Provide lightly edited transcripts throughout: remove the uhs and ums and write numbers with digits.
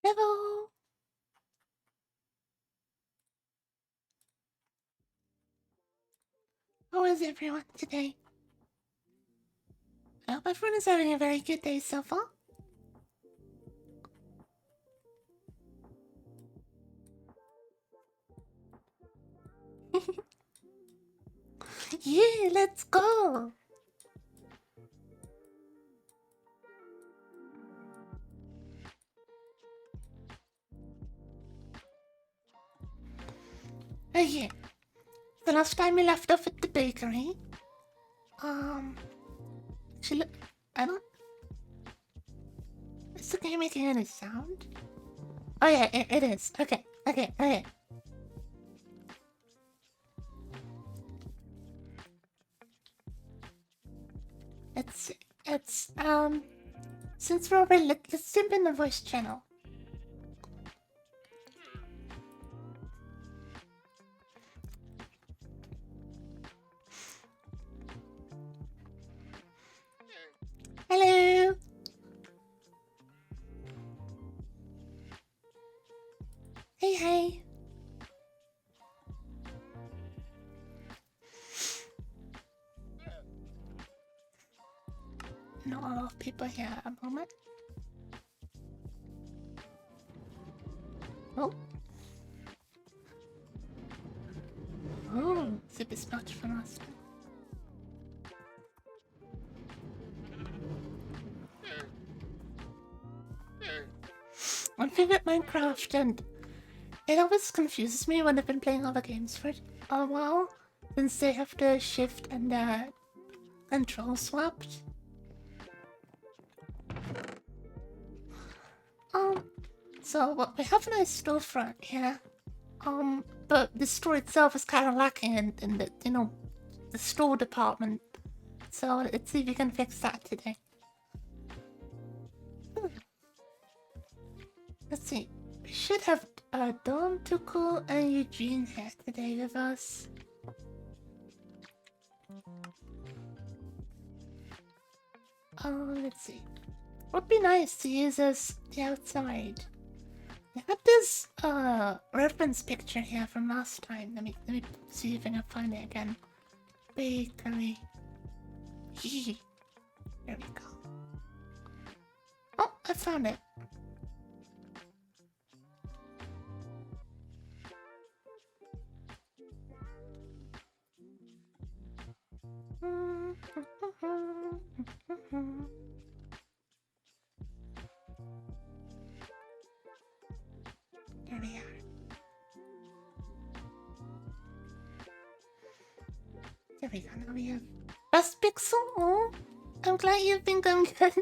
Hello. How is everyone today? I hope everyone is having a very good day so far. Yeah, let's go. Yeah. The last time we left off at the bakery, actually, I don't. Is the game making any sound? Oh yeah, it is. Okay, okay, okay. It's it's since we're over, let's jump in the voice channel. Hello. Hey, hey. Not a lot of people here at the moment. Oh. Oh, Zip is not from us. My favorite Minecraft, and it always confuses me when I've been playing other games for a while, since they have the shift and the control swapped. So well, we have a nice storefront here. But the store itself is kind of lacking in the, the store department. So let's see if we can fix that today. Let's see. We should have Dom, Tuku, and Eugene here today with us. Let's see. Would be nice to use as the outside. I got this reference picture here from last time. Let me see if I can find it again. Bakery. There we go. Oh, I found it. There we are. There we go. Now we have Best Pixel. Oh, I'm glad you think I'm good.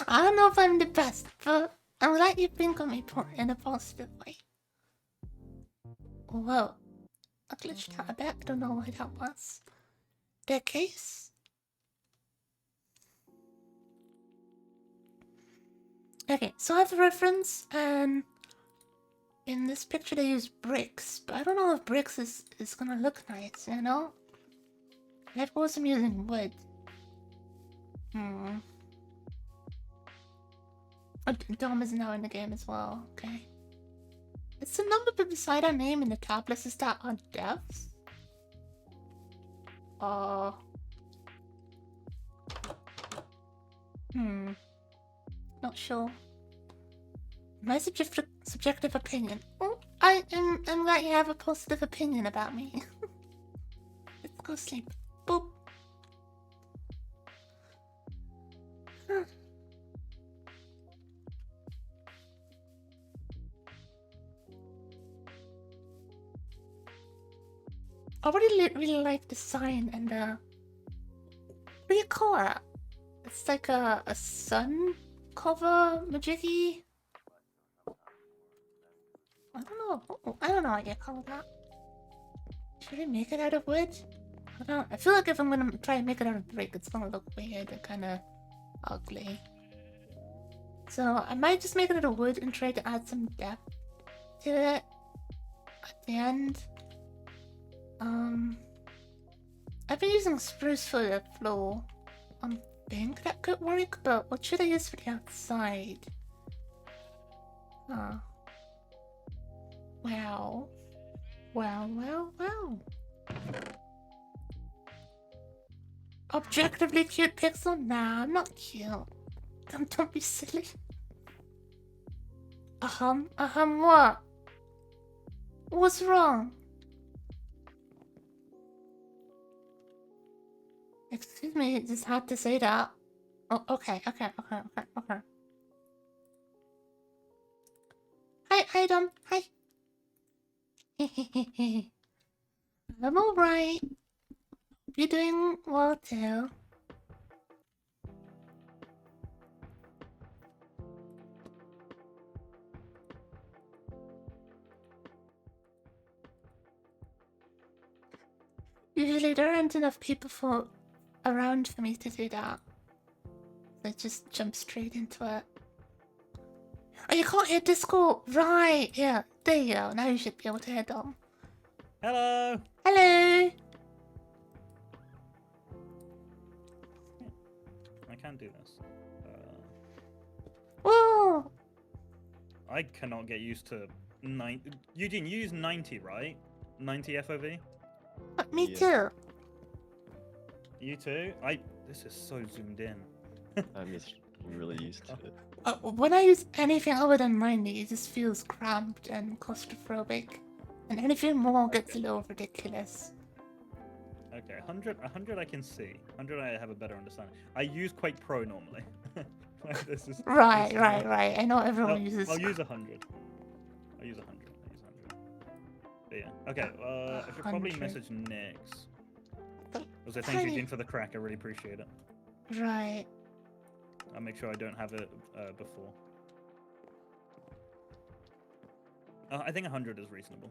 I don't know if I'm the best, but I'm glad you think of me in a positive way. Whoa. I glitched out a bit. I don't know why that was. The case? Okay, so I have a reference, and in this picture they use bricks, but I don't know if bricks is gonna look nice, you know? Of course I'm using wood. Oh, Dom is now in the game as well, okay. It's the number beside our name in the top list. Is that on devs? Not sure. My subjective opinion. Oh, I'm glad you have a positive opinion about me. Let's go sleep. Boop. I really like the sign and what do you call it? It's like a sun cover majiggy. I don't know. I don't know what you call that. Should I make it out of wood? I feel like if I'm gonna try and make it out of brick, it's gonna look weird and kind of ugly. So I might just make it out of wood and try to add some depth to it at the end. I've been using spruce for the floor. I think that could work, but what should I use for the outside? Huh. Wow. Wow. Objectively cute pixel? Nah, I'm not cute. Don't be silly. What? What's wrong? Excuse me, it's just hard to say that. Oh, okay. Hi, Dom. Hi. I'm alright. You're doing well too. Usually there aren't enough people around for me to do that. I just jump straight into it. Oh, you can't hear Discord? Right, yeah. There you go. Now you should be able to hear Dom. Hello! Hello! I can't do this. Whoa! I cannot get used to 90. Eugene, you use 90, right? 90 FOV? Me too. You too? This is so zoomed in. I'm just really used to it. When I use anything other than 90, it just feels cramped and claustrophobic. And anything more gets a little ridiculous. Okay, 100 I can see. 100 I have a better understanding. I use Quake Pro normally. Right. I know everyone uses... I'll use 100. I'll use 100. But yeah. Okay, I should probably 100. message Nix. Also, thank Tiny- you, Dean, for the crack. I really appreciate it. Right. I'll make sure I don't have it before. I think 100 is reasonable.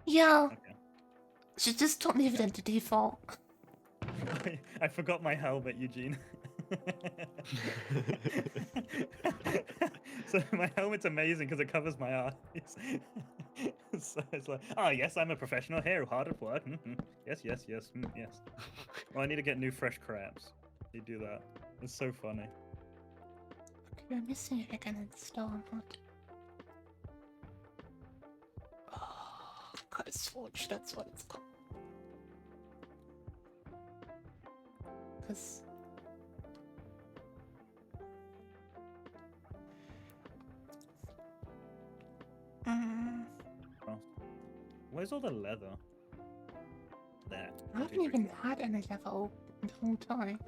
Yeah. Okay. So just don't leave it into default. I forgot my helmet, Eugene. So my helmet's amazing because it covers my eyes. So it's like, oh yes, I'm a professional here, hard at work. Yes. Well, I need to get new fresh crabs. You do that. It's so funny. Okay, let me see if I can install it. Oh, CutSforge, that's what it's called. Because... Oh. Where's all the leather? There. I haven't even had any level the whole time.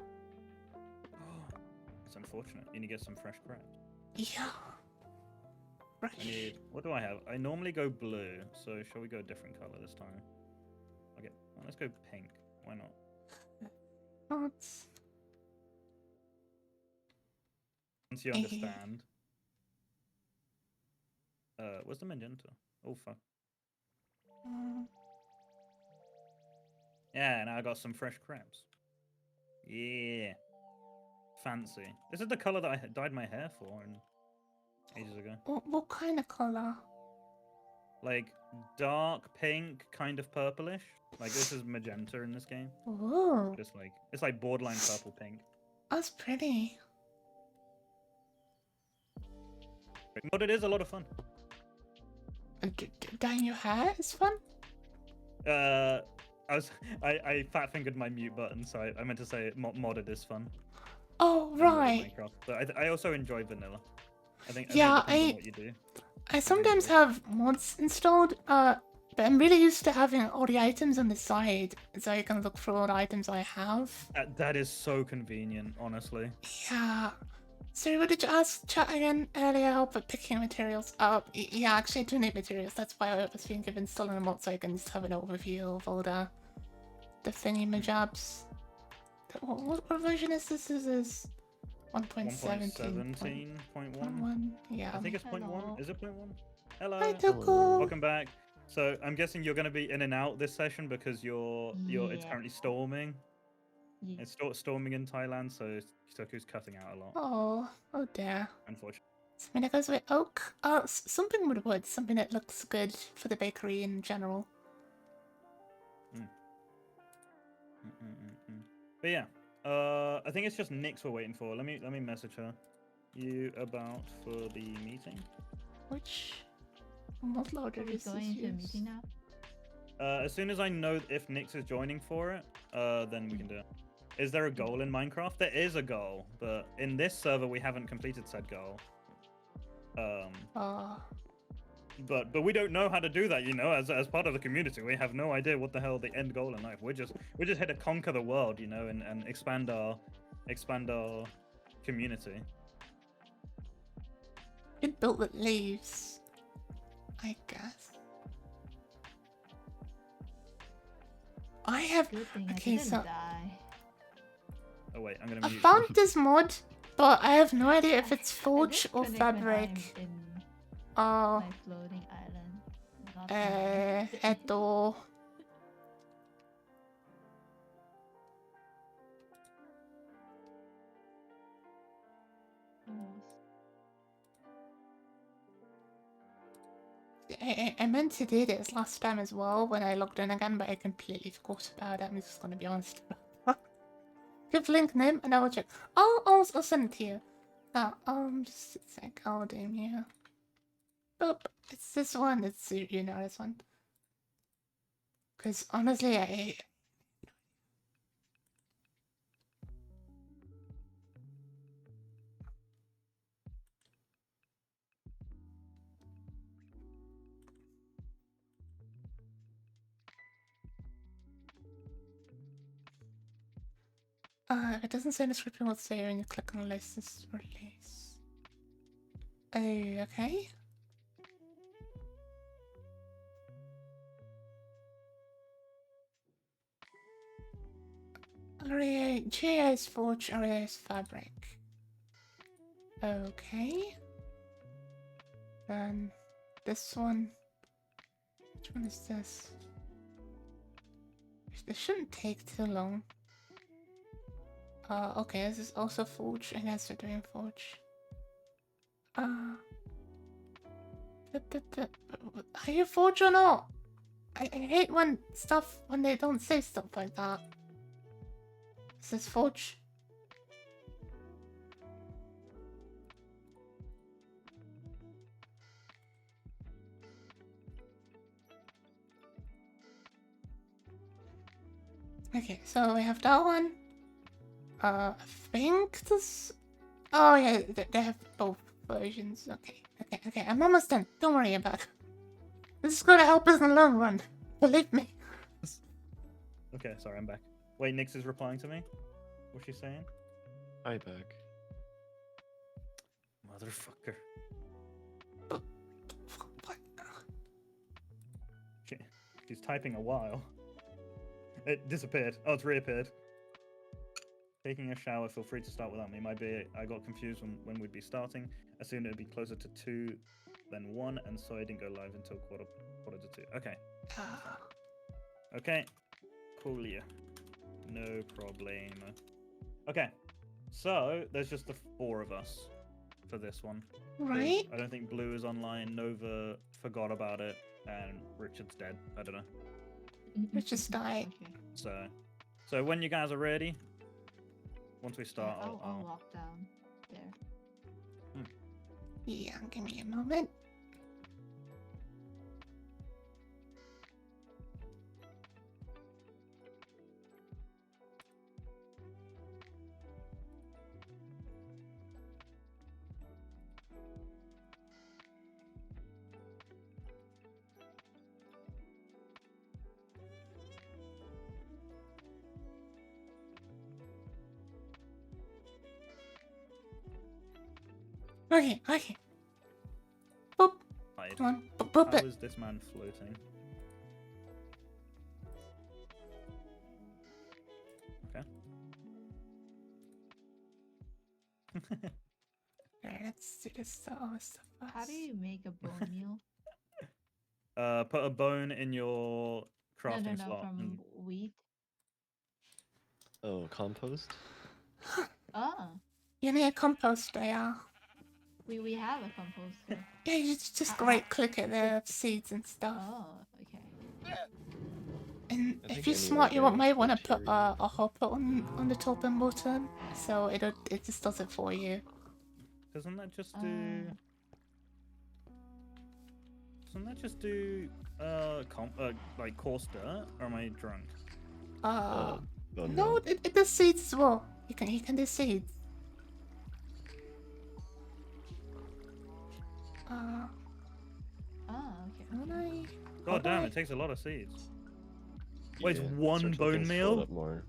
It's unfortunate. You need to get some fresh crabs. Yeah. Right. I need... What do I have? I normally go blue, so shall we go a different color this time? Okay, well, let's go pink. Why not? Once you understand. Where's the magenta? Oh, fuck. Yeah, now I got some fresh crabs. Yeah. Fancy. This is the color that I dyed my hair for ages ago. What kind of color? Like dark pink, kind of purplish. Like this is magenta in this game. Ooh, Just like it's like borderline purple pink. that's pretty. But it is a lot of fun. Dyeing your hair is fun? I fat fingered my mute button, so I meant to say modded is fun. Oh, right. Minecraft. But I also enjoy vanilla. I think Yeah, it depends on what you do. I sometimes have mods installed, but I'm really used to having all the items on the side, so I can look through all the items I have. That is so convenient, honestly. Yeah. Sorry, what did you ask chat again earlier about picking materials up? Yeah, actually I do need materials, that's why I was thinking of installing a mod so I can just have an overview of all the thingy-majabs. What version is this? This is 1.17.1. Yeah. I think it's 0.1. Is it 0.1? Hello. Hi, Toko. Welcome back. So I'm guessing you're going to be in and out this session because it's Yeah. currently storming. Yeah. It's storming in Thailand, so Kitoku's cutting out a lot, Oh dear. unfortunately. Something that goes with oak. Oh, something with wood. Something that looks good for the bakery in general. But yeah, I think it's just Nyx we're waiting for. Let me message her. You about for the meeting? Which mod loader Are we is this going into a use? meeting now? As soon as I know if Nyx is joining for it, then we can do it. Is there a goal in Minecraft? There is a goal, but in this server we haven't completed said goal. Oh, But we don't know how to do that, you know. As part of the community, we have no idea what the hell the end goal in life. We're just here to conquer the world, you know, and expand our community. it built with leaves, I guess. I have. Good thing Okay, I didn't so die. Oh wait, I'm gonna I mute. found this mod, but I have no idea if it's I Forge did or connect when Fabric. I'm in Oh, my floating island. Not mine. Edo. Almost. I meant to do this last time as well when I logged in again, but I completely forgot about it. I'm just gonna be honest about that. Give link name and I will check. I'll send it to you. Just a sec. I'll do you. Boop. It's this one. It's you know this one. Because honestly, if it doesn't say in the description what's there and you click on license release. Oh, okay. GA is Forge, Aria is Fabric. Okay. Then this one. Which one is this? This shouldn't take too long. Okay, this is also Forge. I guess we're doing Forge. Are you Forge or not? I hate when they don't say stuff like that. This is Forge. Okay, so we have that one. I think this. Oh yeah, they have both versions. Okay. I'm almost done. Don't worry about it. This is gonna help us in the long run. Believe me. Okay, sorry, I'm back. Wait, Nyx is replying to me. What's she saying? Hi, back. Motherfucker. What? She's typing a while. It disappeared. Oh, it's reappeared. Taking a shower, feel free to start without me. I got confused when we'd be starting. Assumed it'd be closer to 2 than 1, and so I didn't go live until quarter to 2. Okay. Okay. Cool, yeah. No problem. Okay. So, there's just the 4 of us for this one. Right? I don't think Blue is online, Nova forgot about it, and Richard's dead. I don't know. Let's just die. Okay. So when you guys are ready, once we start, I'll I'll walk down there. Yeah, give me a moment. Okay. Boop. hide. Come on. Boop How it. is this man floating? Okay. Alright, let's do this stuff. How do you make a bone meal? Put a bone in your No, crafting no, slot. from and- wheat. Oh, compost? Oh, You need a composter, yeah. we have a composter. Yeah, you just Uh, right click it there, seeds and stuff. Oh, okay. And I if think you're any smart, you organic might want to put material. a hopper on the top and bottom, so it just does it for you. Doesn't that just do? Doesn't that just do like coarse dirt? Or am I drunk? Oh, No, no. it does seeds as well. You can do seeds. Oh, okay. Can I? God damn, Okay. it takes a lot of seeds. Wait, it's Yeah, one search for bone things filled meal? up more.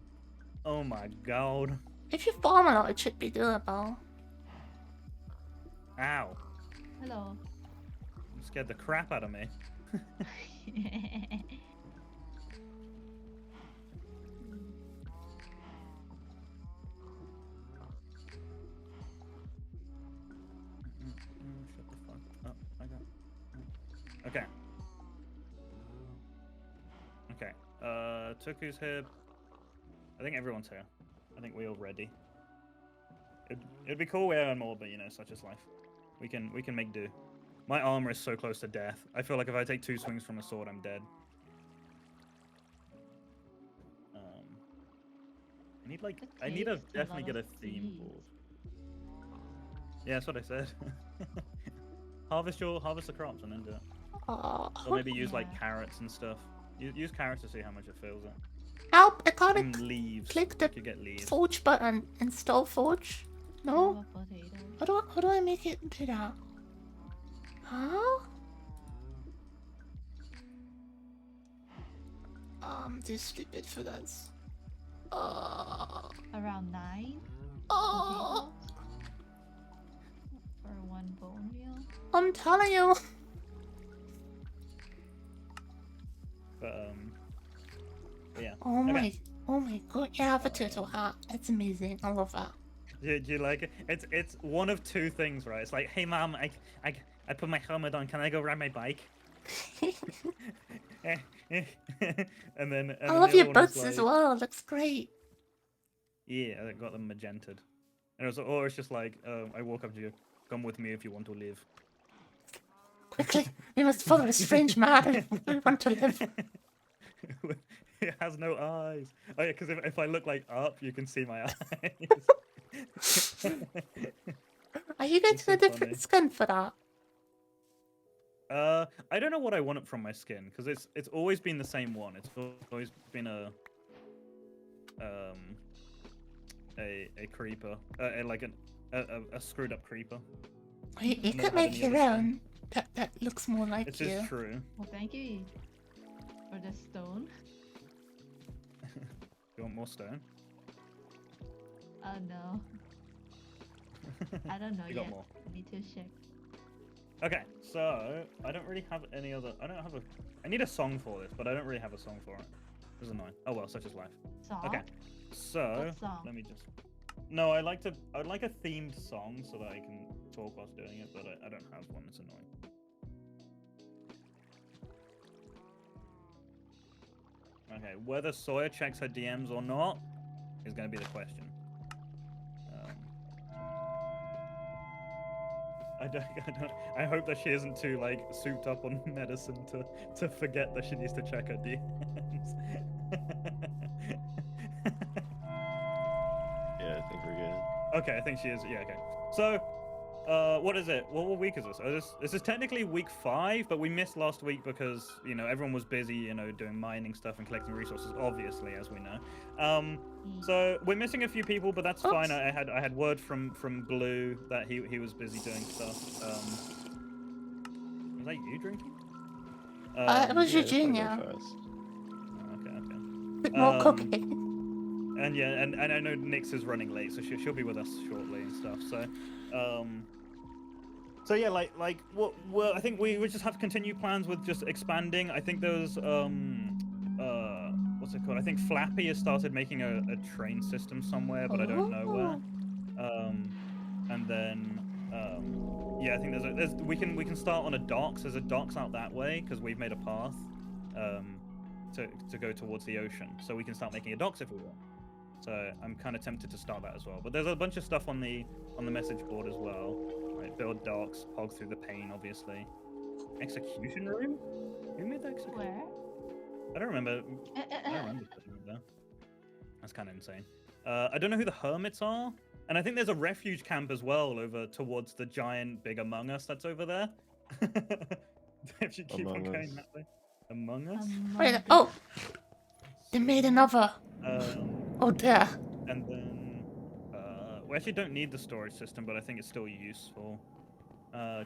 Oh my god. If you farm a lot, it should be doable. Ow. Hello. You scared the crap out of me. Shut the fuck up. Okay. Okay. Tuku's here. I think everyone's here. I think we're all ready. It'd be cool we earn more, but you know, such is life. We can make do. My armor is so close to death. I feel like if I take 2 swings from a sword, I'm dead. I need like It I need to takes a definitely lot get a of theme seeds. board. Yeah, that's what I said. harvest the crops and then do it. Or maybe use like Yeah. carrots and stuff. Use carrots to see how much it fills it. help! I can't And leaves. click the You could get leaves. forge button. Install forge. No. Lava potato. How do I make it do that? Huh? I'm too stupid for this. Around 9 Oh, potatoes for 1 bone meal. I'm telling you. But yeah. Oh Okay. my god, you have a turtle hat. It's amazing. I love that. Do you like it? It's one of 2 things, right? It's like, hey mom, I put my helmet on. Can I go ride my bike? and then I love your the other one is boots as like- well. It looks great. Yeah, I got them magentaed. And it was, or it's just like, I walk up to you, come with me if you want to live. Quickly, we must follow a strange man if we want to live. It has no eyes. Oh yeah, because if I look like up, you can see my eyes. Are you getting It's so a different funny. skin for that? I don't know what I want from my skin because it's always been the same one. It's always been a creeper, like a screwed up creeper. You Never could had make any your other skin. own. That looks more like It's you. just true. Well, thank you for the stone. You want more stone? Oh no, I don't know You got yet. more. I need to check. Okay, so I don't really have any other. I need a song for this, but I don't really have a song for it. This is annoying. Oh well, such is life. Song? Okay, so What song? let me just. No, I would like a themed song so that I can talk whilst doing it, but I don't have one. It's annoying. Okay, whether Sawyer checks her DMs or not is going to be the question. I hope that she isn't too like souped up on medicine to forget that she needs to check her DMs. Yeah, I think we're good. Okay, I think she is. Yeah, okay. So, what is it? What week is this? This is technically week 5, but we missed last week because you know everyone was busy, you know, doing mining stuff and collecting resources. Obviously, as we know. So we're missing a few people, but that's fine. I had word from Blue that he was busy doing stuff. Was that you drinking? It was Yeah, your it's gonna go junior. fast. Okay. Bit more cookie. And yeah, and I know Nyx is running late, so she'll be with us shortly and stuff. So yeah, like what? Well, I think we just have to continue plans with just expanding. I think there's what's it called? I think Flappy has started making a train system somewhere, but I don't know where. And then Yeah, I think we can start on a docks. There's a docks out that way because we've made a path to go towards the ocean. So we can start making a docks if we want. So I'm kind of tempted to start that as well. But there's a bunch of stuff on the message board as well. Right, build docks, pog through the pain, obviously. Execution room? Who made the execution? Where? I don't remember. I don't remember putting it there. That's kind of insane. I don't know who the hermits are. And I think there's a refuge camp as well over towards the giant big Among Us that's over there. If you keep on Among going Us. that way. Among Us? Wait, oh! They made another. Um, Oh dear. and then... we actually don't need the storage system, but I think it's still useful.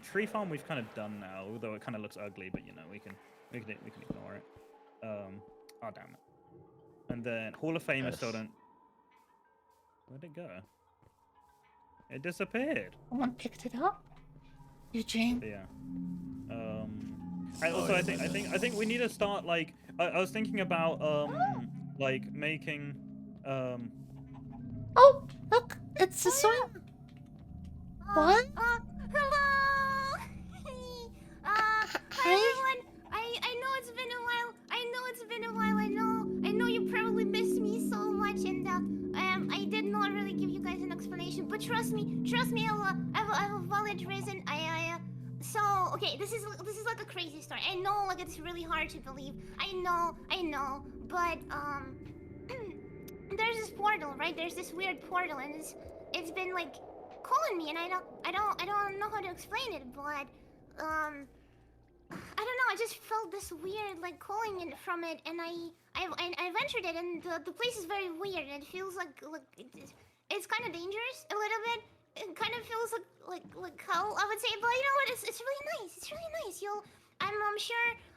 Tree farm we've kind of done now, although it kind of looks ugly, but you know, we can ignore it. Oh, damn it. And then Hall of Fame, I still Yes. don't... Where'd it go? It disappeared. Someone picked it up? Eugene? But yeah. I think we need to start like I was thinking about like making Oh, look! It's the soil! What? Hello! Hi Hi. everyone! I know it's been a while. I know you probably missed me so much, and I did not really give you guys an explanation. But trust me, I have a valid reason. So okay, this is like a crazy story. I know, like it's really hard to believe. I know, but there's this portal, right? There's this weird portal, and it's been like calling me, and I don't know how to explain it, but I don't know. I just felt this weird like calling in from it, and I ventured it, and the place is very weird. And it feels like it's kind of dangerous a little bit. It kind of feels like hell, I would say, but you know what? It's really nice. It's really nice.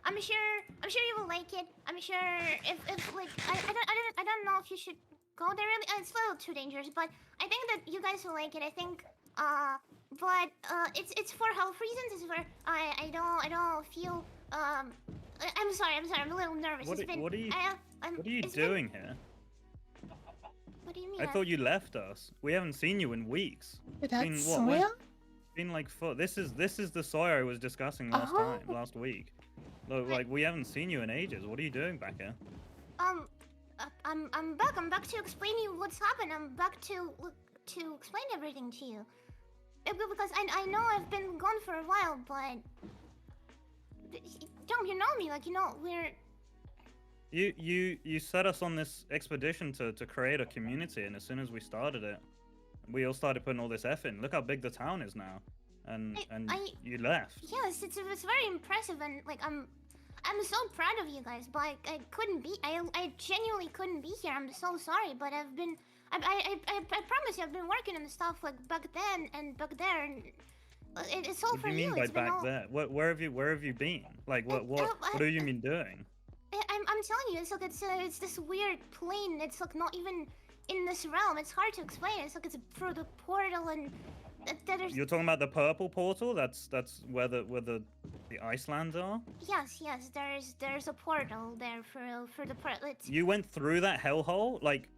I'm sure you will like it. I'm sure if like I don't know if you should go there. Really, it's a little too dangerous, but I think that you guys will like it. I think but it's for health reasons. It's for I don't feel I'm sorry. I'm a little nervous. What are you it's been- doing here? What do you mean? I thought you left us. We haven't seen you in weeks. That's Been what, when- soil? Been like this is the Sawyer I was discussing last week. Look, like we haven't seen you in ages. What are you doing back here? I'm back. I'm back to explain you what's happened. I'm back to explain everything to you. Because I know I've been gone for a while, but Jump, you know me, like, you know, we're... You set us on this expedition to create a community, and as soon as we started it, we all started putting all this effort in. Look how big the town is now, and you left. Yes, it's very impressive, and like I'm so proud of you guys, but I couldn't be. I genuinely couldn't be here. I'm so sorry, but I've been. I promise you, I've been working on stuff like back then and back there, and it's all What for do you mean by It's been back all... there? Where have you been? Like what have you been doing? I'm telling you, it's like it's this weird plane. It's like not even in this realm. It's hard to explain. It's like it's through the portal, and that there's... You're talking about the purple portal? That's where the Icelands are? Yes, there's a portal there for the portal. You went through that hellhole? Like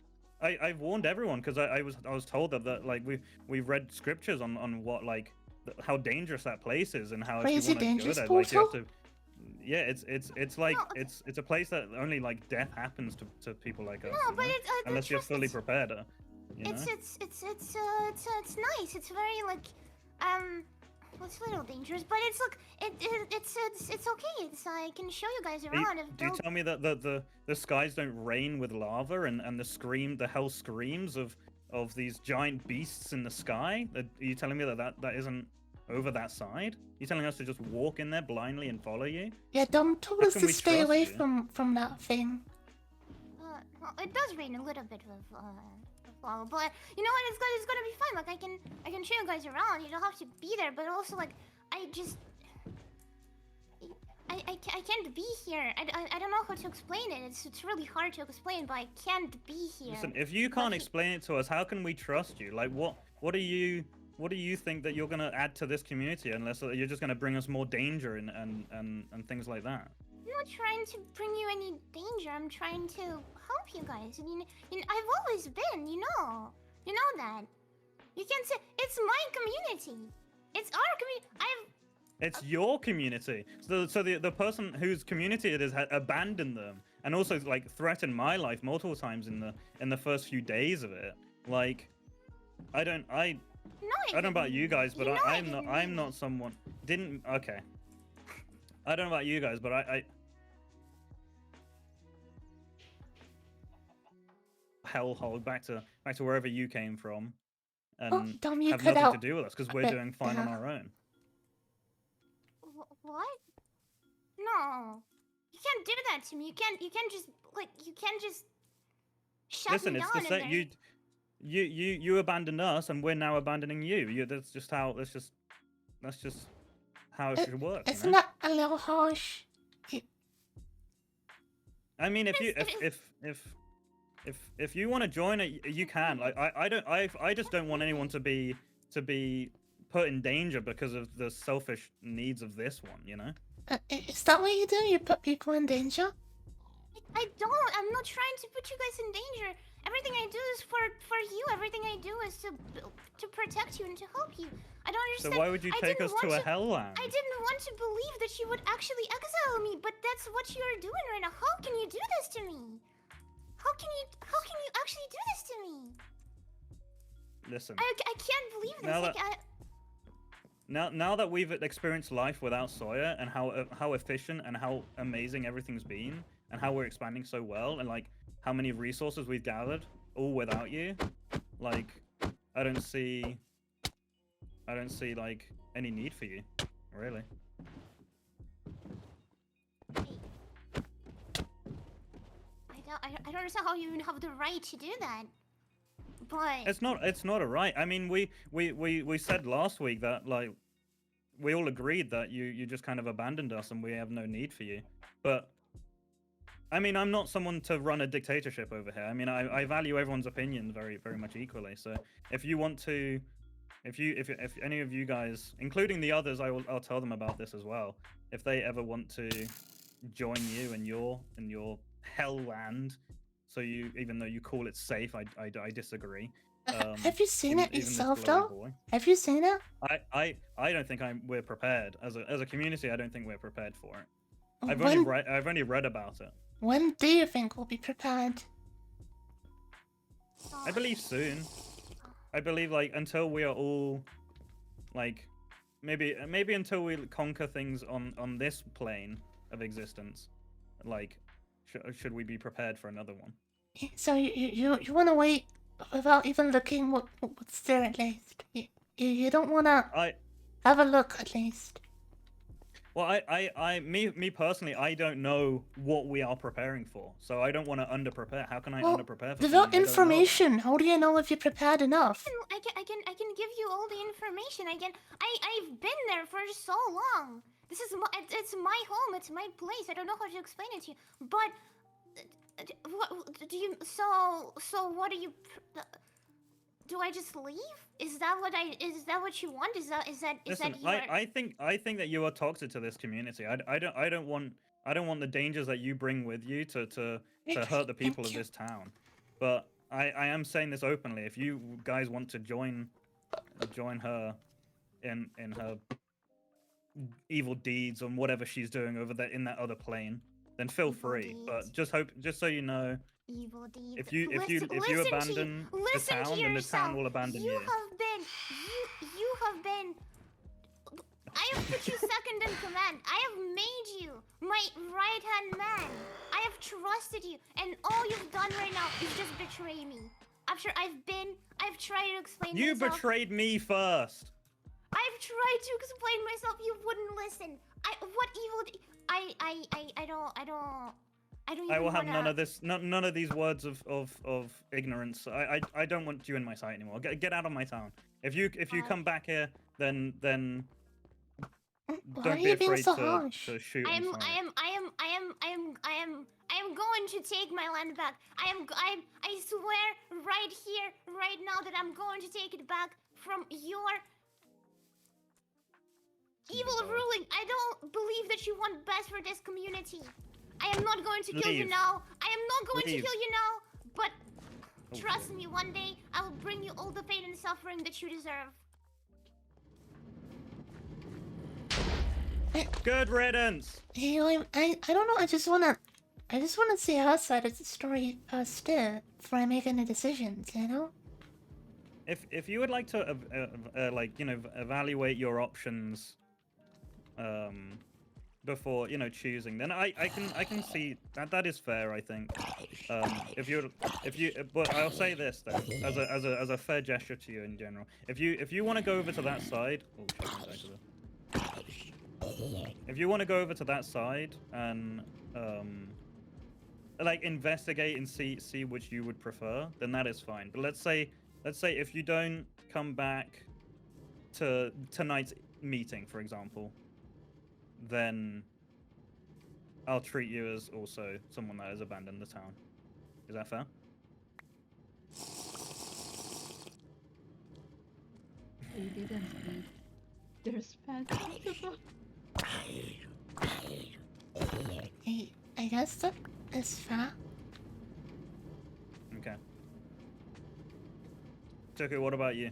I've warned everyone because I was told that like we've read scriptures on what like how dangerous that place is and how Crazy if you want to go dangerous there, like you have portal? to. Yeah, it's like No, it's a place that only like death happens to people like us. No, you but know? it's Unless you're trust, fully it's- prepared. You know? It's nice. It's very like well, it's a little dangerous, but it's look it's okay. I can show you guys around. Do you tell me that the skies don't rain with lava and the hell screams of these giant beasts in the sky? Are you telling me that isn't over that side? You telling us to just walk in there blindly and follow you? Yeah, Dom told How us can to we stay trust away you? from that thing. Well, it does rain a little bit with lava, but you know what? It's gonna be fine. Like I can show you guys around. You don't have to be there, but also like I can't be here. I don't know how to explain it. It's really hard to explain, but I can't be here. Listen, if you can't explain it to us, how can we trust you? Like what do you think that you're gonna add to this community unless you're just gonna bring us more danger and things like that? I'm not trying to bring you any danger. I'm trying to help you guys. I mean, I've always been, you know that. You can say it's my community. It's our community. It's your community. So the person whose community it is had abandoned them and also like threatened my life multiple times in the first few days of it. Like, I don't know about you guys, but I'm not someone didn't okay. I don't know about you guys, but I hellhole back to wherever you came from, and Dom, you have cut nothing out to do with us because a we're bit doing fine on there. our own. What? No. You can't do that to me. You can't just shut Listen, me it's down the in same. there. You abandoned us, and we're now abandoning you. That's just how it should work. You Isn't know? that a little harsh? I mean, if you want to join it, you can. Like, I just don't want anyone to be put in danger because of the selfish needs of this one. You know. Is that what you do? You put people in danger? I don't. I'm not trying to put you guys in danger. Everything I do is for you. Everything I do is to protect you and to help you. I don't So understand. why would you I take didn't us to want a hellland? I didn't want to believe that you would actually exile me, but that's what you are doing right now. How can you do this to me? How can you actually do this to me? Listen. I can't believe this. Now Like, Now that we've experienced life without Sawyer and how efficient and how amazing everything's been and how we're expanding so well and like how many resources we've gathered all without you, like I don't see like any need for you, really. I don't understand how you even have the right to do that. But It's not a right. I mean, we said last week that like we all agreed that you just kind of abandoned us and we have no need for you. But I mean, I'm not someone to run a dictatorship over here. I mean, I value everyone's opinion very much equally. So if you want to, if any of you guys, including the others, I'll tell them about this as well. If they ever want to join you in your hell land, so you, even though you call it safe, I disagree. Have you seen it even this yourself, glowing though? boy. Have you seen it? I don't think we're prepared as a community. I don't think we're prepared for it. I've only read about it. When do you think we'll be prepared? I believe soon. I believe like until we are all like maybe until we conquer things on this plane of existence. Like should we be prepared for another one? So you want to wait without even looking what's there at least. You don't want to have a look at least. Well, me personally, I don't know what we are preparing for, so I don't want to under-prepare. How can I under-prepare for without something I don't know? information, how do you know if you're prepared enough? I can give you all the information. I've been there for so long. This is it's my home. It's my place. I don't know how to explain it to you. But what do you? So what do you? Do I just leave? Is that what you want? Is that Listen, your... I think that you are toxic to this community. I don't want the dangers that you bring with you to hurt the people of this town. But I am saying this openly. If you guys want to join her in her evil deeds on whatever she's doing over there in that other plane, then feel free. But just so you know, evil deeds. if you abandon the town, then the town will abandon you. You have been. I have put you second in command. I have made you my right-hand man. I have trusted you, and all you've done right now is just betray me. After I've tried to explain You myself. betrayed me first. I've tried to explain myself. You wouldn't listen. What evil? I don't. I will have none of this. None of these words of ignorance. I don't want you in my sight anymore. Get out of my town. If you come back here, then don't be afraid to shoot. I am going to take my land back. I swear right here, right now, that I'm going to take it back from your evil ruling. I don't believe that you want best for this community. I am not going to kill you now. I am not going to kill you now. But trust me, one day I will bring you all the pain and suffering that you deserve. Good riddance. You know, I don't know. I just wanna see her side of the story first, before I make any decisions. You know. If you would like to like, you know, evaluate your options before, you know, choosing, then I can see that is fair, I think. If you but I'll say this though, as a fair gesture to you in general, if you want to go over to that side, if you want to go over to that side and like investigate and see which you would prefer, then that is fine. But let's say if you don't come back to tonight's meeting, for example, then I'll treat you as also someone that has abandoned the town. Is that fair? You didn't read. There's phantoms. I guess that is fair. Okay. Tuku, what about you?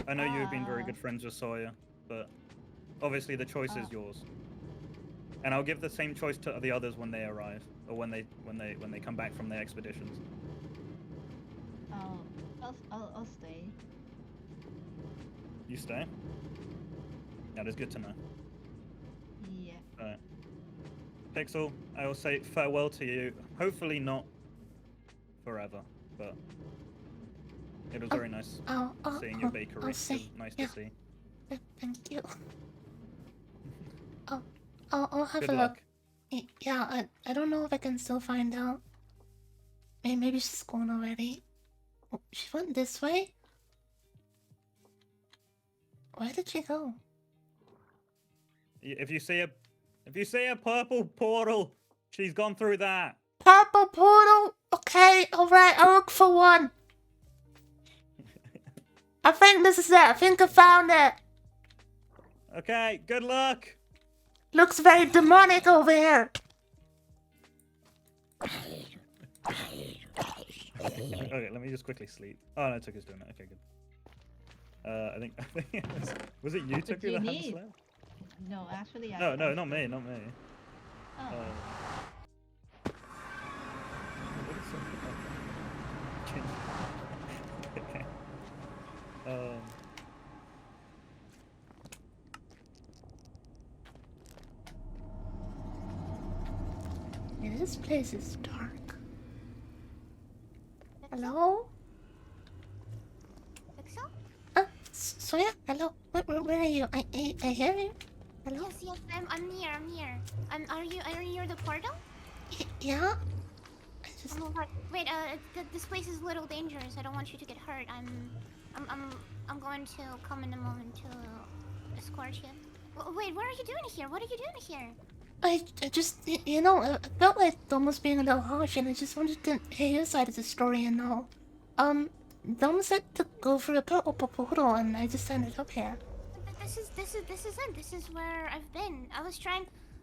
I know you've been very good friends with Sawyer, but obviously the choice is yours. And I'll give the same choice to the others when they arrive, or when they come back from their expeditions. I'll stay. You stay? That is good to know. Yeah. Alright. Pixel, I will say farewell to you. Hopefully not forever, but it was very nice seeing your bakery. It was nice to see. Thank you. I'll have Good a luck. look. Yeah, I don't know if I can still find out. Maybe she's gone already. Oh, she went this way? Where did she go? If you see a purple portal, she's gone through that. Purple portal? Okay, alright, I'll look for one. I think this is it. I think I found it. Okay, good luck. Looks very demonic over here. Okay, let me just quickly sleep. Oh no, Tuku's doing it. Okay, good. I think it was it you, Tuku, you that hadn't need? slept? No, actually, No, not me. Oh. Okay. Yeah, this place is dark. Hello? Pixel? Soya? Hello? Where are you? I hear you. Hello? Yes, I'm near. Are you the portal? Yeah? I just... Oh, wait, this place is a little dangerous. I don't want you to get hurt. I'm going to come in a moment to escort you. Wait, what are you doing here? What are you doing here? I just, you know, I felt like almost being a little harsh, and I just wanted to hear your side of the story and all. Dom said to go for a purple portal, and I just ended up here. This is it. This is where I've been.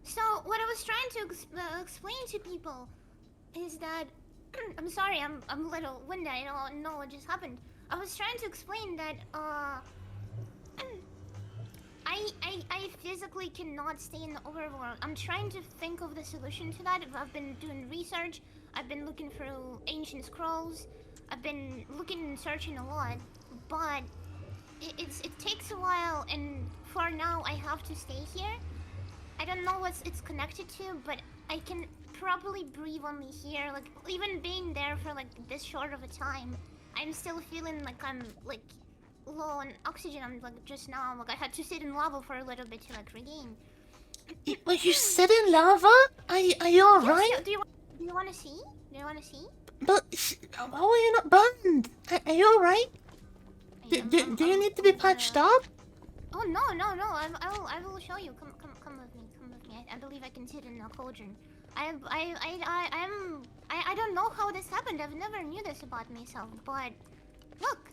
So what I was trying to explain to people is that I'm sorry, I'm a little winded. I don't know what just happened. I was trying to explain that I physically cannot stay in the overworld. I'm trying to think of the solution to that. I've been doing research. I've been looking through ancient scrolls. I've been looking and searching a lot, but it takes a while, and for now I have to stay here. I don't know what it's connected to, but I can probably breathe only here. Like, even being there for like this short of a time, I'm still feeling like I'm like low on oxygen. I'm like just now, like I had to sit in lava for a little bit to like regain. Wait, you sit in lava? Are you alright? Yes, do you want to see? Do you want to see? But how are you not burned? Are you alright? Do you need to be patched up? Oh no! I will show you. Come with me. I believe I can sit in a cauldron. I don't know how this happened. I've never knew this about myself. But look,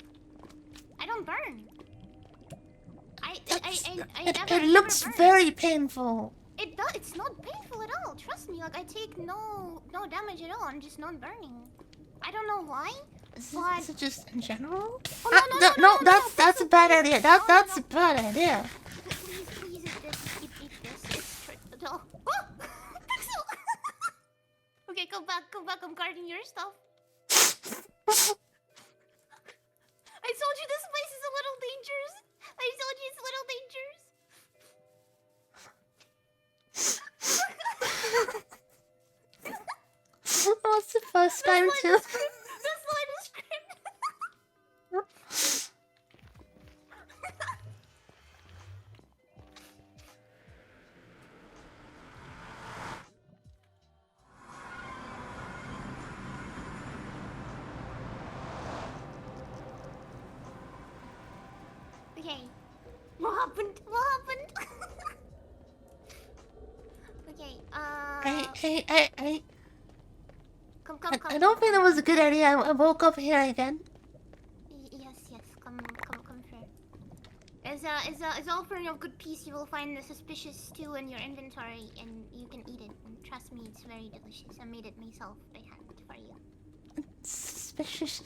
I don't burn. It looks very painful. It does. It's not painful at all. Trust me. Like I take no damage at all. I'm just not burning. I don't know why. Is it just in general? Oh, no, that's a bad idea. That's a bad idea. Please, eat this. come back. I'm guarding your stuff. I told you this place is a little dangerous. I told you it's a little dangerous. Oh, it's the first time too. This line is scripted. Okay. What happened? Okay, Come. I don't think that was a good idea. I woke up here again. Yes, come here. As all for your good peace, you will find the suspicious stew in your inventory, and you can eat it. And trust me, it's very delicious. I made it myself by hand for you. Suspicious.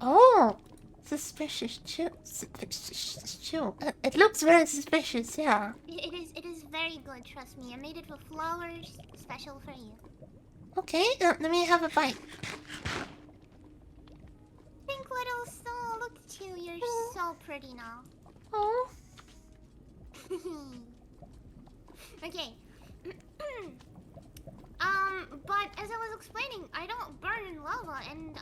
Oh, suspicious chew. It looks very suspicious. Yeah. It is very good. Trust me. I made it with flowers, special for you. Okay, let me have a bite. Pink little soul, look at you. You're so pretty now. Oh. Okay. But as I was explaining, I don't burn in lava, and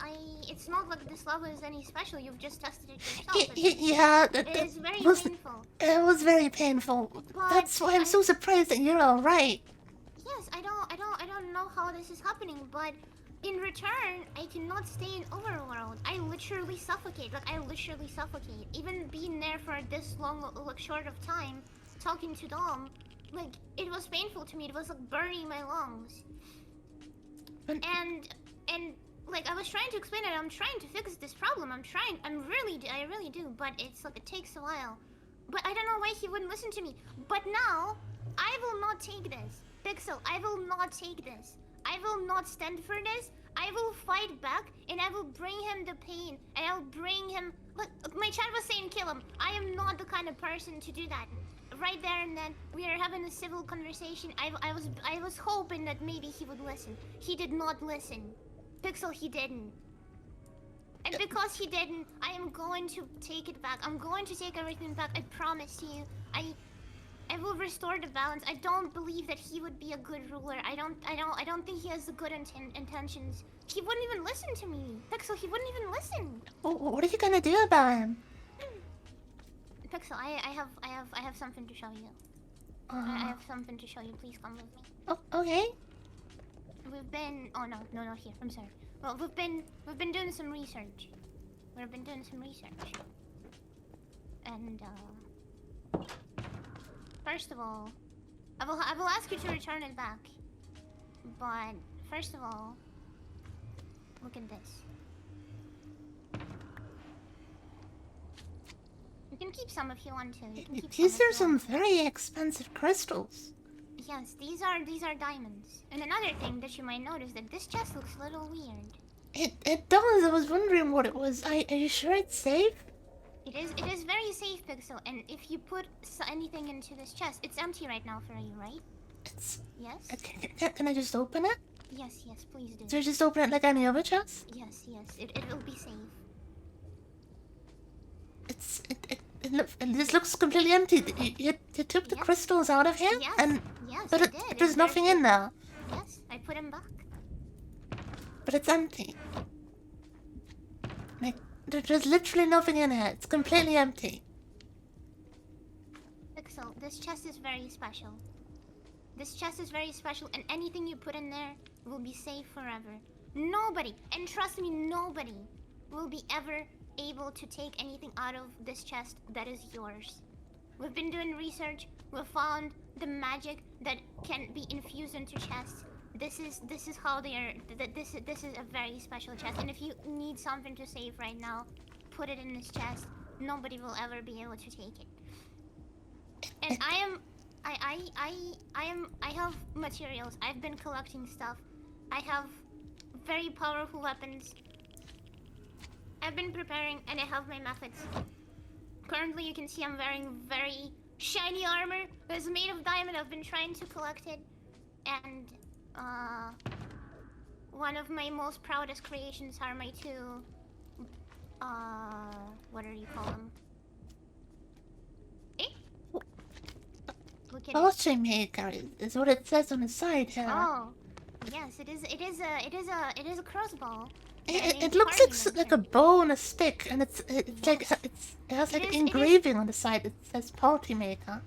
it's not like this lava is any special. You've just tested it yourself. Yeah, It is very was, painful. it was very painful. But That's why I'm so surprised that you're all right. Yes, I don't know how this is happening, but in return, I cannot stay in Overworld. I literally suffocate. Even being there for this long, short of time, talking to Dom, like, it was painful to me. It was like burning my lungs. And like, I was trying to explain it. I'm trying to fix this problem. I really do. But it's like, it takes a while. But I don't know why he wouldn't listen to me. But now, I will not take this. Pixel, I will not take this. I will not stand for this. I will fight back, and I will bring him the pain, and I'll bring him. Look, my chat was saying kill him. I am not the kind of person to do that. Right there and then, we are having a civil conversation. I was hoping that maybe he would listen. He did not listen. Pixel, he didn't. And because he didn't, I am going to take it back. I'm going to take everything back. I promise you. I will restore the balance. I don't believe that he would be a good ruler. I don't think he has the good intentions. He wouldn't even listen to me. Pixel, he wouldn't even listen. What are you gonna do about him? Pixel, I have something to show you. I have something to show you. Please come with me. Oh, okay. We've been. Oh no, not here. I'm sorry. Well, we've been doing some research. And first of all, I will ask you to return it back. But first of all, look at this. You can keep some if you want to. These are some very expensive crystals. Yes, these are diamonds. And another thing that you might notice, that this chest looks a little weird. It does. I was wondering what it was. Are you sure it's safe? It is very safe, Pixel. And if you put anything into this chest, it's empty right now for you, right? It's. Yes. Can I just open it? Yes, please do. So just open it like any other chest? Yes. It will be safe. This looks completely empty. You took the crystals out of here, Yes. and But I did. There's nothing in there. Yes, I put him back. But it's empty. Like there's literally nothing in here. It's completely empty. Pixel, this chest is very special. And anything you put in there will be safe forever. Nobody, and trust me, nobody will be ever able to take anything out of this chest that is yours. We've been doing research. We've found the magic that can be infused into chests. This is how they are. This is a very special chest. And if you need something to save right now, put it in this chest. Nobody will ever be able to take it. And I have materials. I've been collecting stuff. I have very powerful weapons. I've been preparing, and I have my methods. Currently, you can see I'm wearing very shiny armor that's made of diamond. I've been trying to collect it, and one of my most proudest creations are my two. What do you call them? Eh? Look at it. Policymaker is what it says on the side here. Oh, yes, it is. It is a crossbow. It looks like a bow and a stick, and it has like It is- engraving on the side. It says Policymaker.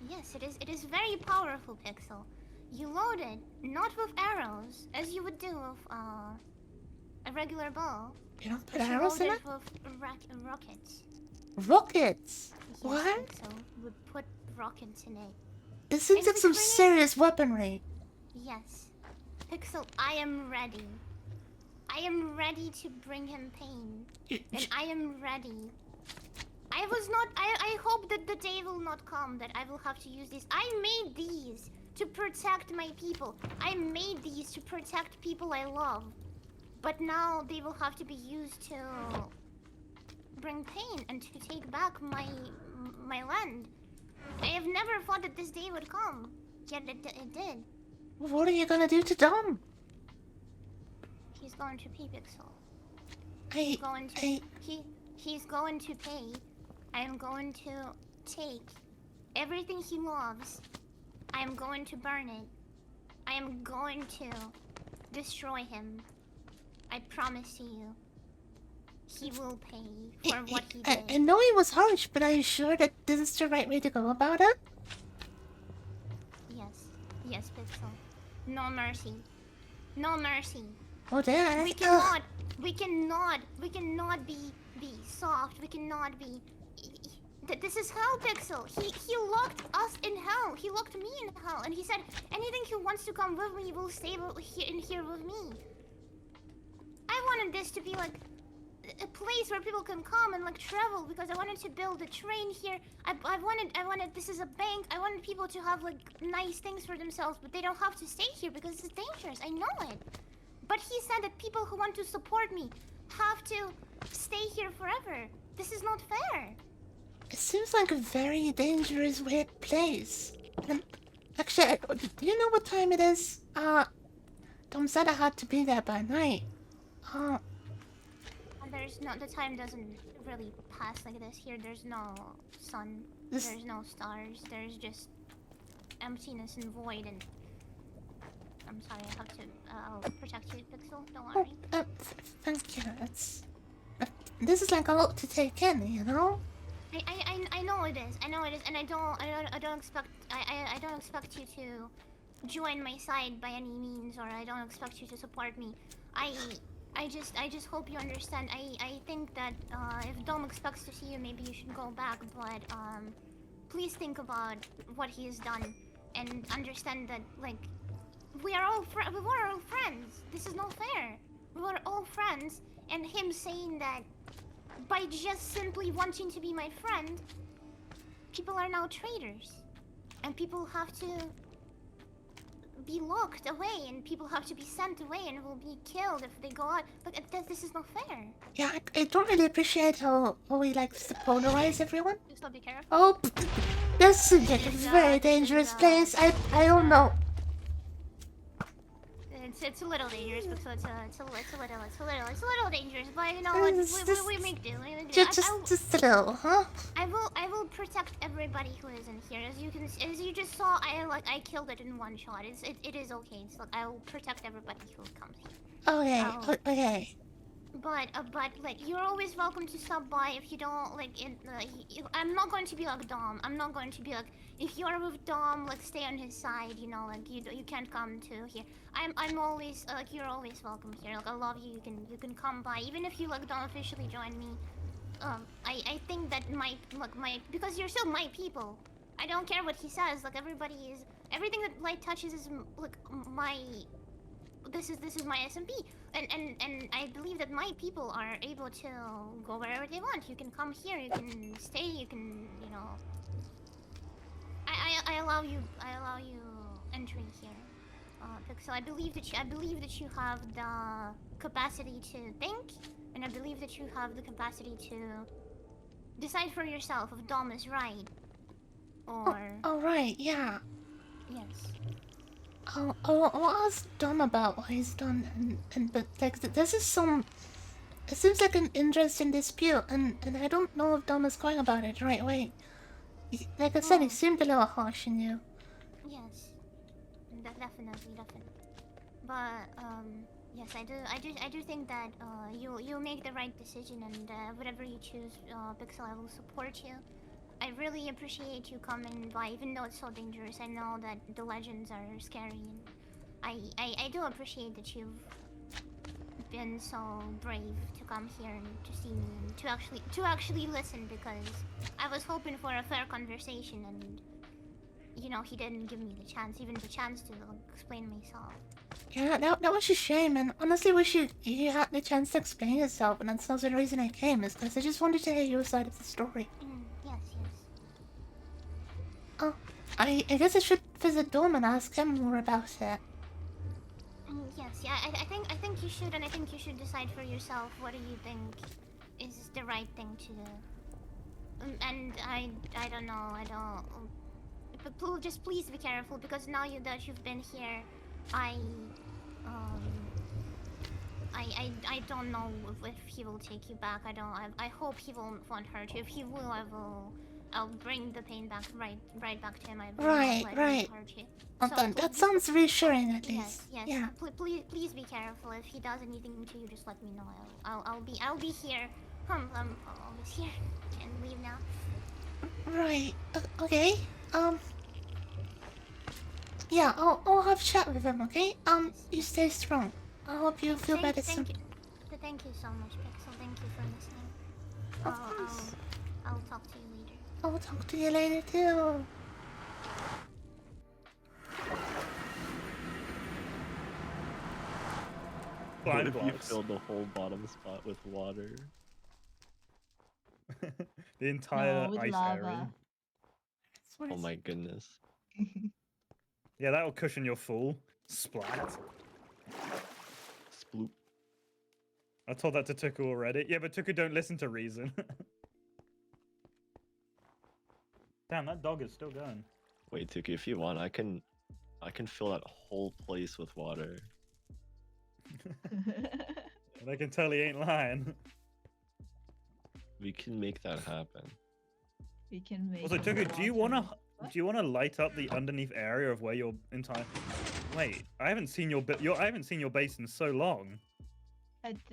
Yes, it is. It is very powerful, Pixel. You load it not with arrows, as you would do with a regular bow. You don't put But you arrows load in it it? with rockets. Rockets. Yes, What? Pixel would put rockets in it. This seems like some Basically- serious weaponry. Yes, Pixel, I am ready. I am ready to bring him pain, and I am ready. I was not. I hope that the day will not come that I will have to use these. I made these to protect my people. I made these to protect people I love. But now they will have to be used to bring pain and to take back my land. I have never thought that this day would come, yet it did. What are you gonna do to Dom? He's going to pay, Pixel. I, He's going to. I, He's going to pay. I am going to take everything he loves. I am going to burn it. I am going to destroy him. I promise to you. He will pay for what he I did. know he was harsh, but are you sure that this is the right way to go about it? Yes. Yes, Pixel. No mercy. No mercy. Oh, there. We cannot be soft. We cannot be. This is hell, Pixel. He locked us in hell. He locked me in hell, and he said anything who wants to come with me will stay here with me. I wanted this to be like a place where people can come and like travel, because I wanted to build a train here. I wanted this is a bank. I wanted people to have like nice things for themselves, but they don't have to stay here because it's dangerous. I know it. But he said that people who want to support me have to stay here forever. This is not fair. It seems like a very dangerous, weird place. And actually, do you know what time it is? Tom said I had to be there by night. The time doesn't really pass like this here. There's no sun. This- There's no stars. There's just emptiness and void, and I'm sorry, I have to, I'll protect you, Pixel, don't Oh, worry. thank you. This is like a lot to take in, you know? I know it is, and I don't expect you to join my side by any means, or I don't expect you to support me. I just hope you understand. I think that if Dom expects to see you, maybe you should go back. But please think about what he has done and understand that like we are all friends. This is not fair. We were all friends, and him saying that by just simply wanting to be my friend, people are now traitors, and people have to be locked away, and people have to be sent away and will be killed if they go out. But this is not fair. Yeah, I don't really appreciate how he likes to polarize everyone. Just be careful. Oh, this is like a very dangerous place. I don't know. It's a little dangerous because it's a little dangerous. But you know what? We make do. We make do. Just a little, huh? I will protect everybody who is in here. As you just saw, I killed it in one shot. It is okay. It's like I will protect everybody who comes here. Okay, okay. But like you're always welcome to stop by if you don't like. I'm not going to be like Dom. I'm not going to be like if you're with Dom, like stay on his side. You know, like you can't come to here. I'm always like you're always welcome here. Like I love you. You can come by even if you like don't officially join me. I think that because you're still my people. I don't care what he says. Like everything that light touches is like my. This is my SMP, and I believe that my people are able to go wherever they want. You can come here, you can stay, you can, you know. I allow you entry here, Pixel. I believe that you have the capacity to think, and I believe that you have the capacity to decide for yourself if Dom is right, or All right, yeah. yes. What is dumb about what he's done, but like this is some. It seems like an interesting dispute, and I don't know if Dom is going about it the right way. Like I said, he Oh. seemed a little harsh on you. Yes, definitely. But yes, I do think that you make the right decision, and whatever you choose, Pixel, I will support you. I really appreciate you coming by, even though it's so dangerous. I know that the legends are scary, and I do appreciate that you've been so brave to come here and to see me and to actually listen, because I was hoping for a fair conversation, and you know, he didn't give me the chance to explain myself. Yeah, that was a shame, and honestly, wish you had the chance to explain yourself, and that's also the reason I came, is because I just wanted to hear your side of the story. Yes. Oh, I guess I should visit Dom and ask him more about it. Yes, yeah, I think you should, and I think you should decide for yourself what do you think is the right thing to do. And I don't know, but just please be careful, because now that you've been here, um, I don't know if he will take you back. I hope he won't hurt you. If he will, I'll bring the pain back right back to him. I will not let him hurt you. Well, So that sounds reassuring at Yes, least. yes. Yeah. Please be careful. If he does anything to you, just let me know. I'll be here. I'm always here. Can leave now. Right. Okay. Yeah, I'll have a chat with him, okay? You stay strong. I hope you feel better soon. Thank you so much, Pixel. Thank you for listening. Of course. I'll talk to you later. I'll talk to you later too. What Blind if you blocks. filled the whole bottom spot with water? The entire No, with ice lava. area. That's what Oh it's- my goodness. Yeah, that'll cushion your fall. Splat. Sploop. I told that to Tuku already. Yeah, but Tuku don't listen to reason. Damn, that dog is still going. Wait, Tuki, if you want, I can fill that whole place with water. And I can tell he ain't lying. We can make that happen. We can make. Also, Tuku, do you water. wanna light up the underneath area of where your entire? Wait, I haven't seen your I haven't seen your base in so long.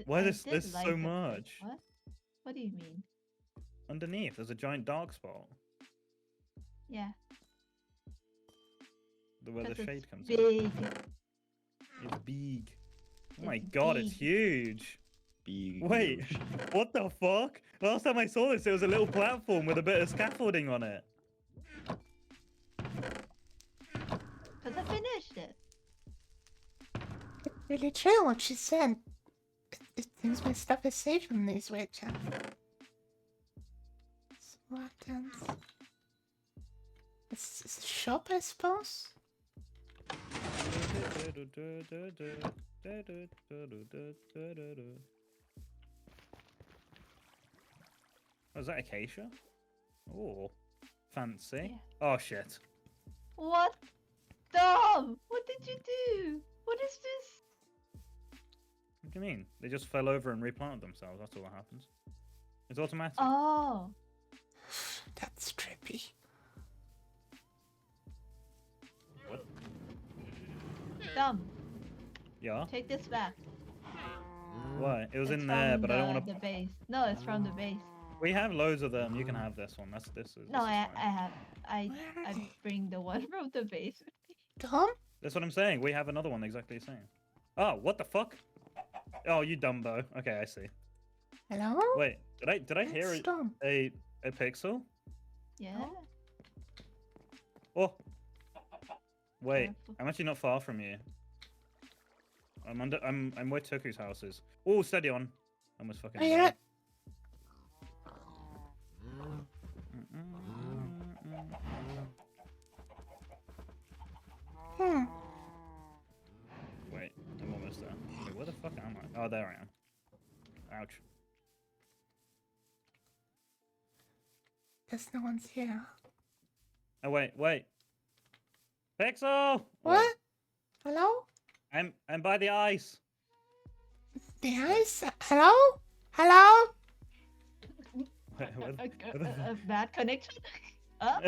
Why there's did so like it. much? What? What do you mean? Underneath, there's a giant dark spot. Yeah. Where the 'cause shade it's comes in. big. It's big. Oh my It's god, it's big. huge. Big. Wait, ocean. what the fuck? Last time I saw this, it was a little platform with a bit of scaffolding on it. Cause I finished it. Really true what she said. It seems my stuff is safe from these weird chaps. Skeletons. It's a shop, I suppose? Oh, is that acacia? Oh, fancy. Yeah. Oh shit. What? Dom! What did you do? What is this? What do you mean? They just fell over and replanted themselves. That's all that happens. It's automatic. Oh. That's trippy. What? Dom, Yeah. take this back. Why? It was It's in there, from but I don't want the to. base. No, it's from the base. We have loads of them. You can have this one. This is. No, this is I fine. have. I Where are I they? bring the one from the base. Dom? That's what I'm saying. We have another one exactly the same. Oh, what the fuck? Oh, you dumbo. Okay, I see. Hello? Wait, did I hear It's Dom. a pixel? Yeah. Oh. Wait, Careful. I'm actually not far from you. I'm where Tuku's house is. Oh, steady on. Almost fucking. I hear died. it. Hmm. Wait, I'm almost there. Wait, where the fuck am I? Oh, there I am. Ouch. Guess no one's here. Oh, wait. Pixel! What? Hello? I'm by the ice. The ice? Hello? Hello? Wait, what- A bad connection? Huh?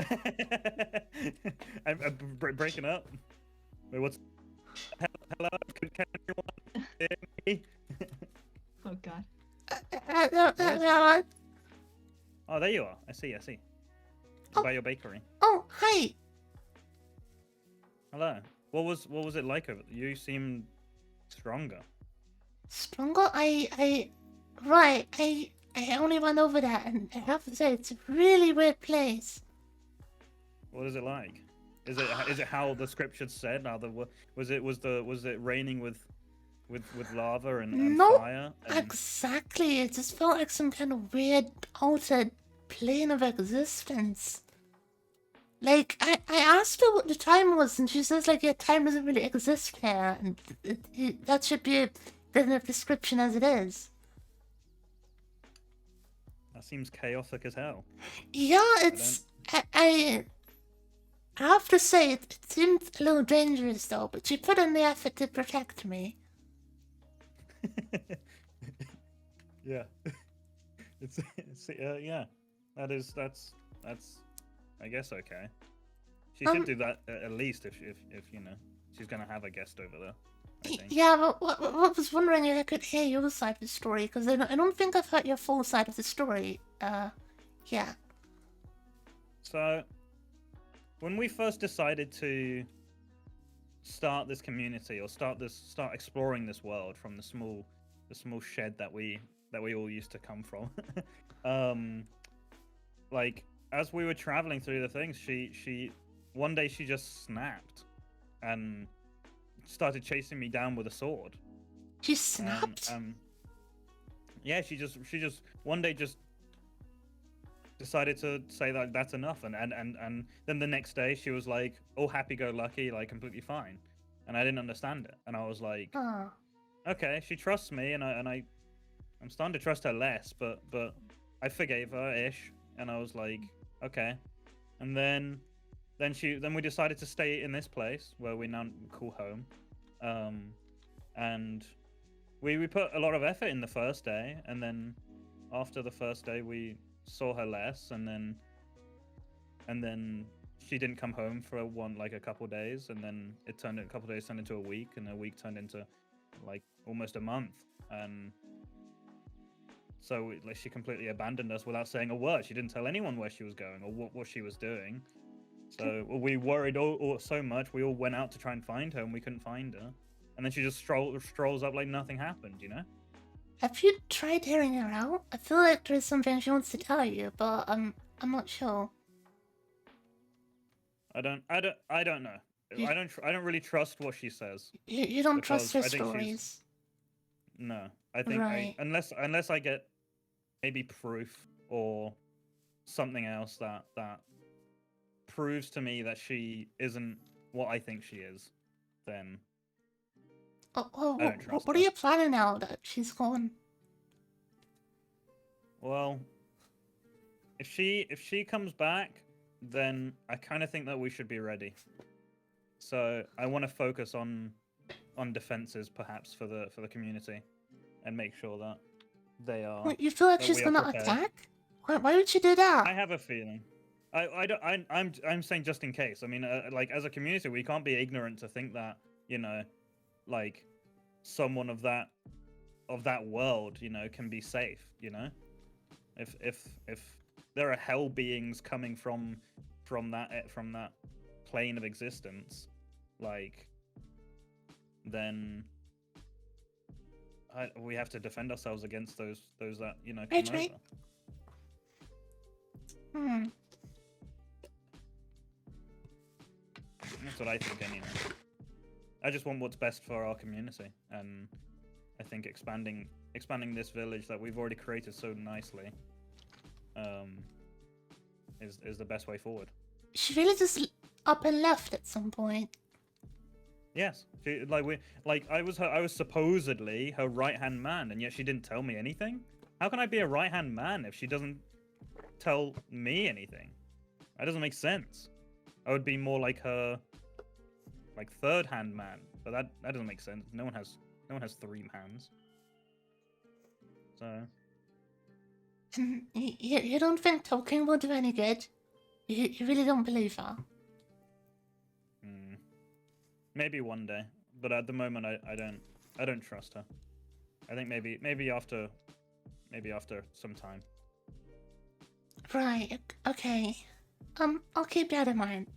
I'm breaking up. Wait, what's? Hello? Can everyone hear me? Oh god. Yes. Oh, there you are. I see. Oh. By your bakery. Oh, hi. Hello. What was it like over? You seemed stronger. Stronger? Right, I only went over that, and I have to say, it's a really weird place. What is it like? Is it how the scriptures said? How was it raining with lava and No, fire? And... Exactly, it just felt like some kind of weird, altered plane of existence. Like, I asked her what the time was, and she says, like, yeah, time doesn't really exist here, and that should be a good enough description as it is. That seems chaotic as hell. Yeah, it's... I have to say, it seemed a little dangerous, though, but she put in the effort to protect me. Yeah. it's yeah. That's I guess okay. She should do that at least if you know she's gonna have a guest over there. I think. Yeah, but what was wondering if I could hear your side of the story, because I don't think I've heard your full side of the story. Yeah. So, when we first decided to start this community or start exploring this world from the small shed that we all used to come from, like as we were traveling through the things, she one day she just snapped and started chasing me down with a sword. She snapped? Yeah, she just one day just decided to say that that's enough, and then the next day she was like all happy-go-lucky, like completely fine, and I didn't understand it, and I was like, Oh. okay, she trusts me, and I'm starting to trust her less, but I forgave her ish, and I was like, okay, and then we decided to stay in this place where we now call home, and we put a lot of effort in the first day, and then after the first day we saw her less, and then she didn't come home for a couple days, and then a couple days turned into a week, and a week turned into like almost a month, and so she completely abandoned us without saying a word. She didn't tell anyone where she was going or what she was doing. So we worried all so much. We all went out to try and find her, and we couldn't find her. And then she just strolls up like nothing happened, you know? Have you tried hearing her out? I feel like there's something she wants to tell you, but I'm not sure. I don't know. I don't really trust what she says. You don't trust her because I think stories. No, I think Right. unless I get maybe proof or something else that proves to me that she isn't what I think she is, then Oh, I don't trust what her. are you planning now that she's gone? Well, if she comes back, then I kind of think that we should be ready. So I want to focus on defenses, perhaps for the community, and make sure that they are. What, you feel like that she's we are gonna prepared. attack? Why would you do that? I have a feeling. I'm saying just in case. I mean, like as a community, we can't be ignorant to think that, you know, like someone of that world, you know, can be safe. You know, if there are hell beings coming from that plane of existence, like, then we have to defend ourselves against those that, you know, come Right. over. That's what I think, anyway. I just want what's best for our community, and I think expanding this village that we've already created so nicely, is the best way forward. She really just up and left at some point. Yes, I was supposedly her right-hand man, and yet she didn't tell me anything. How can I be a right-hand man if she doesn't tell me anything? That doesn't make sense. I would be more like her like third hand man, but that doesn't make sense. No one has 3 hands. So You don't think talking will do any good? You really don't believe her? maybe one day, but at the moment I don't trust her. I think maybe after some time. Right. Okay. I'll keep that in mind.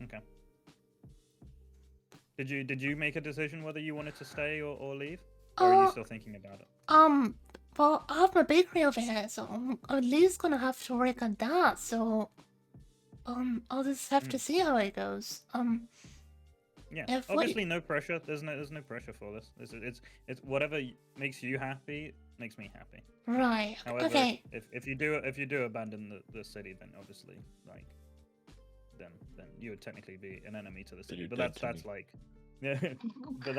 Okay. Did you make a decision whether you wanted to stay or leave? Or are you still thinking about it? Well, I have my bakery over here, so I'm at least gonna have to work on that. So, I'll just have to see how it goes. Yeah. if what- Obviously, no pressure. There's no pressure for this. It's whatever makes you happy makes me happy. Right. However, Okay. if you do abandon the city, then obviously like then you would technically be an enemy to the city. you're But dead that's to like yeah. but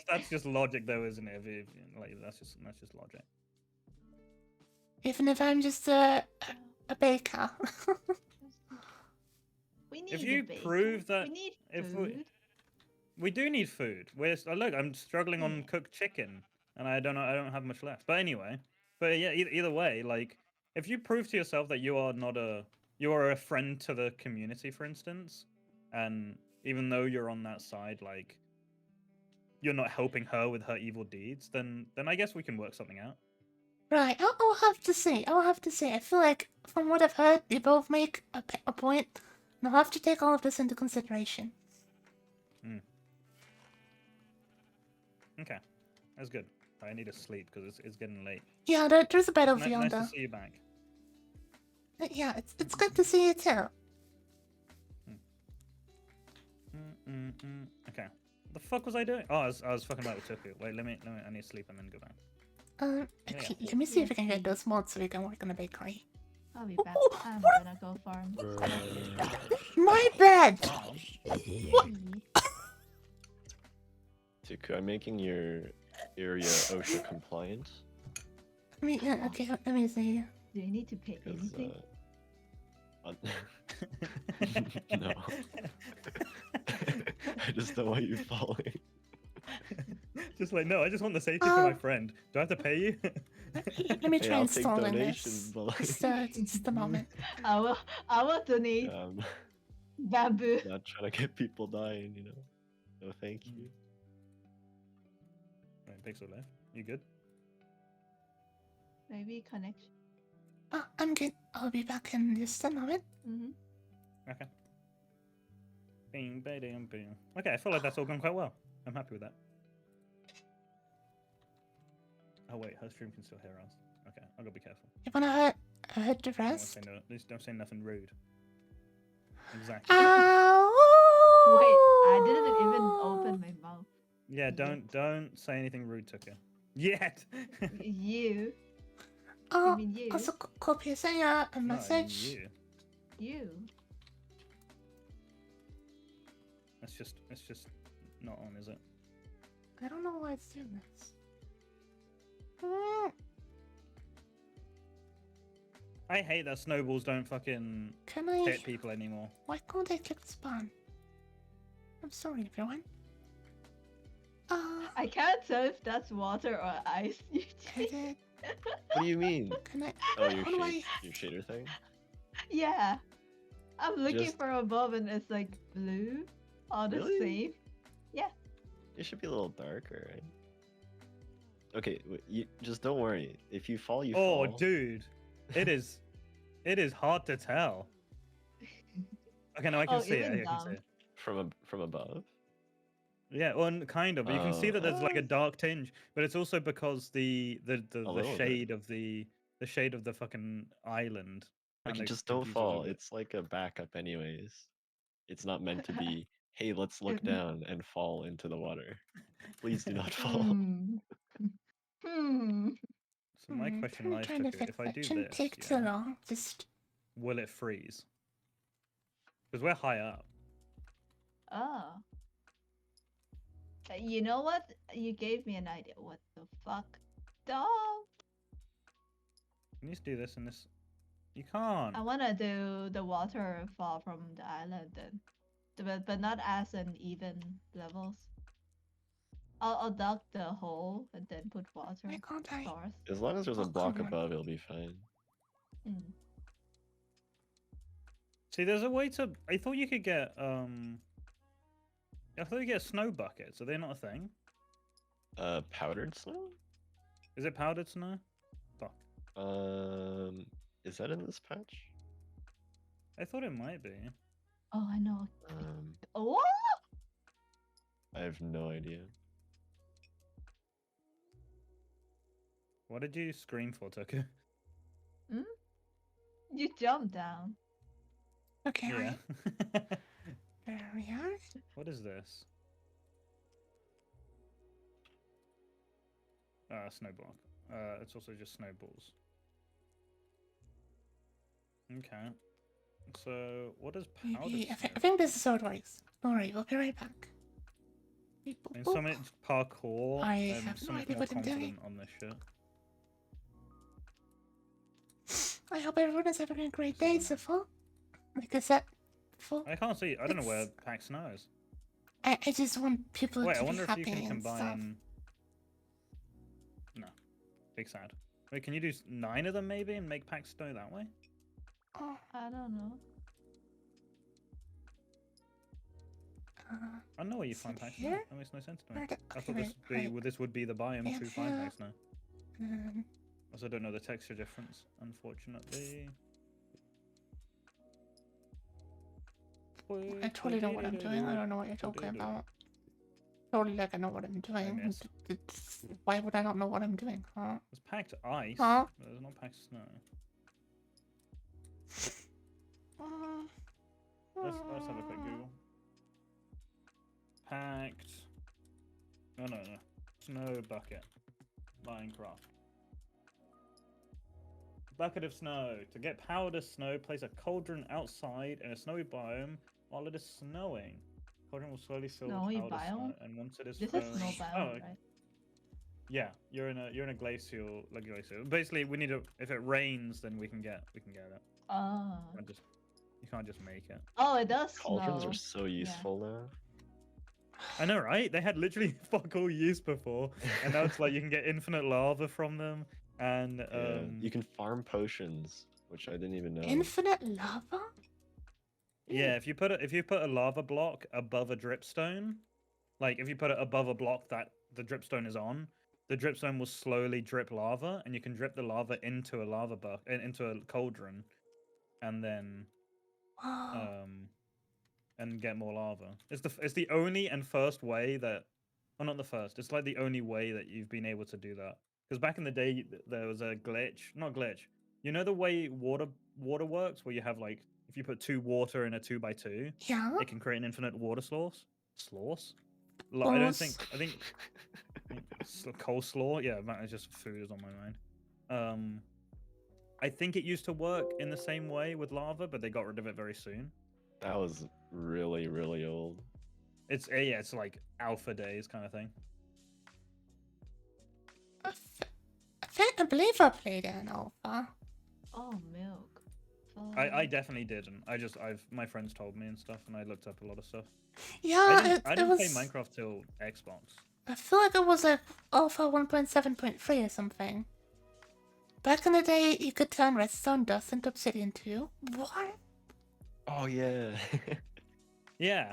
that's just logic though, isn't it? If like that's just logic. Even if I'm just a baker. We need If a you bacon. prove that we need if food. we do need food. Look, I'm struggling on Yeah. cooked chicken, and I don't have much left. But anyway, yeah, either way, like if you prove to yourself that you are a friend to the community, for instance, and even though you're on that side, like you're not helping her with her evil deeds, then I guess we can work something out. Right. I'll have to see. I'll have to see. I feel like from what I've heard, you both make a point. And I'll have to take all of this into consideration. Okay, that's good. I need to sleep because it's getting late. Yeah, there's a bed over Nice yonder. to see you back. Yeah, it's good to see you too. Okay. What the fuck was I doing? Oh, I was fucking about with Tuku. Wait, let me. I need to sleep and then go back. Okay, let me see if I can get those mods so we can work on the bakery. I'll be Oh, back. oh, I'm what? gonna go farm. My bed! Tuku, I'm making your area OSHA compliant. I mean, yeah, okay, let me see. Do you need to pay Because, anything? no. I just don't want you falling. Just like, no, I just want the safety for my friend. Do I have to pay you? Let me try Hey, I'll take installing donations, this. but like, Just a moment. I will donate bamboo. not trying to get people dying, you know. No, thank you. Right, Pixel left. You good? Maybe connection. Oh, I'm good. I'll be back in just a moment. Okay. Bing, bing, bing. Okay, I feel like that's all gone quite well. I'm happy with that. Oh wait, her stream can still hear us. Okay, I gotta be careful. You wanna hurt the Don't wanna rest? say no, please don't say nothing rude. Exactly. Ow! Wait, I didn't even open my mouth. Yeah, don't say anything rude, Tuka. Yet. You. Oh, mean you? also, copy send you a No, I mean message. you. You. It's just not on, is it? I don't know why it's doing this. Mm, I hate that snowballs don't fucking Can I? hit people anymore. Why can't I click spawn? I'm sorry, everyone. I can't tell if that's water or ice. Edit. What do you mean? Can I? Oh, your How do I? your shader thing? Yeah. I'm looking Just- for above and it's like blue. All the Really? same. It should be a little darker, right? Okay, you just don't worry. If you fall, you Oh, fall. dude, it is hard to tell. Okay, no, I can Oh, see it. even I can see down. it. From above. Yeah, well, kind of. But you can see that there's like a dark tinge, but it's also because the little bit. shade of the shade of the fucking island. Like, kinda just don't confuses fall. it. It's like a backup, anyways. It's not meant to be. Hey, let's look If- down and fall into the water. Please do not fall. Hmm. So my question I'm lies trying to to fix if I that. do Shouldn't this, take too yeah, long. Just will it freeze? Because we're high up. Oh. You know what? You gave me an idea. What the fuck? Dog. Can you just do this and this? You can't. I wanna do the waterfall from the island then. but not as an even levels. I'll dug the hole and then put water. Why can't I? Stars. As long as there's a Oh, block come on. above, it'll be fine. Mm. See, there's a way to. I thought you could get I thought you get snow buckets. Are they not a thing? Powdered snow? Is it powdered snow? Fuck. Is that in this patch? I thought it might be. Oh, I know. Um, Oh, I have no idea. What did you scream for, Tuku? you jumped down. Okay, Yeah. right. There we are. What is this? Snow block. It's also just snowballs. Okay. So, what does powdered Maybe, I snow? think this is how it works. Don't worry, we'll be right back. Beep, boop, And boop. some it's parkour. I and have no some idea more what I'm doing. confident on this shit. I hope everyone is having a great day so far. Like I said before, I can't see. I don't know where It's- pack snow is. I just want people Wait, to I be wonder if happy you can and stuff. combine. No, big sad. Wait, can you do 9 of them maybe and make pack snow that way? Oh, I don't know. I don't know where you Is find it pack snow. here? That makes no sense to me. where the, I okay, thought this right, be this would be the biome Yeah, to find yeah. pack snow. um, Also, don't know the texture difference, unfortunately. I totally know what I'm doing. I don't know what you're talking about. Totally like I know what I'm doing. missed. Why would I not know what I'm doing, huh? It's packed ice. Huh? But it's not packed snow. Let's have a quick Google. Packed. No. Snow bucket. Minecraft. Bucket of snow. To get powder snow, place a cauldron outside in a snowy biome while it is snowing. Cauldron will slowly fill Snowy with powder snow, biome? and once it is This filled... is snow biome, Oh, right? yeah. You're in a glacial, like glacial. Basically, we need to. If it rains, then we can get it. Oh. You can't just make it. Oh, it does Cauldrons snow. are so useful now. I know, right? They had literally fuck all use before, and now it's like you can get infinite lava from them, and Yeah, you can farm potions, which I didn't even know. Infinite lava? yeah, if you put a lava block above a dripstone, like if you put it above a block that the dripstone is on, the dripstone will slowly drip lava, and you can drip the lava into a into a cauldron, and then Wow. and get more lava. It's the only and first way that, well, not the first. It's like the only way that you've been able to do that. Because back in the day, there was a glitch, not glitch. You know the way water works, where you have like if you put 2 water in a 2x2, Yeah? it can create an infinite water source. Source? I don't think. I think coleslaw. Yeah, that is just food is on my mind. I think it used to work in the same way with lava, but they got rid of it very soon. That was really, really old. It's like alpha days kind of thing. I believe I played it in Alpha. Oh, milk. I definitely didn't. My friends told me and stuff, and I looked up a lot of stuff. Yeah, I it didn't was. play Minecraft till Xbox. I feel like it was like Alpha 1.7.3 or something. Back in the day, you could turn redstone dust into obsidian too. What? Oh yeah. Yeah,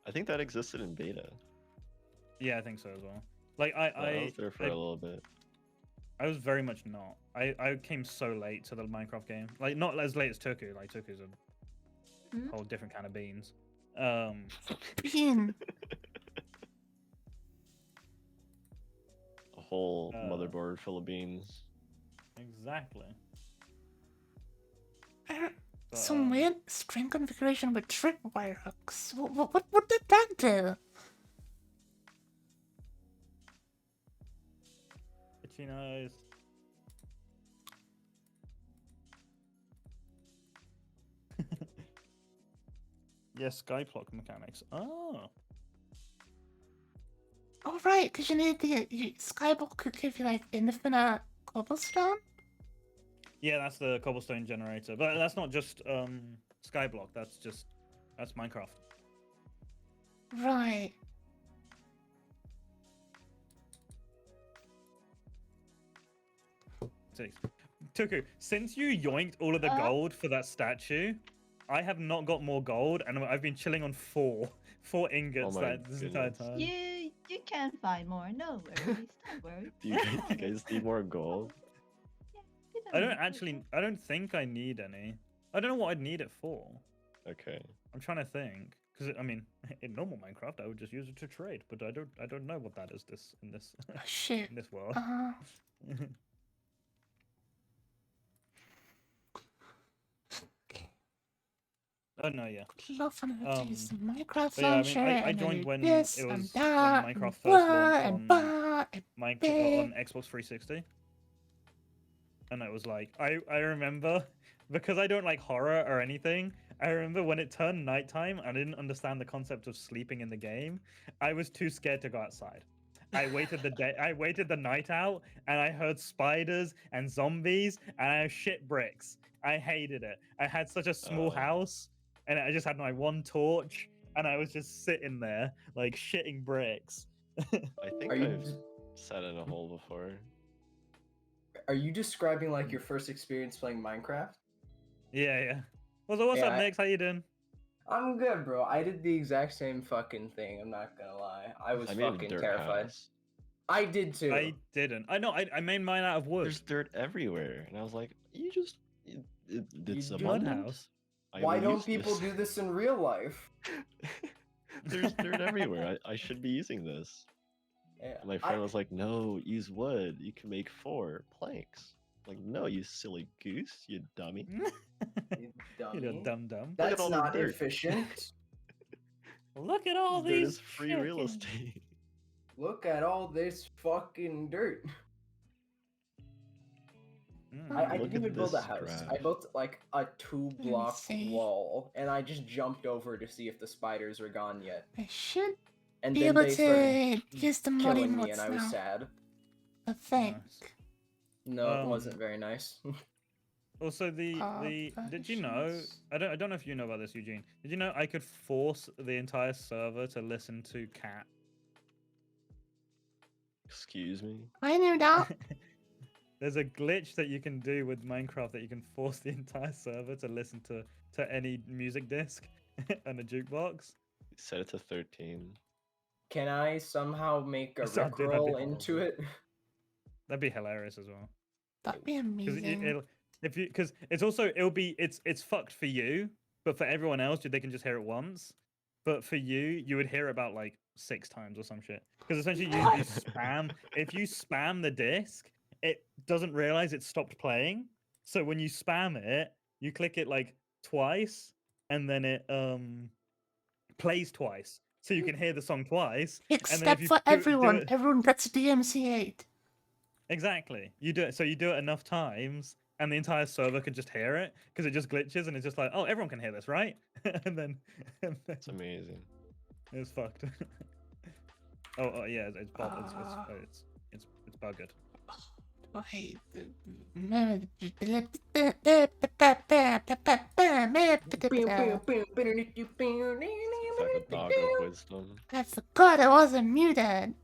I think that existed in beta. yeah, I think so as well. Like I was there for I, a little bit. I was very much not. I came so late to the Minecraft game. Like not as late as Tuku. Like Tuku's a Hmm? whole different kind of beans. Bean. A whole Uh, motherboard full of beans. Exactly. But, Some weird string configuration with tripwire hooks. What did that do? Itchy nose. Yes, Skyblock mechanics. Oh. Oh right, because you need the Skyblock could give you like infinite cobblestone. Yeah, that's the cobblestone generator. But that's not just Skyblock, that's just That's Minecraft. Right. Six. Tuku, since you yoinked all of the gold for that statue, I have not got more gold, and I've been chilling on four ingots my this entire goodness. time. You can find more. No worries. Don't worry. Do you guys need more gold? You I don't need actually. I don't think I need any. I don't know what I'd need it for. Okay. I'm trying to think, because I mean, in normal Minecraft, I would just use it to trade, but I don't know what that is in this Oh, shit. in this world. Oh no, yeah. Love when I use the Minecraft But yeah, I mean, launcher I and joined do when this it was and when that Minecraft and first blah launched and on blah and on Xbox 360, and it was like I remember because I don't like horror or anything. I remember when it turned nighttime, I didn't understand the concept of sleeping in the game. I was too scared to go outside. I waited the night out, and I heard spiders and zombies, and I shit bricks. I hated it. I had such a small house, and I just had my one torch, and I was just sitting there like shitting bricks. I think Are you I've sat in a hole before. are you describing like your first experience playing Minecraft? Yeah. What's up, Yeah, Nix? How you doing? I'm good, bro. I did the exact same fucking thing. I'm not gonna lie. I was made a fucking dirt terrified. house. I did too. I didn't. I know. I made mine out of wood. There's dirt everywhere, and I was like, it's You abundant. house. I Why will don't use people this." do this in real life? There's dirt everywhere. I should be using this. Yeah, And my friend was like, no, use wood. You can make 4 planks. I'm like, no, you silly goose, you dummy. you You dummy. little dum. at That's all the not dirt. efficient. Look at all There these is free real chickens. estate. Look at all this fucking dirt. Mm. I Look didn't at even build a this house. I trash. built like a 2-block see. wall, and I just jumped over to see if the spiders were gone yet. I should And be then able they started to use the modding killing me, mods and I was now. sad. I think. Nice. No, it Um, wasn't very nice. Also, did you know? versions. I don't know if you know about this, Eugene. Did you know I could force the entire server to listen to Cat? Excuse me. I knew that. There's a glitch that you can do with Minecraft that you can force the entire server to listen to any music disc and a jukebox. Set it to 13. Can I somehow make a That'd be rickroll into horrible. it? That'd be hilarious as well. That'd be Because amazing. it's fucked for you, but for everyone else, they can just hear it once. But for you would hear it about like 6 times or some shit. Because essentially, you spam. If you spam the disc, it doesn't realize it stopped playing. So when you spam it, you click it like twice, and then it plays twice, so you can hear the song twice. and then if Except you for do everyone. it- Everyone gets a DMC8. Exactly. You do it. So you do it enough times, and the entire server can just hear it because it just glitches, and it's just like, oh, everyone can hear this, right? and then It's amazing. it's fucked. oh yeah, it's buggered. Wait. It's like a dog of wisdom. I forgot I wasn't muted.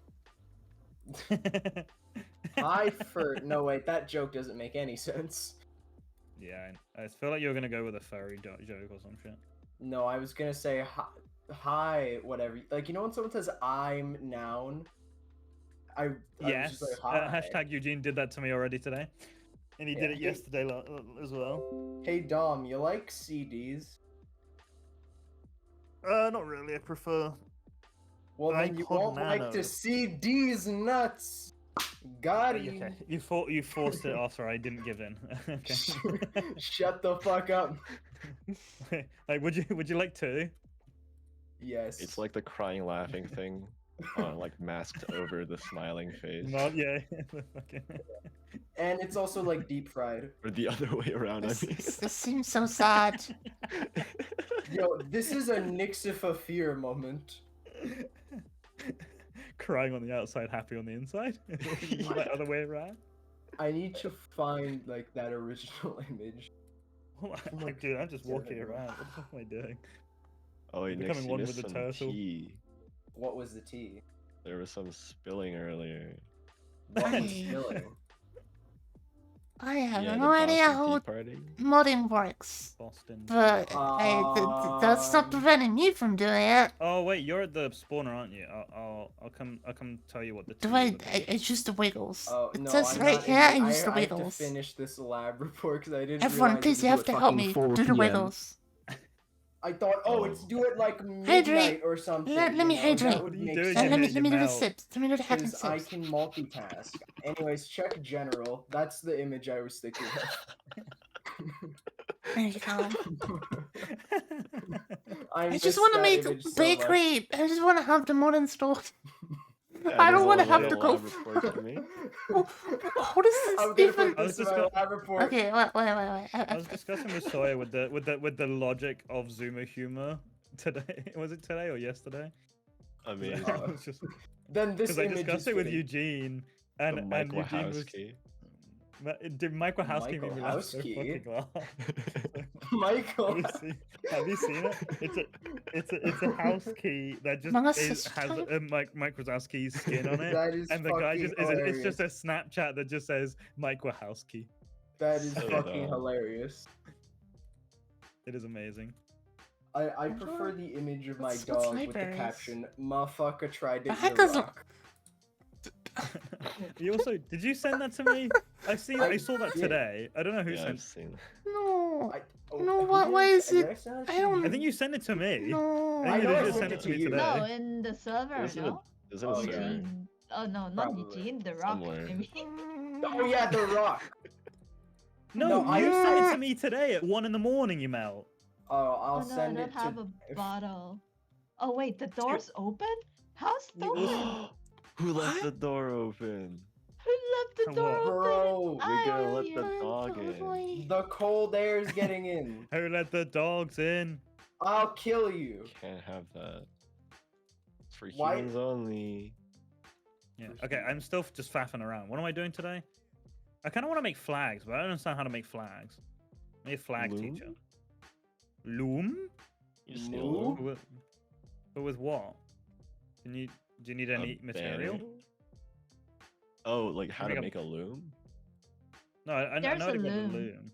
No, wait, that joke doesn't make any sense. Yeah, I feel like you were gonna go with a furry joke or some shit. No, I was gonna say hi, whatever. Like, you know when someone says I'm noun? I was Yes. just like, hi. Hashtag Eugene did that to me already today, and he did it Yeah. yesterday as well. Hey Dom, you like CDs? Not really. I prefer. Well, then you iPod won't like Nano. to see these nuts. Got you. Okay. You forced it after I didn't give in. Okay. Shut the fuck up. Like, would you like to? Yes. It's like the crying, laughing thing, like masked over the smiling face. Not yeah. Fucking- And it's also like deep fried. Or the other way around, I This, mean. this seems so sad. Yo, this is a Nixifa fear moment. Crying on the outside, happy on the inside. Like other way around. I need to find like that original image. Like, dude, I'm just walking around. What the fuck am I doing? Oh, wait, You're Nix, becoming you one missed with the some turtle. tea. What was the tea? There was some spilling earlier. What was Hey. spilling? I have Yeah, the no idea Boston how Tea Party. modding works, Boston. but that's not preventing me from doing it. Oh wait, you're at the spawner, aren't you? I'll come tell you what the tea Do I? is about. It's just the wiggles. Oh It no, says I'm right not here, in it. and just the I have to wiggles. finish this lab report because I didn't Everyone, realize please, it you was have due to at help fucking me 4 do the p.m. wiggles. I thought, oh, it's Oh. due at like Hydrate. midnight or something. Let you me know, hydrate. That would What are you make doing sense. in Let me it, let me do the melt? sips. Let me do the hacking Because I sips. can multitask. Anyways, check general. That's the image I was thinking of. There you go. I I just want to make bakery. I just want to have the mod installed. Yeah, I there's don't want to a have little to go. lab report to me. What is this I'm gonna even? put this in my lab report. Okay, wait. I was discussing with Sawyer with the logic of Zuma humor today. Was it today or yesterday? Amazing. Uh, It's just Then this because I image discussed is it with fitting. Eugene, The and Mike Eugene was. Wachowski. Did Mike Wachowski made me laugh so Wachowski? fucking laugh. Michael. Have you seen it? It's a house key that just Among Us has is a type? Mike Wazowski's skin on it, That is and the guy fucking just it's just a Snapchat that just says Mike Wachowski. That is So fucking dumb. hilarious. It is amazing. I prefer the image of my What's dog with the libraries? caption, "Motherfucker tried to The eat heck a is a- rock." You also did you send that to me? I saw that did. today. I don't know who Yeah, I've sent. seen that. No. Oh, No, who why- did why I is send- it- did I send it I to don't- you? I think you sent it to me. No. I I think know you I just sent sent it it to to me you. today. No, in the server, Is it no? Is it Oh, a yeah. server? Eugene. Oh no, not Probably. Eugene. The Rock. Somewhere. I mean. Oh yeah, the rock. No, No, you I- sent it to me today at 1 in, you Mel. Oh, Oh I'll no, I send don't it have to. a bottle. Oh wait, the door's open? How's it open? Who left What? the door open? Who left the For door what? open? Bro, We're gonna I let am the here. dog in. The cold air is getting in. Who let the dogs in? I'll kill you. Can't have that. It's for Why- humans only. Yeah. Okay, I'm still just faffing around. What am I doing today? I kind of want to make flags, but I don't understand how to make flags. I need a flag Loom? teacher. Loom? You just need a No. loom. But with what? Do you need A any material? banner? Oh, like how to Make a- make a loom? No, I There's know a how to get the loom. loom.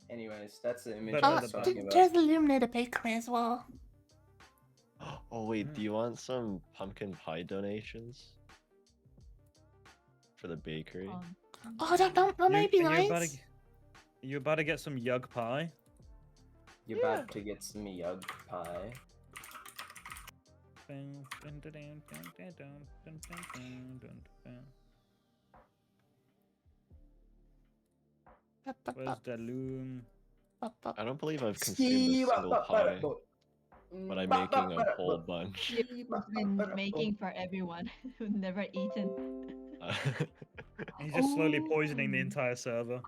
Anyways, that's the image But- I Oh, was talking about. there's Illuminator Bakery as well. Oh wait, Mm. do you want some pumpkin pie donations? For the bakery? Oh, that might be You about nice. to, you about to get some yug pie? You're about to get some yug pie. Where's the loom? I don't believe I've consumed a single pie, but I'm making a whole bunch. You've been making for everyone who've never eaten. He's just slowly poisoning the Oh. entire server.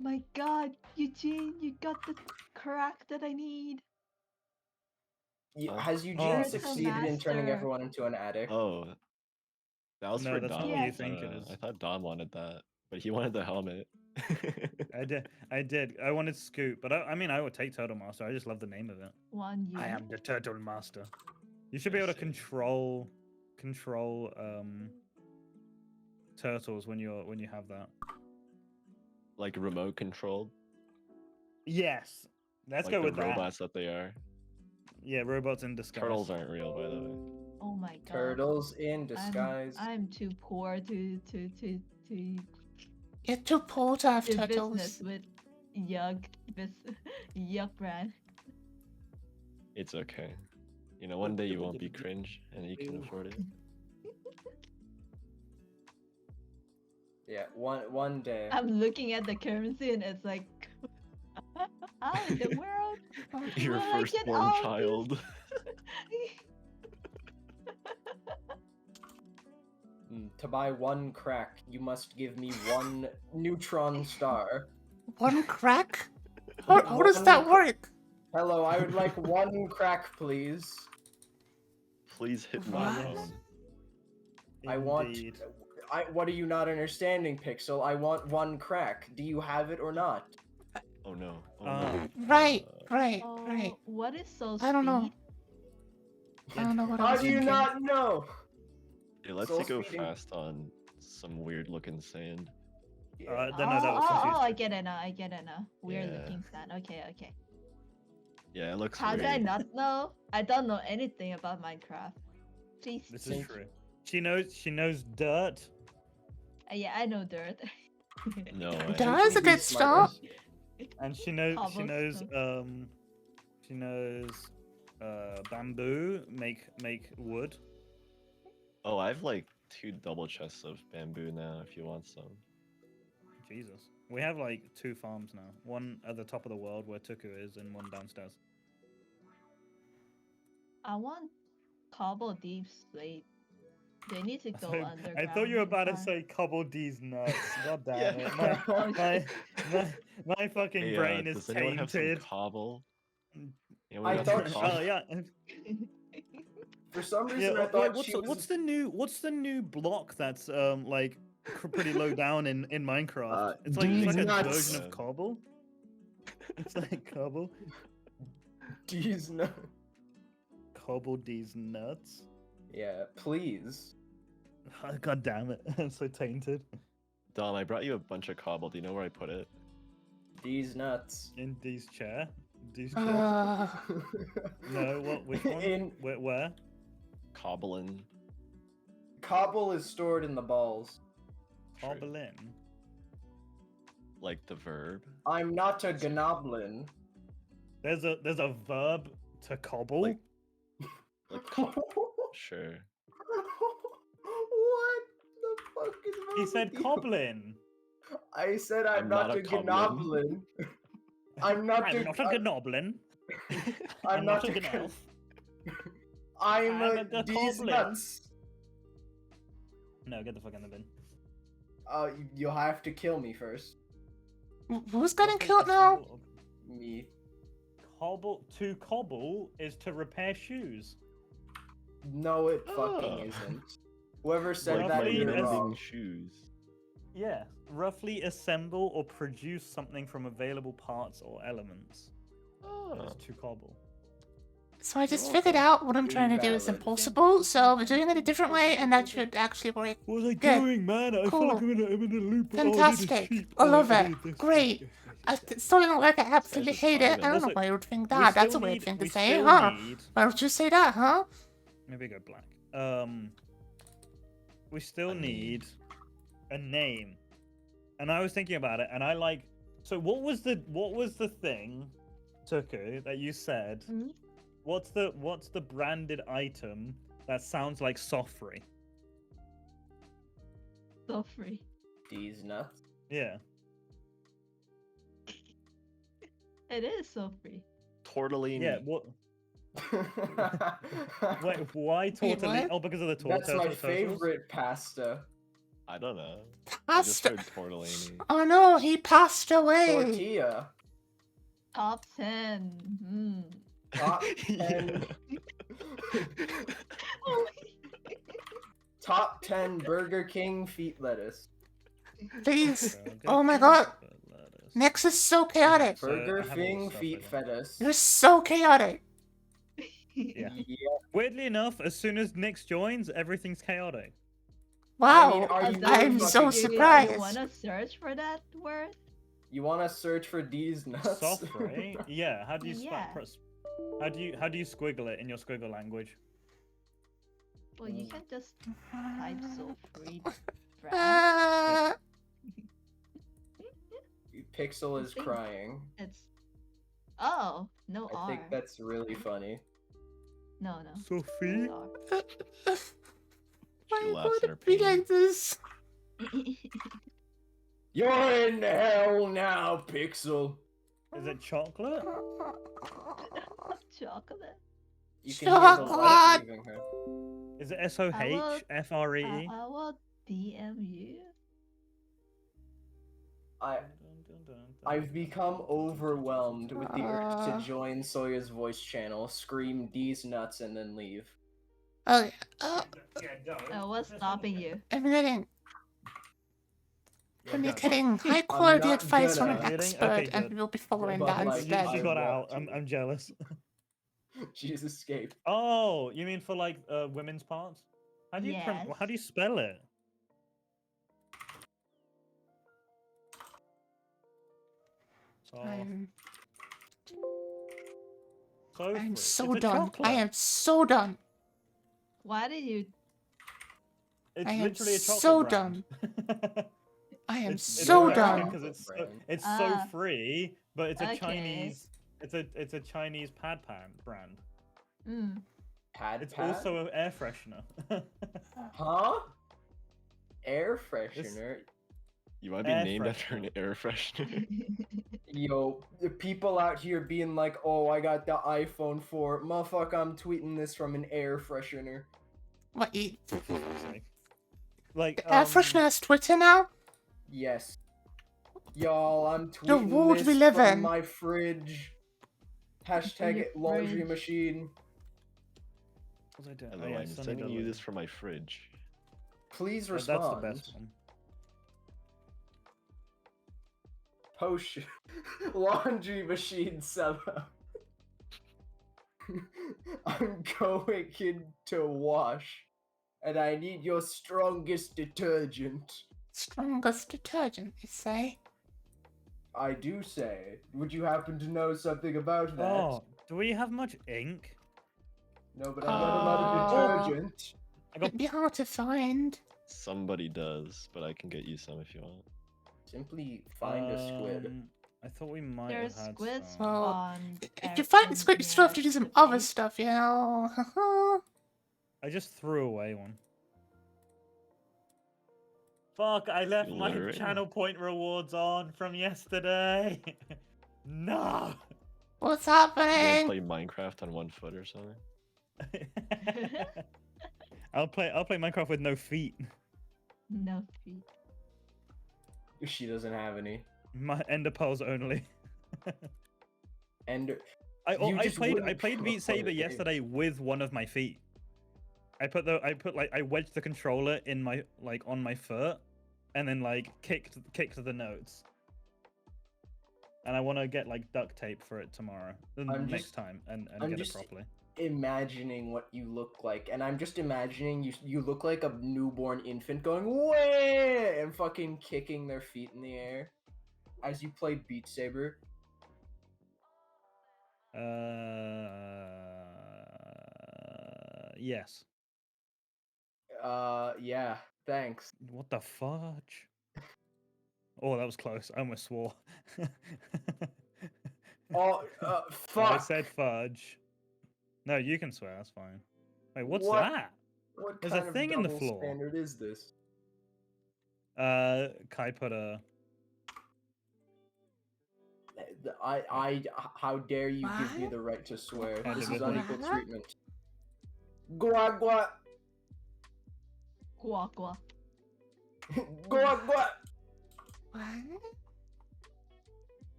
My god, Eugene, you got the crack that I need. Has Eugene Oh. succeeded in turning Master. everyone into an addict? Oh, that was No, for that's Dom. not what you think it is. I thought Dom wanted that, but he wanted the helmet. I did. I wanted Scoop, but I mean, I would take Turtle Master. I just love the name of it. One you. I am the Turtle Master. You should be I able to see. control turtles when you have that. Like remote controlled, Yes. Let's like go the with that. robots that they are. Yeah, robots in disguise. Turtles aren't real, by the way. Oh my god. Turtles in disguise. I'm too poor to You're too poor to have do turtles. business with Yuck brand. It's okay. You know, one day you won't be cringe, and you can afford it. Yeah, one day. I'm looking at the currency and it's like, how in the world? Your will I get firstborn all this? child. To buy one crack, you must give me one neutron star. One crack? How does that work? Hello, I would like one crack, please. Please hit my What? phone. I want. Indeed. What are you not understanding, Pixel? I want one crack. Do you have it or not? Oh no. Oh Uh, no. Right, Uh, right. Oh, what is so I don't know. speed? I don't know what I How was do you thinking. not know? Hey, let's Soul go speeding. fast on some weird looking sand. I Oh, don't know. That was confusing. I get it now. I get it now. Weird Yeah. looking sand. Okay, okay. Yeah, it looks How weird. did I not know? I don't know anything about Minecraft. Please. This is Thank true. She knows dirt. Yeah, I know dirt. No way. That is a good start. And she knows Cobblestone. bamboo make wood. Oh, I have like 2 double chests of bamboo now if you want some. Jesus. We have like 2 farms now. One at the top of the world where Tuku is, and one downstairs. I want cobble deep slate. They need to go underground. I thought you were about to farm. say Cobble D's nuts. God damn Yeah. it. My fucking Hey, brain is does anyone have some tainted. cobble? Anyone I got some thought- cobble? Oh yeah. For some Yeah, reason, I wait, thought what's she the, was... what's the new block that's like pretty low down in Minecraft? It's like D's a nuts. version of Cobble. It's like Cobble. D's no. Cobble D's nuts. Yeah, please. God damn it! I'm so tainted. Dom, I brought you a bunch of cobble. Do you know where I put it? D's nuts. In D's chair. D's chair. No, what? Which one? In Where? Cobbling. cobble is stored in the balls. True. Cobbling. Like the verb. I'm not a gnoblin. There's a verb to cobble. Like- Like sure. What the fuck is wrong He said with you? cobbling. I said I'm not a goblin. gnoblin. I'm not I'm not a gnoblin. I'm not a gnolf. I'm I'm a a D's goblin. nuts. No, get the fuck in the bin. You'll have to kill me first. Who's getting What's killed a now? symbol of Me. To cobble is to repair shoes. No, it fucking Oh. isn't. Whoever said Like that, roughly you're as- wrong. shoes. Yeah, roughly assemble or produce something from available parts or elements. Oh. That's to cobble. So I just figured out what I'm trying to do is Invalid. impossible, so we're doing it a different way, and that should actually work. What was I Good. doing, man? I Cool. feel like I'm in a loop. Fantastic. I love it. Great. It's still not like I absolutely just hate it. fine. I don't know Also, why you would think We that. That's a still weird need- thing to we say, still huh? need- Why would you say that, huh? Maybe go black. We still A name. need a name, and I was thinking about it, and I like. So what was the thing, Tuku, that you said? Hmm? What's the branded item that sounds like Sofri? So free. D's nuts. Yeah. It is so free. Tortellini. Yeah. What? Wait, why Wait, tortellini? what? Oh, because of the That's my turtles? favorite pasta. I don't know. I just Pasta. heard tortellini. Oh no, he passed away. Tortilla. Top 10. Hmm. Top 10. Top 10 Burger King feet lettuce. Please. Oh my god. Next is so chaotic. So, I Burger have all this King stuff, feet I think. fetus. You're so chaotic. Yeah. Yeah. Weirdly enough, as soon as Nix joins, everything's chaotic. Wow. I mean, are you I'm really so fucking- surprised. You wanna search for that word? You want to search for D's nuts? Soft, right? Yeah. How do you Yeah. how do you squiggle it in your squiggle language? Well, you can just type so free. Uh, Pixel is think- crying. It's. Oh, no I R. think that's really funny. No, no. Sophie? no why She you laughs in gotta her be pain. like this? R. You're in hell now, Pixel. Is it chocolate? Chocolate. You can hear the light Chocolate. leaving her. Is it SOHFREE? I will DM you. I've become overwhelmed with the urge Uh. to join Sawyer's voice channel, scream D's nuts, and then leave. Okay. What's stopping you? Admitting. Communicating high quality not advice from an gonna. Kidding? expert, Okay, and good. we'll be following But, that like, She instead. I got out. want to. I'm jealous. She's escaped. Oh, you mean for like women's parts? How do you Yes. how do you spell it? Soft, I'm so free. so It's a done. I chocolate. am so done. Why did you? It's I am literally a chocolate so brand. I am It's so very done. because it's so, Brand. it's Ah. so free, but it's a Okay. Chinese. It's a Chinese pad pan brand. Mm. Pad It's pad? also an air freshener. Huh? Air freshener. You might be Air named after an freshener. air freshener. Yo, the people out here being like, "Oh, I got the iPhone 4. Motherfucker, I'm tweeting this from an air freshener." What you? For fuck's sake. Like Air freshener has Twitter now. Yes. Y'all, I'm The tweeting world this we live from in. my fridge. Hashtag Your laundry fridge. machine. What was I doing? Hello, Oh, yeah, I'm Sunny sending you Delight. this from my fridge. Please That's respond. the best one. Potion. Laundry machine seller. I'm going in to wash, and I need your strongest detergent. Strongest detergent, you say? I do say. Would you happen to know something about that? Oh, do we have much ink? No, but I've got a lot of detergent. I got It'd be hard to find. Somebody does, but I can get you some if you want. Simply find a squid. I thought we might There's have had squids some. Well, on. If you find the squid, you still have to yeah, do some today. other stuff, you know. I just threw away one. Fuck, I left my Literally. channel point rewards on from yesterday. No. What's You gonna happening? play Minecraft on 1 foot or something? I'll play Minecraft with no feet. No feet. She doesn't have any. My ender pearls only. And I just played wouldn't Beat play Saber it. yesterday with one of my feet. I wedged the controller in my on my foot, and then kicked the notes. And I want to get duct tape for it tomorrow, next time, and I'm get it just- properly. imagining what you look like, and I'm just imagining you look like a newborn infant going way and fucking kicking their feet in the air as you play Beat Saber. Yes. Yeah, thanks. What the fudge? Oh, that was close. I almost swore. Oh, I fuck. said fudge. No, you can swear. That's fine. Wait, what's What? that? What There's a kind thing of in the double floor. standard is this? Kai put a. How dare you give me What? the right to swear? Kind This of is a thing. unequal What? treatment. Gua gua. Gua gua. Gua gua. What?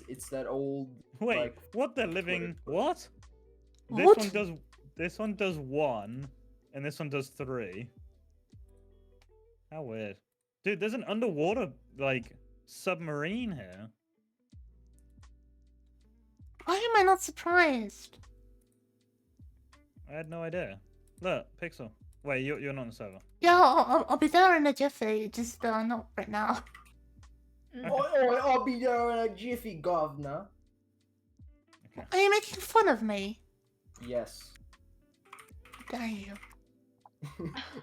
It's that old. Wait, like, what the living? What? What? This one does 1, and this one does 3. How weird, dude. There's an underwater submarine here. Why am I not surprised? I had no idea. Look, Pixel. Wait, you're not on the server. Yeah, I'll be there in a jiffy, just not right now. I'll be there in a jiffy, governor. Are you making fun of me? Yes. Dare you?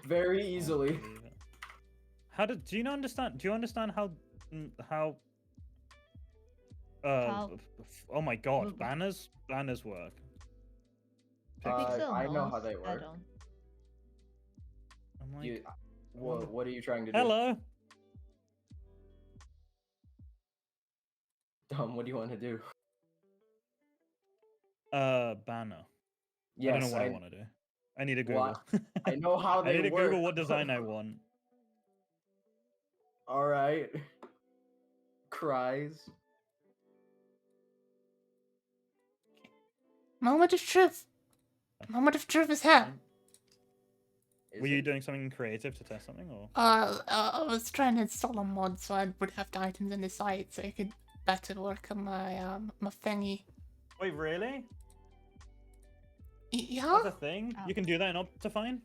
Very Can't easily. believe it. Do you not understand? Do you understand how? How- Oh my god, Mm. banners work. Pixel I know knows, how they I work. don't. I'm like, You, wonder- what are you trying to do? hello. Tom, what do you want to do? Banner. Yes, I don't know what I want to do. I need to Google. What? I know how I they need to work. Google what design I want. All right. Cries. Moment of truth. Moment of truth is here. Is Were you it? doing something creative to test something, or? I was trying to install a mod so I would have the items in the site so I could better work on my my thingy. Wait, really? Yeah. That's a thing. Oh. You can do that in Optifine.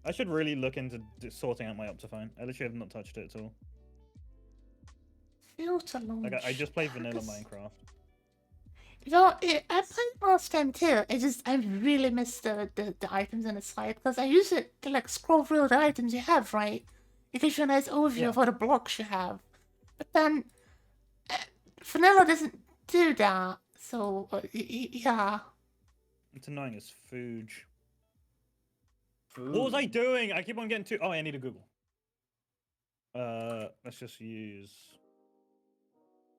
I should really look into sorting out my Optifine. I literally have not touched it at all. Filter launch. Like I just played vanilla Darkest- Minecraft. I played last time too. I really missed the items on the side because I use it to like scroll through the items you have, right? It gives you a nice overview Yeah. of what the blocks you have. But then vanilla doesn't do that. So yeah. It's annoying as fooge. Food. What was I doing? I keep on getting too. Oh, I need to Google. Let's just use.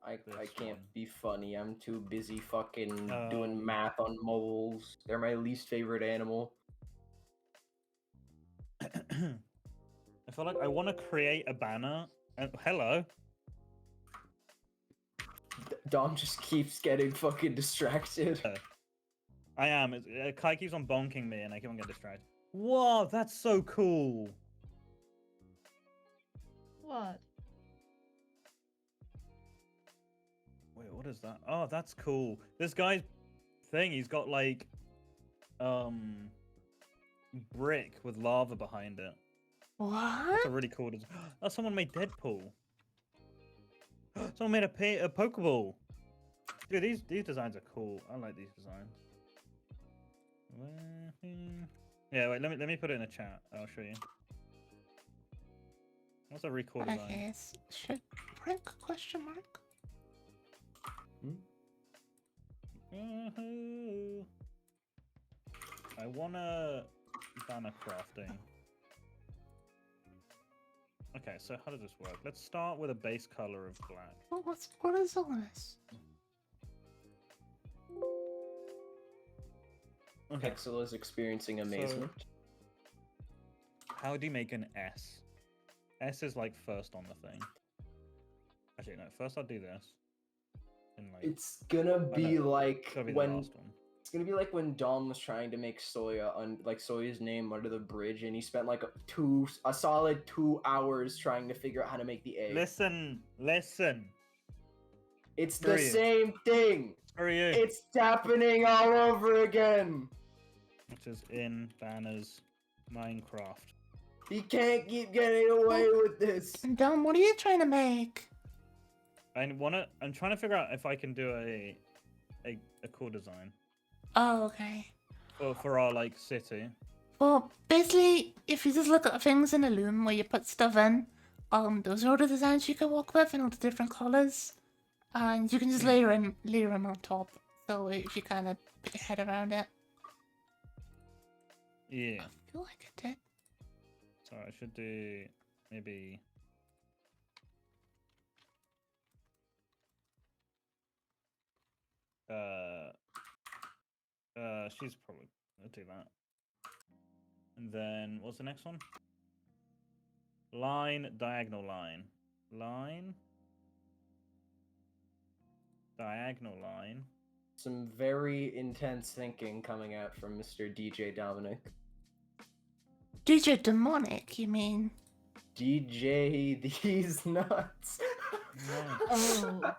I This can't one. be funny. I'm too busy fucking Um, doing math on moles. They're my least favorite animal. I feel like I want to create a banner. And hello. Dom just keeps getting fucking distracted. I am. Kai keeps on bonking me, and I keep on getting distracted. Whoa, that's so cool. What? Wait, what is that? Oh, that's cool. This guy's thing, he's got like brick with lava behind it. That's What? a really cool design. Oh, someone made Deadpool. Someone made a Pokeball. Dude, these designs are cool. I like these designs. Yeah, wait, let me put it in a chat. I'll show you. That's a really cool design. Okay, should rank question mark? Woohoo. I wanna banner crafting. Okay, so how does this work? Let's start with a base color of black. Oh, what is all this? Okay, Pixel is experiencing amazement. how do you make an S? S is like first on the thing. Actually, no. First, I'll do this. And like, It's gonna be no, like it's gotta be the when last one. it's gonna be like when Dom was trying to make Soya Soya's name under the bridge, and he spent like a solid 2 hours trying to figure out how to make the egg. Listen. It's Screw the you. same thing. Screw you. It's happening all over again. Which is in banners, Minecraft. He can't keep getting away with this. Dom, what are you trying to make? I'm trying to figure out if I can do a cool design Oh, okay. for our like city. Well, basically, if you just look at things in a loom where you put stuff in, those are all the designs you can work with in all the different colors, and you can just layer them on top. So if you kind of put your head around it, Yeah. I feel like I did. So I should do maybe. She's probably gonna do that. And then what's the next one? Line, diagonal line. Line. Diagonal line. Some very intense thinking coming out from Mr. DJ Dominic. DJ Demonic, you mean? DJ these nuts. No. Oh.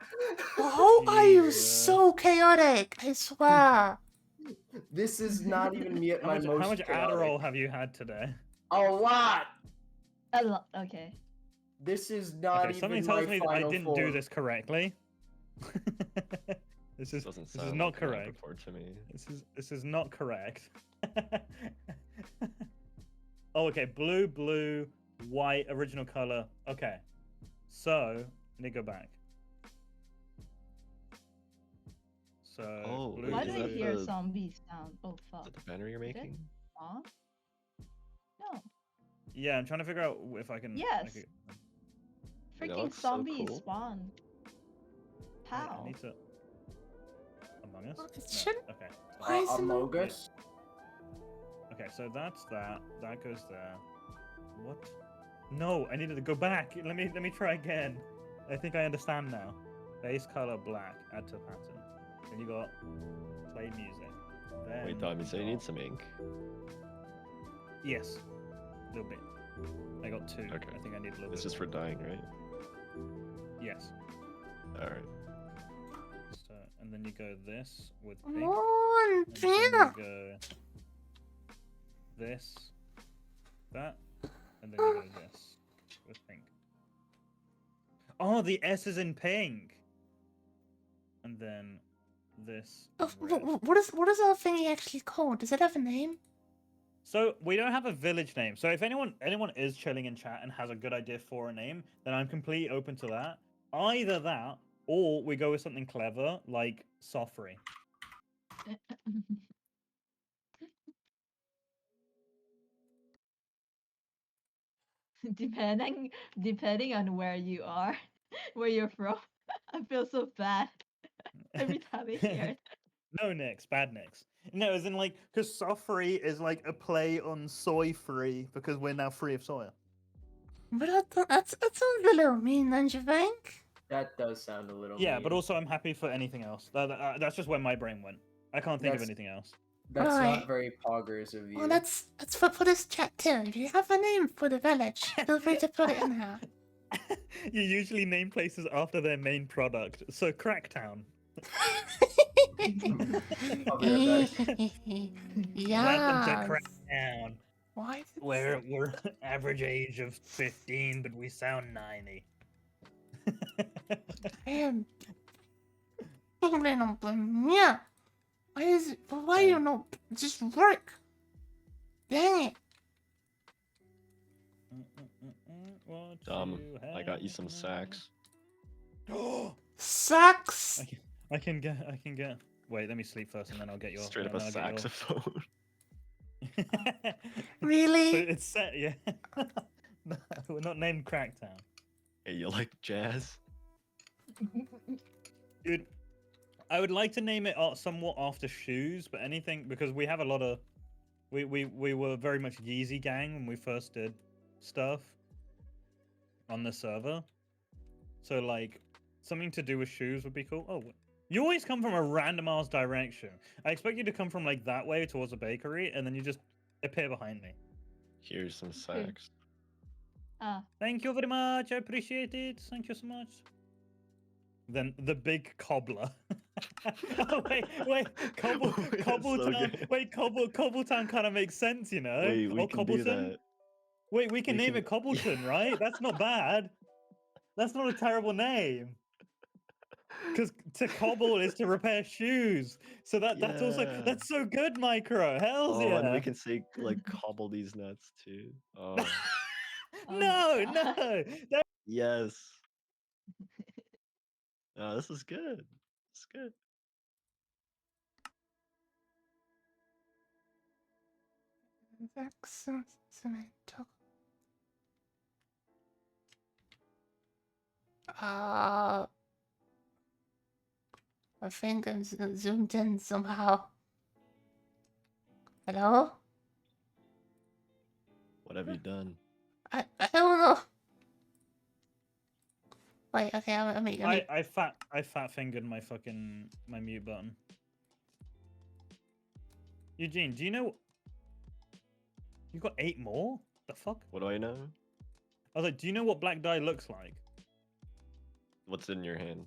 How are you Jesus. so chaotic? I swear. This is not even me at How my much, most how much chaotic. Adderall have you had today? A lot. Okay. This is not Okay, something even tells my me that I final didn't do form. this correctly. This is Doesn't this is sound not like an correct. before to me. This is not correct. Oh, okay. Blue, white, original color. Okay. So, let me go back. So, Oh, blue, Why is do I that hear the- zombie sound? Oh Is fuck. that the banner you're Is it? making? Huh? No. yeah, I'm trying to figure out if I can. Yes. make it- That Freaking looks so zombies cool. spawn. wait, How? I need to. Among Us? Well, it No, shouldn't- Okay. Why is it not- Amogus. Okay, so that's that. That goes there. What? No, I needed to go back. Let me try again. I think I understand now. Base color black. Add to pattern. Then you got play music. Then Wait, Dom, you say you got- need some ink? Yes. A little bit. I got 2. Okay. I think I need a little It's bit. just for dying, right? Yes. Alright. So, and then you go this with pink. Come on, And then Tina. you go this, that, and then you go this with pink. Oh, the S is in pink. And then this. Oh, Is red. what is our thingy actually called? Does it have a name? So we don't have a village name. So if anyone is chilling in chat and has a good idea for a name, then I'm completely open to that. Either that, or we go with something clever like Sofri. Depending on where you are, where you're from, I feel so bad every time I hear it. No nicks, bad nicks. No, as in like, because Sofri is like a play on soy free because we're now free of soya. But that sounds a little mean, don't you think? That does sound a little. Yeah, but mean. also I'm happy for anything else. That's just where my brain went. I can't think of That's- anything else. That's Right. not very poggers of you. Well, that's for this chat too. If you have a name for the village, feel free to put it in here. You usually name places after their main product. So Cracktown. I'll be right back. Welcome to Yeah. Cracktown. Why? Is it We're average age of 15, but we sound 90. Damn. Yeah. Why is it? Why you not just work? Dang it. I got you some sacks. Sucks. I can get. Wait, let me sleep first, and then I'll get your. Straight up and a then I'll get your- saxophone. Really? So it's set, yeah. No, we're not named Cracktown. Hey, you like jazz? Dude, I would like to name it somewhat after shoes, but anything because we have a lot of. We were very much Yeezy gang when we first did stuff on the server. So like something to do with shoes would be cool. Oh, you always come from a random ass direction. I expect you to come from like that way towards a bakery, and then you just appear behind me. Here's some sacks. Ah, Thank you very much. I appreciate it. Thank you so much. Then the big cobbler. Oh wait, Wait, that's so Cobbletown. good. Wait, Cobbletown kind of makes sense, you know. Wait, we Or can do Cobbleton. that. Wait, we can We name can- it Cobbleton, right? That's not bad. That's not a terrible name. Because to cobble is to repair shoes. So that's also Yeah. that's so good, Micro. Hells Oh, yeah. and we can say like cobble these nuts too. Oh, Oh my no, God. no. That- yes. Oh, this is good. It's good. Accidental. I think I'm zoomed in somehow. Hello? What have you done? I don't know. Wait, okay, I mean, I fat fingered my mute button. Eugene, do you know you got 8 more? The fuck? What do I know? I was like, do you know what black dye looks like? What's in your hand?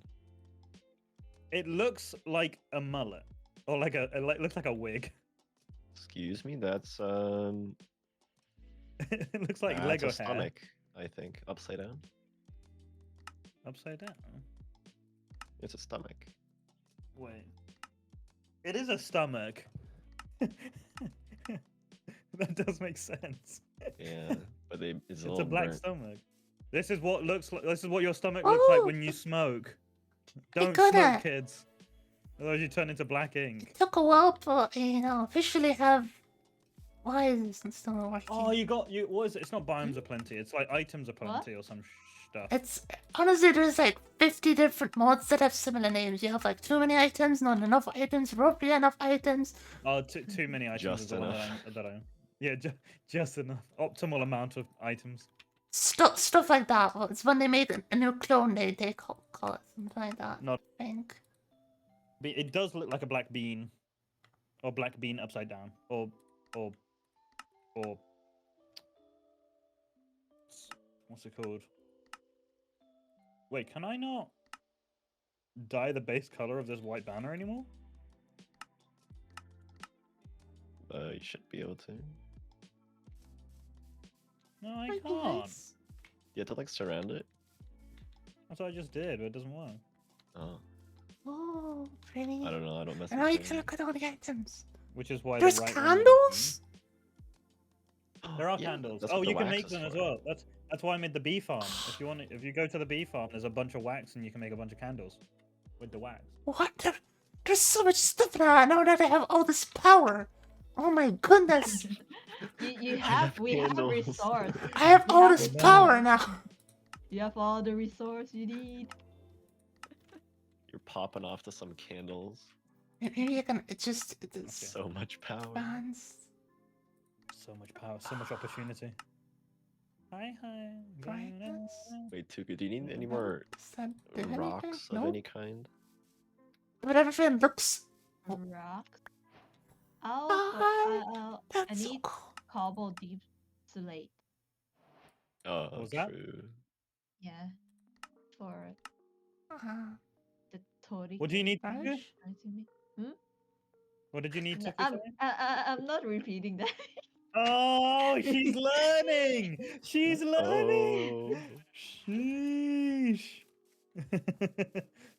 It looks like a mullet, or like it looks like a wig. Excuse me, that's It looks like it's Lego a hair. stomach, I think. Upside down. Upside down. It's a stomach. Wait. It is a stomach. That does make sense. Yeah, but it's a It's little a black burnt. stomach. This is what looks like. This is what your stomach looks like Oh. when you smoke. Don't got smoke, it. kids. Otherwise, you turn into black ink. it took a while, but officially have wires and stuff working. Oh, what is it? It's not biomes aplenty. It's like items aplenty or some stuff. It's honestly there's like 50 different mods that have similar names. You have like too many items, not enough items, roughly enough items. Oh, too many items. Just is the one enough. that I. Yeah, just enough. Optimal amount of items. Stuff like that. Well, it's when they made a new clone, they call it something like that. Not- I think. It does look like a black bean, or black bean upside down, or what's it called? Wait, can I not dye the base color of this white banner anymore? You should be able to. No, I Might be can't. nice. You have to like surround it. That's what I just did, but it doesn't work. Oh, Oh, pretty. I don't know. I don't mess And with now you things. can look at all the items. Which is why There's the right candles? There are Yeah, candles. that's Oh, what the you can wax make is them as for. well. That's why I made the bee farm. If you want, if you go to the bee farm, there's a bunch of wax, and you can make a bunch of candles with the wax. What? There's so much stuff now. Now that I have all this power. Oh my goodness. You have we have candles. resource. I have You all have this the power resource. now. You have all the resource you need. You're popping off to some candles. Maybe I can it's So much power. advance. So much power, so much opportunity. Hi, hi. Brightness. Wait, Tuka, do you need any more Does that do anything? rocks of Nope. any kind? But everything looks. Oh. Rock. I'll, Ah, I That's so need cool. cobble deep slate. Oh, What was that? true. Yeah. For the Tori. What do you need to do? Gosh. What did you need to I'm, say? I'm not repeating that. Oh, she's learning. She's learning. Oh. Sheesh.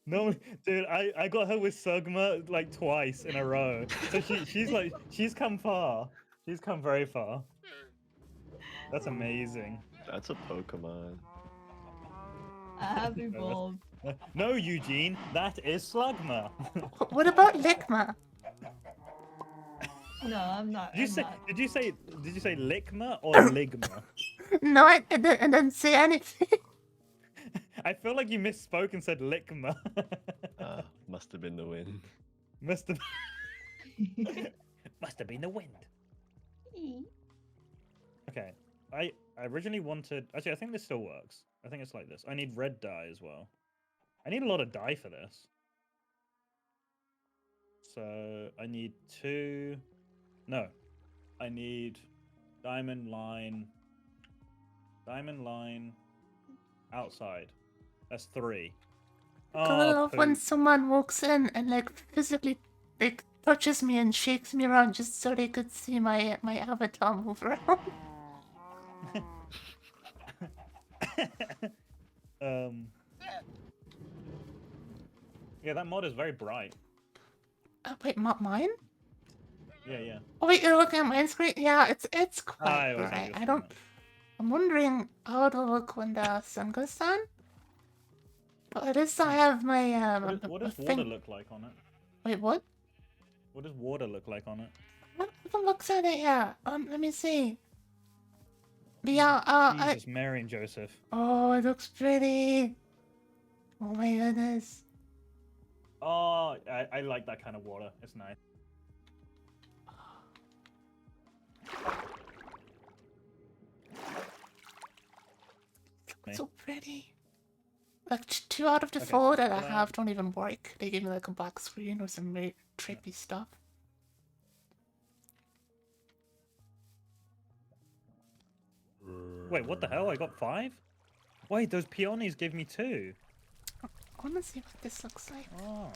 No, dude, I got her with Sugma like twice in a row. So she's come far. She's come very far. That's amazing. That's a Pokemon. I have evolved. No, Eugene, that is Slugma. What about Ligma? No, I'm not. Did you I'm say? not. Did you say Ligma or Ligma? No, I didn't say anything. I feel like you misspoke and said Ligma. Must have been the wind. Must have been the wind. Okay, I originally wanted. Actually, I think this still works. I think it's like this. I need red dye as well. I need a lot of dye for this. So I need 2. No, I need diamond line, outside. That's 3. I love when poop. someone walks in and like physically like touches me and shakes me around just so they could see my avatar move around. Yeah, that mod is very bright. Wait, mine? Yeah. Oh wait, you're looking at my screen? Yeah, it's I quite was bright. just I don't. I'm wondering how it'll look when the sun goes down. But at least I have my What my does thing. water look like on it? Wait, what? What does water look like on it? I haven't looked at it yet. Let me see. Yeah, Jesus, Mary and Joseph. Oh, it looks pretty. Oh my goodness. Oh, I like that kind of water. It's nice. So pretty. Like 2 out of the Okay, 4 that I so have don't even work. They give me like a black screen or some really trippy stuff. Wait, what the hell? I got 5? Wait, those peonies gave me 2. I wanna see what this looks like. Oh.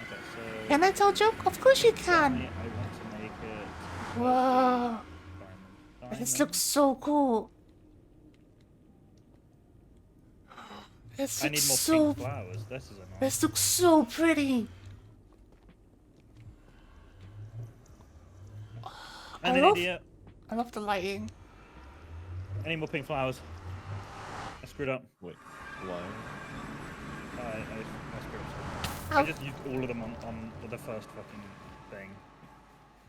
Okay, so... Can I tell joke? Of course you can. I want to make it... Whoa. Diamond. This looks so cool. This I need looks more so. pink flowers. This is annoying. This looks so pretty. I'm I an love- idiot. I love the lighting. I need more pink flowers. I screwed up. Wait, why? I screwed up. Ow. I just used all of them on the first fucking thing.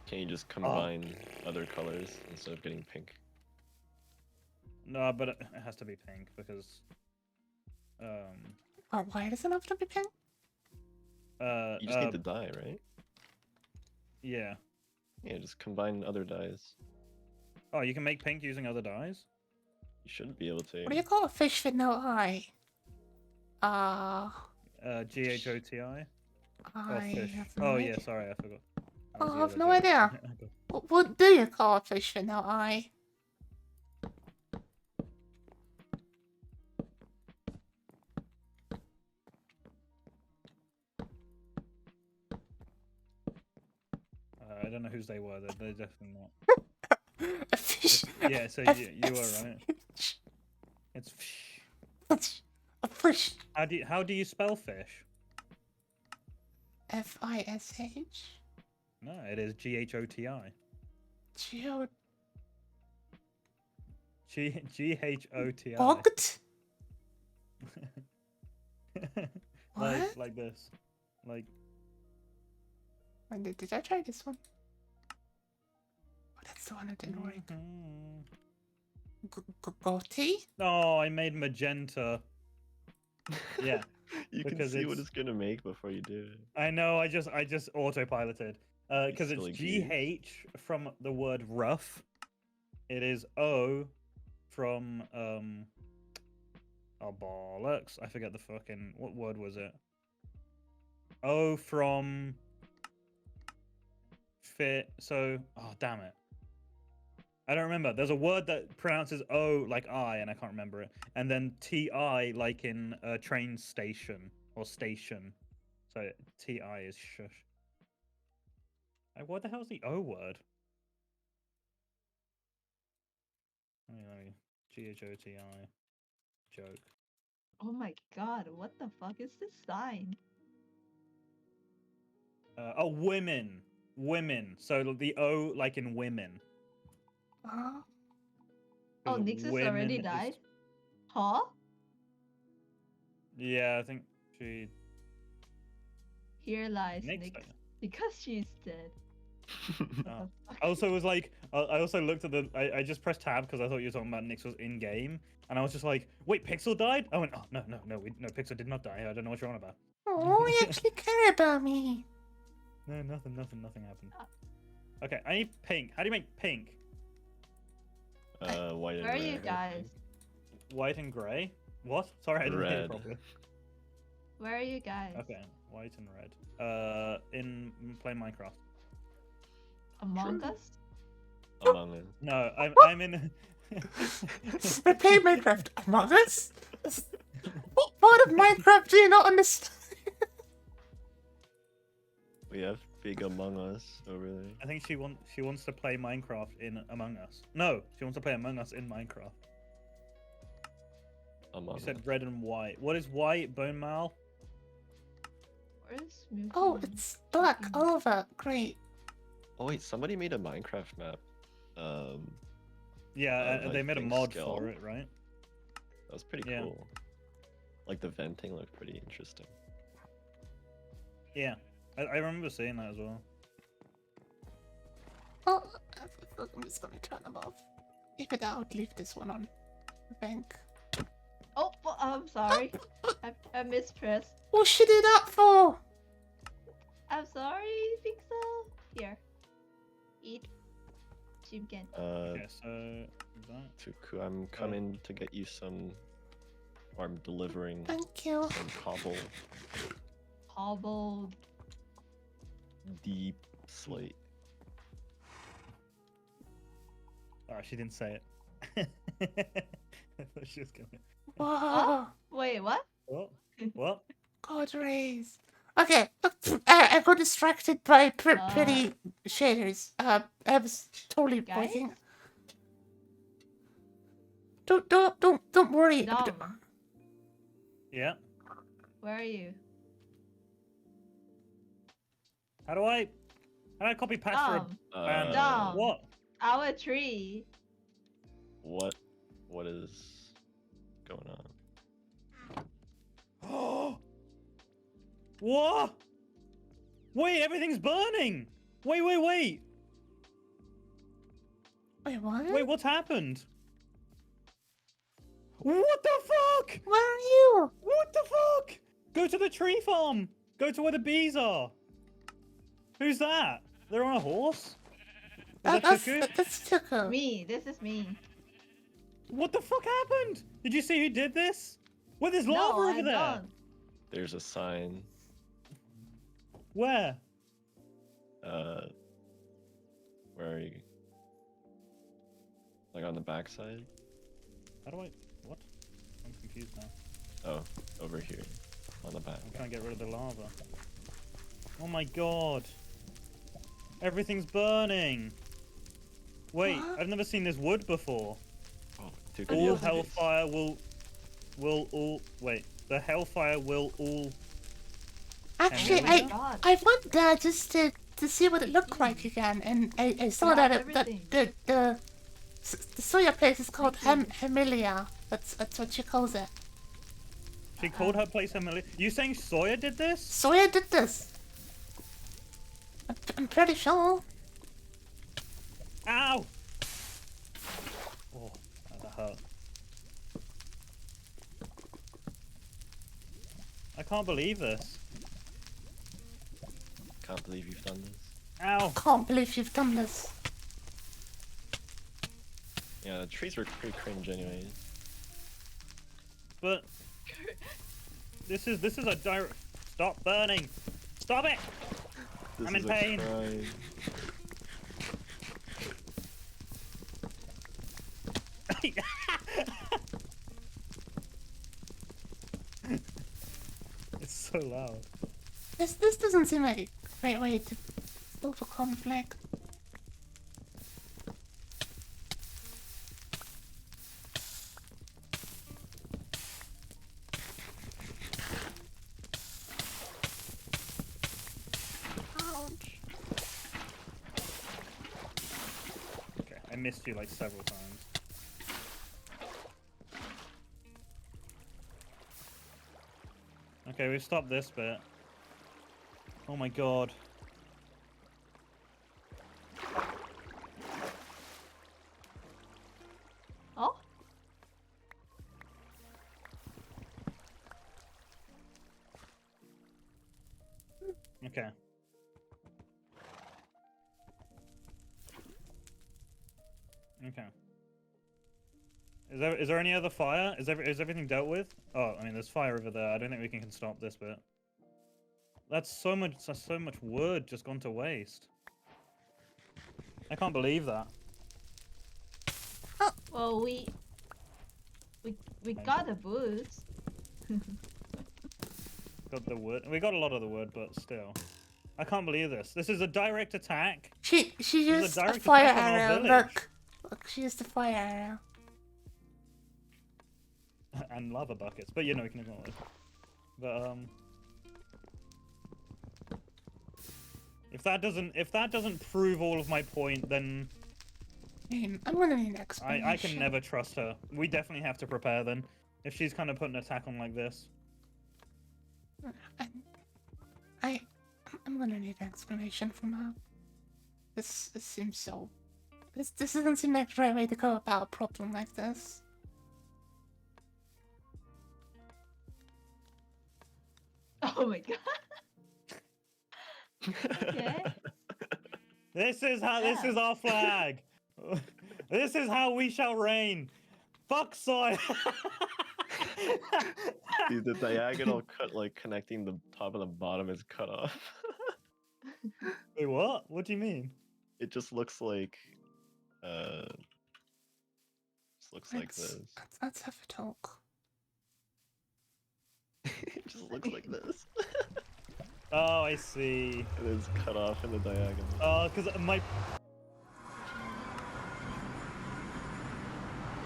Can you just combine other colors instead of getting pink? No, but it has to be pink because... Oh, why does it have to be pink? You just need the dye, right? Yeah. Yeah, just combine other dyes. Oh, you can make pink using other dyes? You should be able to. What do you call a fish with no eye? GHOTI? Or I fish? have no Oh, idea. yeah, sorry, I forgot. That Oh, was I the have other no joke. idea. What do you call a fish with no eye? don't know whose they were. They're definitely not. A fish. Yeah, so a you were right. fish. It's fish. A fish. How do you spell fish? Fish. No, it is Ghoti. Geo. Ghoti. Bogged. What? Like this. Like Wait, did I try this one? Oh, that's the one that didn't work. Goatee? Oh, I made magenta. Yeah, You can because see what it's- it's gonna make before you do it. I know. I just autopiloted. Because it's silly goose. GH from the word rough. It is O from oh bollocks! I forget the fucking what word was it? O from fit. So oh damn it. I don't remember. There's a word that pronounces O like I, and I can't remember it. And then TI like in a train station or station. So TI is shush. What the hell's the O word? Let me GHOTI joke. Oh my god, what the fuck is this sign? Oh, women. Women. So the O like in women. Huh? Oh, 'Cause Nixus women already is- died? Huh? Yeah, I think she. Here lies Nix Nix. died. Because she's dead. Oh. What the fuck? I also was like, I also looked at the. I just pressed tab because I thought you were talking about Nix was in game, and I was just like, wait, Pixel died? I went, oh no, Pixel did not die. I don't know what you're on about. Oh, you actually care about me. No, nothing happened. Okay, I need pink. How do you make pink? White and Where are you red, I guys? think. White and grey? What? Sorry, I didn't hear you Red. properly. Where are you guys? Okay, white and red. In play Minecraft. Among Us? Among Us. No, I'm in. We play Minecraft Among Us? What part of Minecraft do you not understand? We have big Among Us over there. I think she wants to play Minecraft in Among Us. No, she wants to play Among Us in Minecraft. Among You said Us. red and white. What is white? Bone marrow? Where's Mutant? Oh, it's black all over. Great. Oh wait, somebody made a Minecraft map. Yeah, I they made a think mod Skull. for it, right? That was pretty Yeah. cool. Like the venting looked pretty interesting. Yeah, I remember seeing that as well. Oh, I'm just gonna turn them off. Keep it out, leave this one on. Bank. Oh, I'm sorry. I mispressed. What should do that for? I'm sorry, Pixel. Here. Eat. Chicken. Okay, so that. Tuku, I'm coming to get you some. Or I'm delivering Thank you. some cobble Hobbled. deep slate. Oh, she didn't say it. I thought she was gonna. Whoa. Wait, what? What? What? God rays. Okay, I got distracted by pretty shaders. I was totally Guys? working. Don't worry. Dom, Yeah. where are you? How do I copy paste for a Dom, band? Dom. What? our tree. What is going on? What? Wait, everything's burning. Wait. Wait, what? Wait, what's happened? What the fuck? Where are you? What the fuck? Go to the tree farm. Go to where the bees are. Who's that? They're on a horse? Is that Tuku? That's Tuku. Me. This is me. What the fuck happened? Did you see who did this? Well, there's lava No, over I there. don't. There's a sign. Where? Where are you? Like on the backside? How do I? What? I'm confused now. Oh, over here. On the back. I'm trying to get rid of the lava. Oh my god. Everything's burning. Wait, What? I've never seen this wood before. Oh, dude, All can you All open these? hellfire will all wait. The hellfire will all. Actually, Oh my I God. I went there just to see what it looked like again, and I saw Yeah, that everything. the soya place is called Hemilia. That's what she calls it. She called her place Emily. You saying Sawyer did this? Soya did this. I'm pretty sure. Ow! Oh, that hurt. I can't believe this. Can't believe you've done this. Ow! Can't believe you've done this. Yeah, the trees were pretty cringe anyways. But this is a direct. Stop burning! Stop it! This I'm is in a pain. crime. It's so loud. This doesn't seem like a great way to solve a conflict. Ouch. Okay, I missed you like several times. Okay, we've stopped this bit. Oh my god. Oh, Okay. Okay. Is there any other fire? Is everything dealt with? Oh, I mean, there's fire over there. I don't think we can stop this bit. That's so much wood just gone to waste. I can't believe that. well, we got a boost. Got the wood. We got a lot of the wood, but still. I can't believe this. This is a direct attack. She This is a used a direct fire attack on our arrow. village. Look, she used a fire arrow. And lava buckets, but you know we can ignore it. But if that doesn't prove all of my point, then I'm gonna need an explanation. I can never trust her. We definitely have to prepare then. If she's kind of putting an attack on like this. I'm gonna need an explanation from her. This seems so. This doesn't seem like the right way to go about a problem like this. Oh my god. Okay. This is our flag. This is how we shall reign. Fuck soy. Dude, the diagonal cut, like connecting the top and the bottom, is cut off. Wait, what? What do you mean? It just looks like, just looks like this. Let's have a talk. It just looks like this. Oh, I see. It is cut off in the diagonal. Oh, because my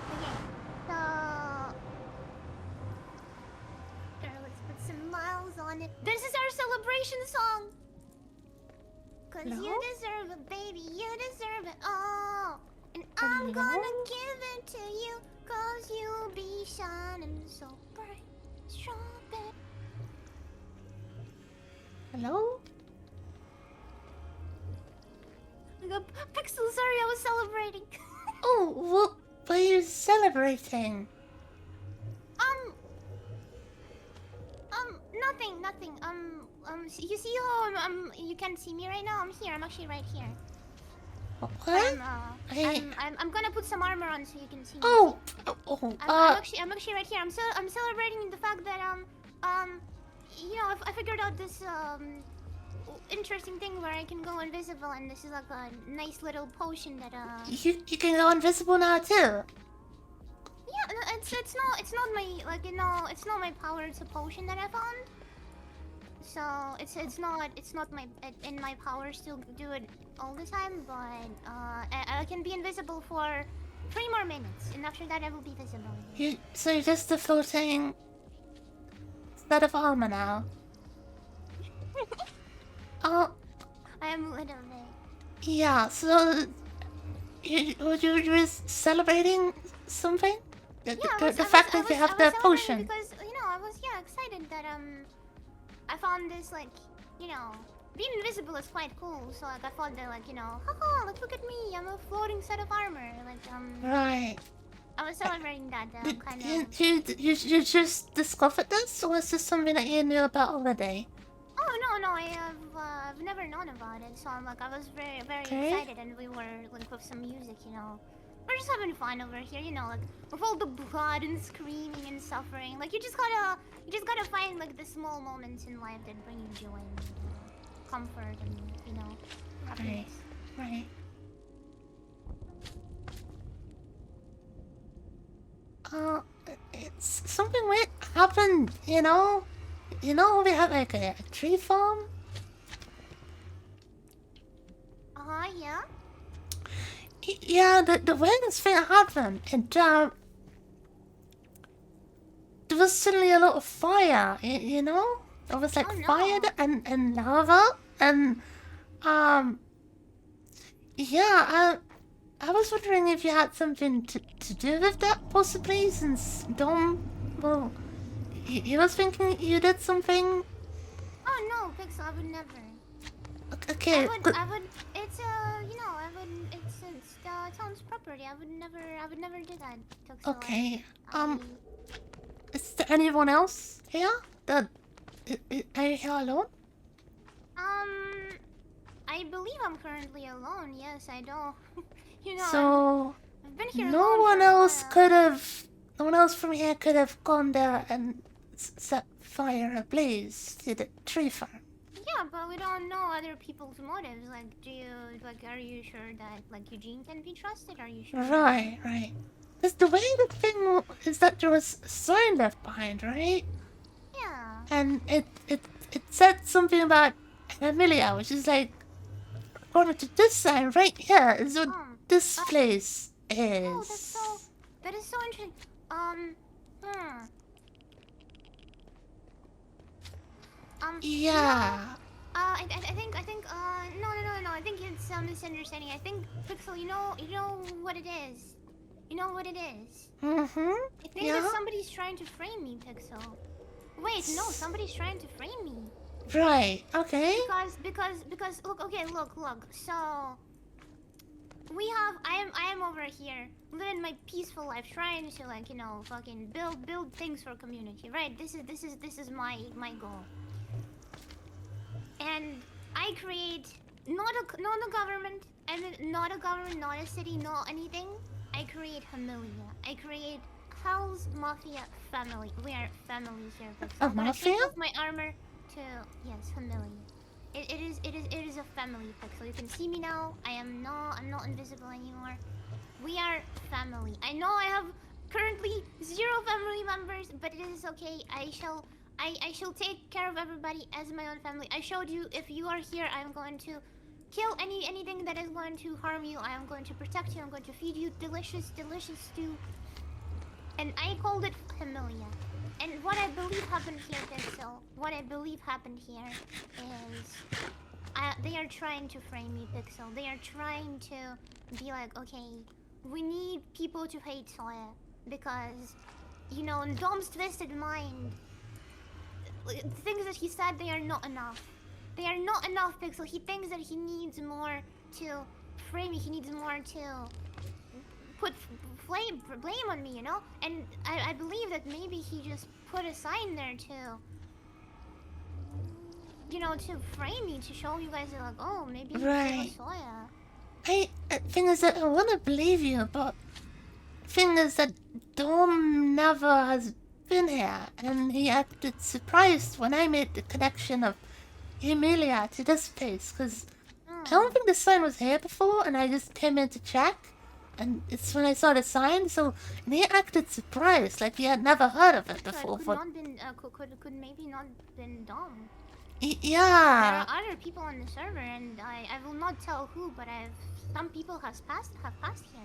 Okay, so here, let's put some miles on it. This is our celebration song. Cause you Hello? deserve it, baby. You deserve it all. And I'm gonna Hello? give it to you. Cause you'll be shining so bright. Strawberry. Hello? I got Pixel, sorry, I was celebrating. Oh, what were you celebrating? Nothing. You see how you can't see me right now? I'm here. I'm actually right here. What? I'm gonna put some armor on so you can see me. Oh, I'm actually right here. I'm celebrating the fact that you know, I figured out this interesting thing where I can go invisible, and this is like a nice little potion that you can go invisible now too. Yeah, it's not my, like, you know, it's not my power. It's a potion that I found. So it's not in my powers to do it all the time, but I can be invisible for 3 more minutes, and after that I will be visible. So you're just a floating set of armor now. Oh, I am a little bit. yeah. So you were celebrating something? Yeah, The fact that you have the potion. because I was excited that I found this like being invisible is quite cool. So like I thought that like haha, look at me, I'm a floating set of armor. Like Right. I was celebrating that kind of. You just discovered this, or is this something that you knew about already? Oh no, I've never known about it. So I'm like I was very Okay. excited, and we were like with some music, We're just having fun over here, like with all the blood and screaming and suffering. Like you just gotta find like the small moments in life that bring you joy and comfort and happiness. Right. It's something weird happened, we have like a tree farm. Yeah. Yeah, the weirdest thing happened, and there was suddenly a lot of fire, There was like Oh, no. fire and lava, and yeah, I was wondering if you had something to do with that, possibly, since Dom, well, he was thinking you did something. Oh no, Pixel, I would never. Okay, good. I would. It's it's the town's property. I would never do that. Pixel. Okay, I- is there anyone else here? Are you here alone? I believe I'm currently alone. Yes, I don't. So I've been here. no alone one for a else while. could have. No one else from here could have gone there and set fire ablaze to the tree farm. Yeah, but we don't know other people's motives. Like, are you sure that like Eugene can be trusted? Are you sure? Right. Because the way the thing is that there was a sign left behind, right? Yeah. And it said something about Amelia, which is like, according to this sign right here, is what this place is. Oh, that is so interesting. Yeah. I think no. I think it's a misunderstanding. I think Pixel, you know what it is. You know what it is. Mm-hmm. I think Yeah. that somebody's trying to frame me, Pixel. Wait, no, somebody's trying to frame me. Right. Okay. Because look. So I am over here living my peaceful life, trying to fucking build things for community, right? This is my goal. And I create not a government, not a government, not a city, not anything. I create Familia. I create Hell's Mafia family. We are families here. A But I mafia? take off my armor to Familia. It is a family Pixel. You can see me now. I'm not invisible anymore. We are family. I know I have currently 0 family members, but it is okay. I shall take care of everybody as my own family. I showed you, if you are here, I'm going to kill anything that is going to harm you. I am going to protect you. I'm going to feed you delicious stew. And I called it Familia. And what I believe happened here, Pixel, is they are trying to frame me, Pixel. They are trying to be like, okay, we need people to hate Soya because, in Dom's twisted mind, things that he said, they are not enough. They are not enough, Pixel. He thinks that he needs more to frame me. He needs more to put blame on me, And I believe that maybe he just put a sign there to frame me, to show you guys that, like, oh, maybe Right. it's Soya. Thing is that I want to believe you, but thing is that Dom never has been here, and he acted surprised when I made the connection of Emilia to this place, because I don't think the sign was here before, and I just came in to check, and it's when I saw the sign, and he acted surprised, like he had never heard of it So before. it could But not been could maybe not been Dom. There Yeah. are other people on the server, and I will not tell who, but some people have passed here.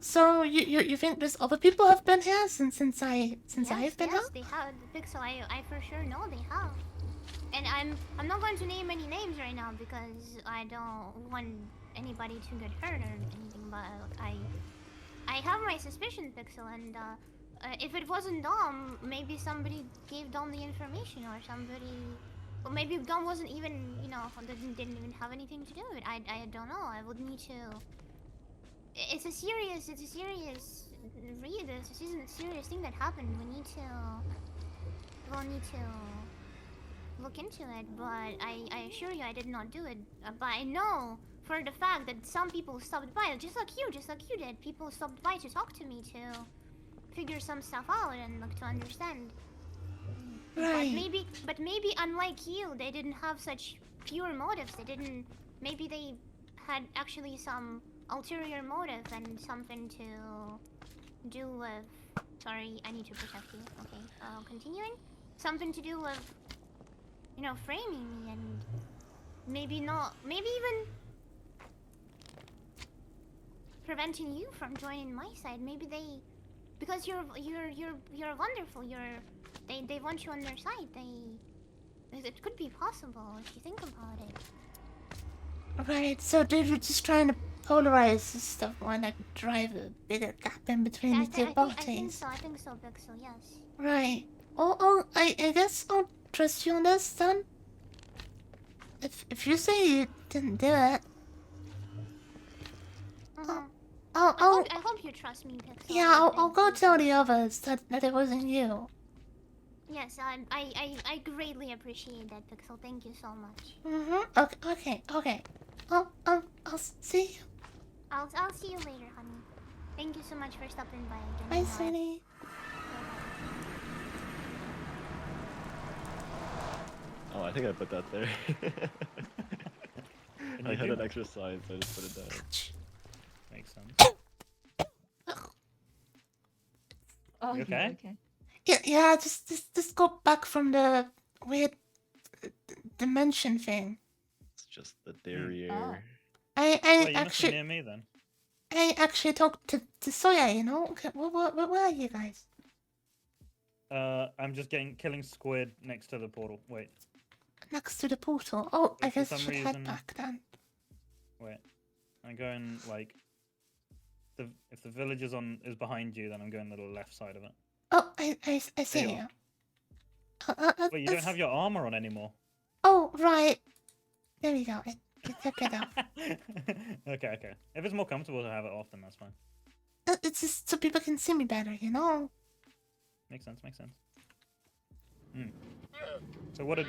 So you think there's other people have been here since Yes, I've been yes, here? they have. Pixel, I for sure know they have. And I'm not going to name any names right now because I don't want anybody to get hurt or anything. But I have my suspicion, Pixel, and if it wasn't Dom, maybe somebody gave Dom the information, or somebody, or maybe Dom wasn't even, didn't even have anything to do with it. I don't know. I would need to. It's a serious read. It's a serious thing that happened. We'll need to look into it. But I assure you, I did not do it. But I know for the fact that some people stopped by, just like you did. People stopped by to talk to me to figure some stuff out and look to understand. Right. But maybe unlike you, they didn't have such pure motives. Maybe they had actually some ulterior motive and something to do with. Sorry, I need to protect you. Okay, continuing. Something to do with, framing me, and maybe even preventing you from joining my side. Maybe because you're wonderful. They want you on their side. It could be possible if you think about it. Right. So they were just trying to polarize the stuff, want to drive a bigger gap in between the two I think parties. so. I think so, Pixel. Yes. Right. I guess I'll trust you on this then. If you say you didn't do it, Mhm. I'll I hope you trust me, Pixel. yeah, I'll I go do. tell the others that it wasn't you. Yes, I greatly appreciate that, Pixel. Thank you so much. Okay. I'll see you. I'll see you later, honey. Thank you so much for stopping by again. Bye, sweetie. Oh, I think I put that there. Can I you had do an that? extra sign, so I just put it down. Makes sense. Oh, You okay? okay. Yeah. Just go back from the weird dimension thing. It's just the derriere. I Well, you must be actually near me then. talked to Soya. Okay, where are you guys? I'm just killing squid next to the portal. Wait, Next to the portal. Oh, I But for guess I some should head reason- back then. wait. I'm going like if the village is behind you, then I'm going to the left side of it. Oh, I see you you. Wait, you don't have your armor on anymore. Oh, right. There we go. I took it off. Okay. If it's more comfortable to have it off, then that's fine. It's just so people can see me better, Makes sense. So what did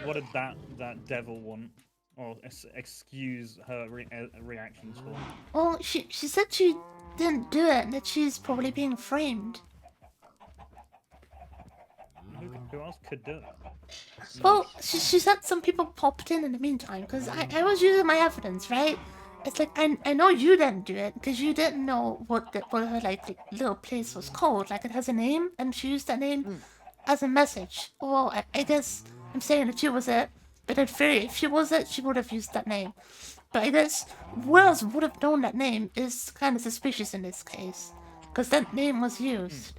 that devil want, or excuse her reactions for? Well, she said she didn't do it, that she's probably being framed. Who else could do it? Well, she said some people popped in the meantime, because I was using my evidence, right? It's like, I know you didn't do it, because you didn't know what her, like, little place was called. Like, it has a name, and she used that name as a message. Well, I guess I'm saying that she was it, but in theory, if she was it, she would have used that name. But I guess who else would have known that name is kind of suspicious in this case, because that name was used.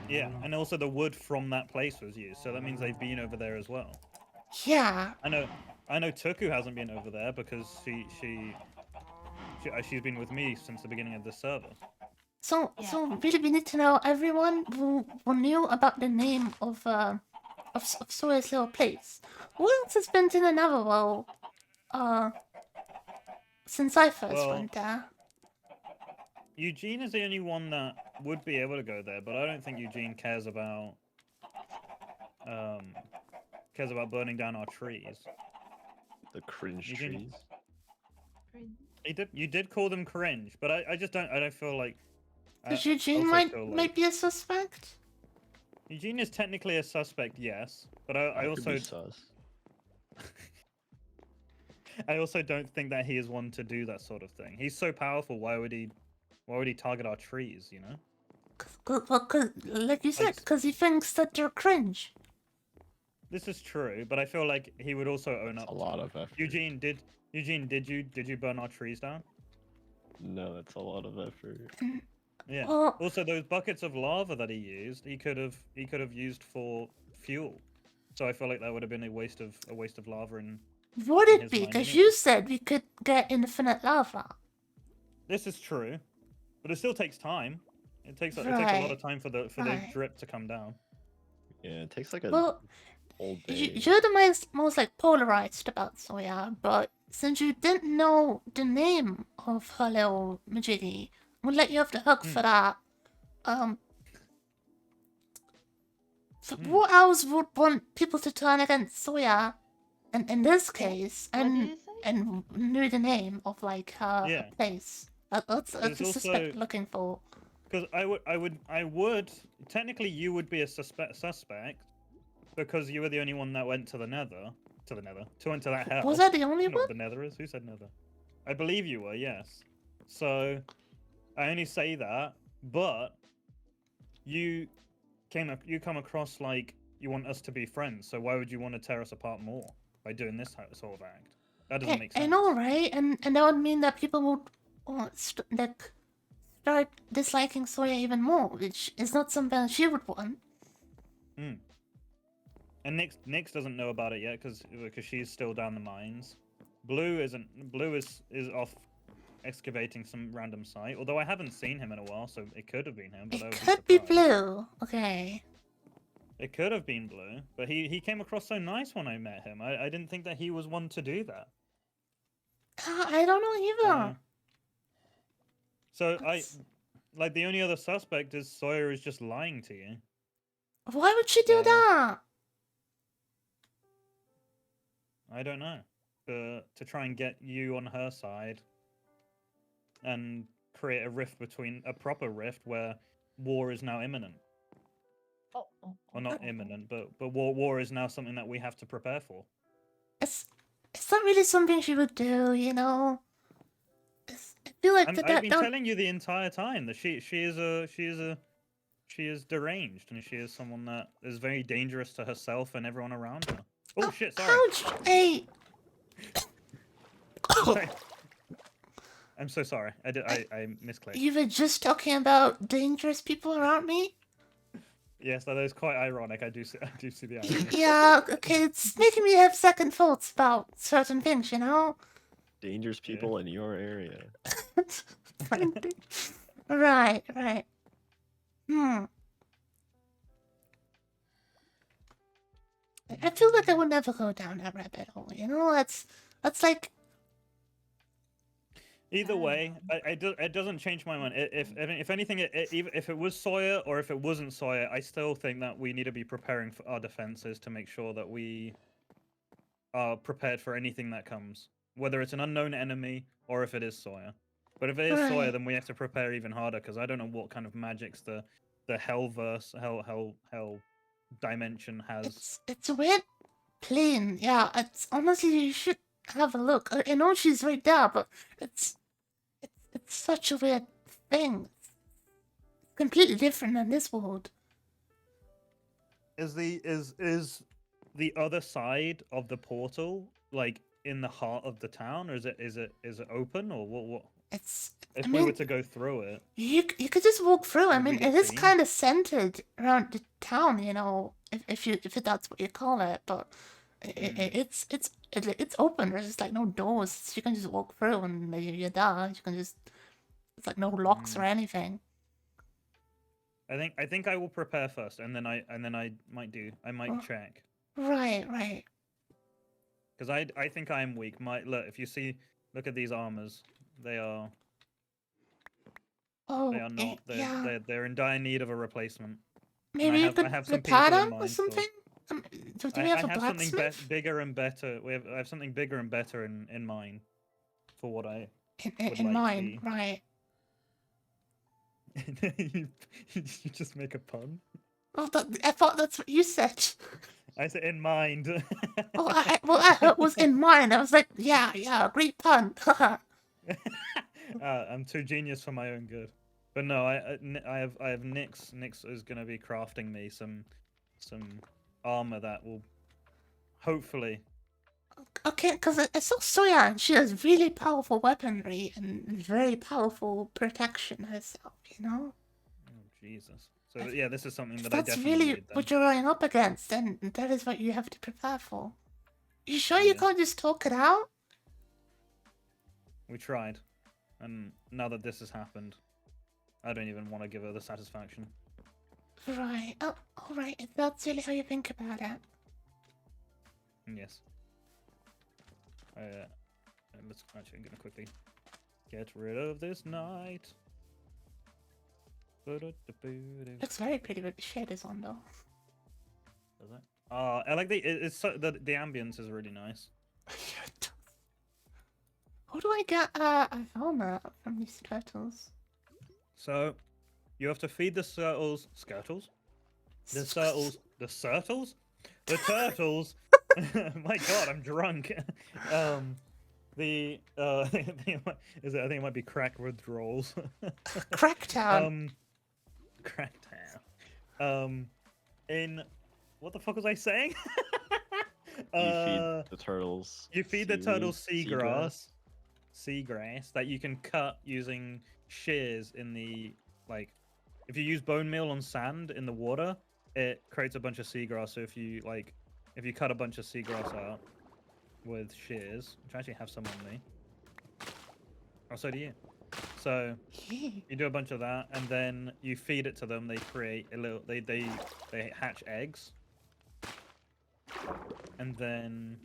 Yeah, and also the wood from that place was used, so that means they've been over there as well. Yeah. I know Tuku hasn't been over there because she's been with me since the beginning of the server. So really we need to know everyone who knew about the name of Soya's little place. Who else has been to the Netherworld since I first went there? Eugene is the only one that would be able to go there, but I don't think Eugene cares about burning down our trees. The cringe Eugene- trees. You did call them cringe, but I just don't feel like. Because I Eugene also might feel like- might be a suspect. Eugene is technically a suspect, yes, but I Could be also sus. I also don't think that he is one to do that sort of thing. He's so powerful. Why would he target our trees? You know. Cause, like you said, because he thinks that they're cringe. This is true, but I feel like he would also own It's up. a to lot it. of effort. Eugene, did you burn our trees down? No, that's a lot of effort. Yeah. Well, Also, those buckets of lava that he used, he could have used for fuel. So I feel like that would have been a waste of lava. And would in it his be? mind Because anyway. you said we could get infinite lava. this is true, but it still takes time. It takes a lot Right, of time for the right. drip to come down. Yeah, it takes like a Well, whole day. you're the most like polarized about Soya, but since you didn't know the name of her little majiggy, we'll let you off the hook for that. So what else would want people to turn against Soya? And in this case, What did you say? and knew the name of like her Yeah. place. That's There's the also- suspect looking for. Because I would technically you would be a suspect because you were the only one that went to the Nether, to enter that hell. Was I the only You know one? what the Nether is? Who said Nether? I believe you were, yes. So I only say that, but you come across like you want us to be friends. So why would you want to tear us apart more by doing this sort of act? That doesn't make sense. I know, right? And that would mean that people would start disliking Soya even more, which is not something she would want. And Nyx doesn't know about it yet because she's still down the mines. Blue is off excavating some random site. Although I haven't seen him in a while, so it could have been him. But I It would could be surprised. Blue. Okay. It could have been Blue, but he came across so nice when I met him. I didn't think that he was one to do that. I don't know either. So That's- like the only other suspect is Sawyer is just lying to you. Why would she do Yeah. that? I don't know. To try and get you on her side and create a proper rift where war is now imminent. Oh, Well, not imminent, but war is now something that we have to prepare for. It's not really something she would do, you know. I feel like I've that been don't. telling you the entire time that she is deranged and she is someone that is very dangerous to herself and everyone around her. Oh shit! Sorry. Ouch! Hey, Sorry. I'm so sorry. I misclicked. you were just talking about dangerous people around me. Yes, that is quite ironic. I do see the irony. Yeah, okay, it's making me have second thoughts about certain things, you know. Dangerous people in your area. Right, right. I feel like I would never go down that rabbit hole, you know? That's like Either way, it doesn't change my mind. If anything, even if it was Sawyer or if it wasn't Sawyer, I still think that we need to be preparing for our defenses to make sure that we are prepared for anything that comes, whether it's an unknown enemy or if it is Sawyer. But if it is Sawyer, Right. then we have to prepare even harder because I don't know what kind of magics the Hellverse hell dimension has. it's a weird plane. Yeah, it's honestly you should have a look. I know she's right there, but it's such a weird thing. It's completely different than this world. Is the other side of the portal like in the heart of the town, or is it open, or what? It's. If I we were mean, to go through it, you could just walk through. I Would we mean, get it is seen? kind of centered around the town, you know, if that's what you call it. But it's open. There's just like no doors. You can just walk through, and you're there. You can just. It's like no locks or anything. I think I will prepare first, and then I might Oh. check Right, right. because I think I am weak. Look, if you look at these armors, they are Oh, not. yeah. They're in dire need of a replacement. Maybe have- I put have the some people in pad on or mind for- something. Do I we have a have something blacksmith? bigger and better. I have something bigger and better in mind for what I would In like mind, to right? you just make a pun. Well, I thought that's what you said. I said in mind. Well, I heard was in mind. I was like, yeah, great pun. I'm too genius for my own good. But no, I have Nyx. Nyx is gonna be crafting me some armor that will Hopefully. Okay, because I saw Soya and she has really powerful weaponry and very powerful protection herself, you know? Oh, Jesus. So yeah, this is something If that I that's definitely really need then. what you're running up against, then that is what you have to prepare for. You sure you Yeah. can't just talk it out? We tried, and now that this has happened, I don't even want to give her the satisfaction. Right. Oh, alright. If that's really how you think about it. Yes. Let's actually. I'm gonna quickly get rid of this knight. Does Looks very pretty with the shaders on, though. it? I like it's so, the ambience is really nice. How do I get a helmet from these turtles? So, you have to feed the turtles. Skirtles? The turtles. The turtles? The turtles! My god, I'm drunk. Is it? I think it might be crack withdrawals. Cracktown. Cracktown. In what the fuck was I saying? You feed the turtles. You feed the seaweed, turtles seagrass that you can cut using shears in the like. If you use bone meal on sand in the water, it creates a bunch of seagrass. So if you cut a bunch of seagrass out with shears, which I actually have some on me. Oh, so do you. So you do a bunch of that, and then you feed it to them. They create a little. They hatch eggs, and then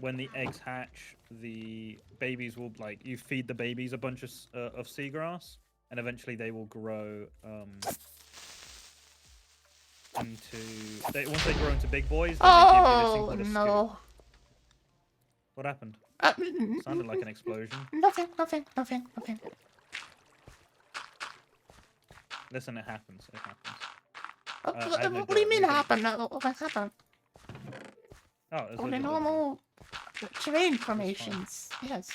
when the eggs hatch, the babies will you feed the babies a bunch of seagrass, and eventually they will grow once they grow into big boys. Then they give you this thing Oh called a scoop. no. What happened? Uh, Sounded like an explosion. Nothing. Listen, it happens. It happens. What, I have no what do you doubt mean we can- happened? What happened? Oh, it's Only literally- normal terrain formations. Yes.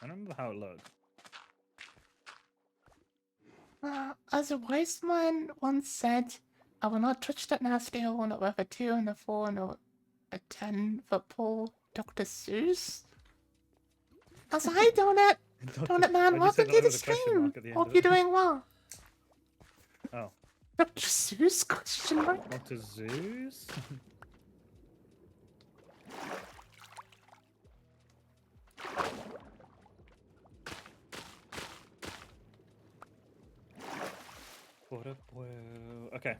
I don't remember how it looked. As a wise man once said, I will not touch that nasty hole, not with a 2 and a 4 and a 10-foot pole. Dr. Seuss? As I done it! Done it, man. Why'd you say Welcome that to the with a question stream. mark at the end Hope of you're it? doing well. Oh, Dr. Seuss? Question mark? Dr. Zeus? What a boy. Okay.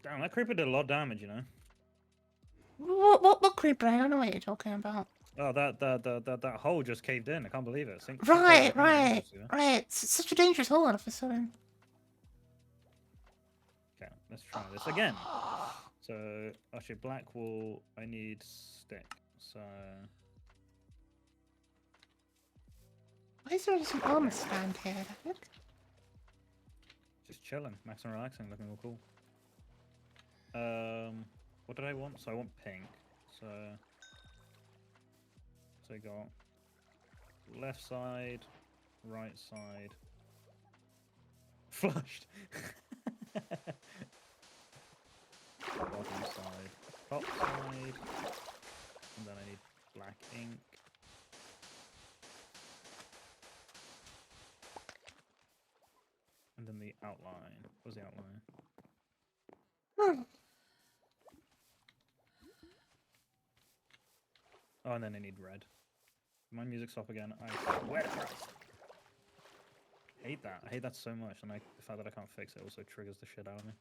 Damn, that creeper did a lot of damage, you know. What creeper? I don't know what you're talking about. Oh, that hole just caved in. I can't believe it. Right. It's such a dangerous hole all of a sudden. Okay, let's try this again. So, actually, black wool. I need stick. So, Why is there just an armor stand here? Look. just chilling, max and relaxing, looking all cool. What did I want? So I want pink. So I got left side, right side, flushed. Bottom side, top side, and then I need black ink. And then the outline. What's the outline? Oh, and then I need red. My music's off again. I swear to Christ. Hate that. I hate that so much, and the fact that I can't fix it also triggers the shit out of me.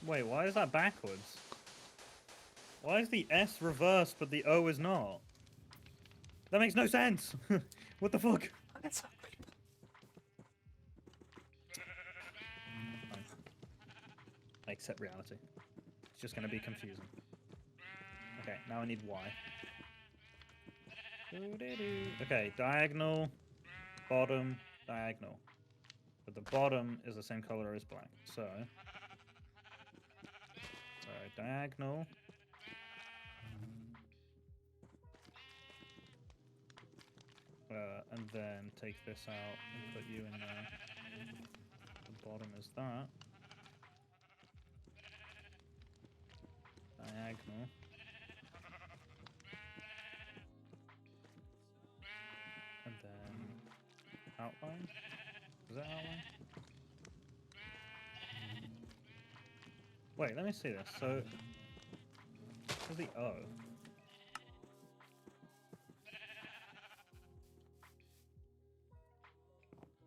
Wait, why is that backwards? Why is the S reversed but the O is not? That makes no sense! What the fuck? That's so creepy. accept reality. It's just gonna be confusing. Okay, now I need Y. Okay, diagonal, bottom, diagonal. But the bottom is the same color as black. So, diagonal. And then take this out and put you in there. The bottom is that. Diagonal. And then outline. Is that outline? Wait, let me see this. So, where's the O?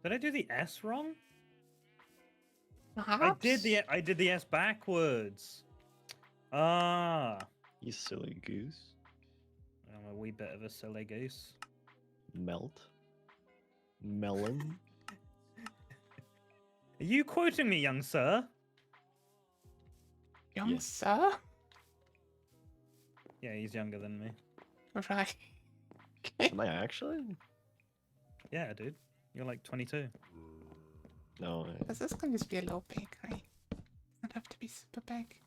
Did I do the S wrong? Perhaps? I did the S backwards. Ah, You silly goose. I'm a wee bit of a silly goose. Melt. Melon. Are you quoting me, young sir? Young Yes. sir? Yeah, he's younger than me. Right. Am I actually? Yeah, dude. You're like 22. No. Does this can just be a little big, right? Doesn't have to be super big.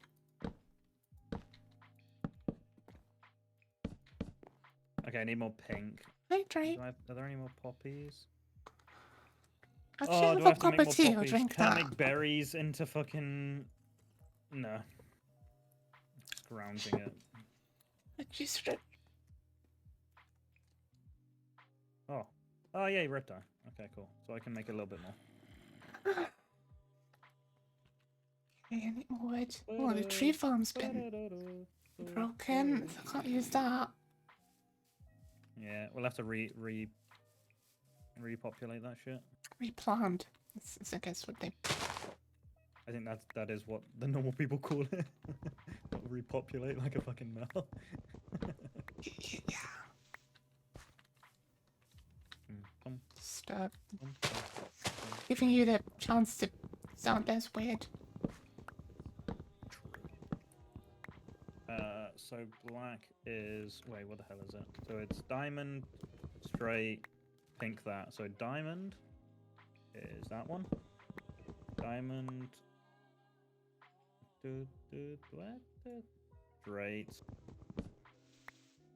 Okay, I need more pink. Right, right. Are there any more poppies? I'll Oh, have do a I have to cup make of more tea. I'll poppies? drink Can I that. make berries into fucking... No. Scrounging it. Just Oh. Oh, yeah, red dye. Okay, cool. So I can make a little bit more. Okay, I need more wood. Oh, the tree farm's been broken. So I can't use that. Yeah, we'll have to repopulate that shit. Replant. That's I guess what they. I think that is what the normal people call it. Repopulate like a fucking mel. Yeah. Just giving you the chance to sound as weird. So black is wait, what the hell is it? So it's diamond, straight, pink that. So diamond is that one. Diamond. What? Straight.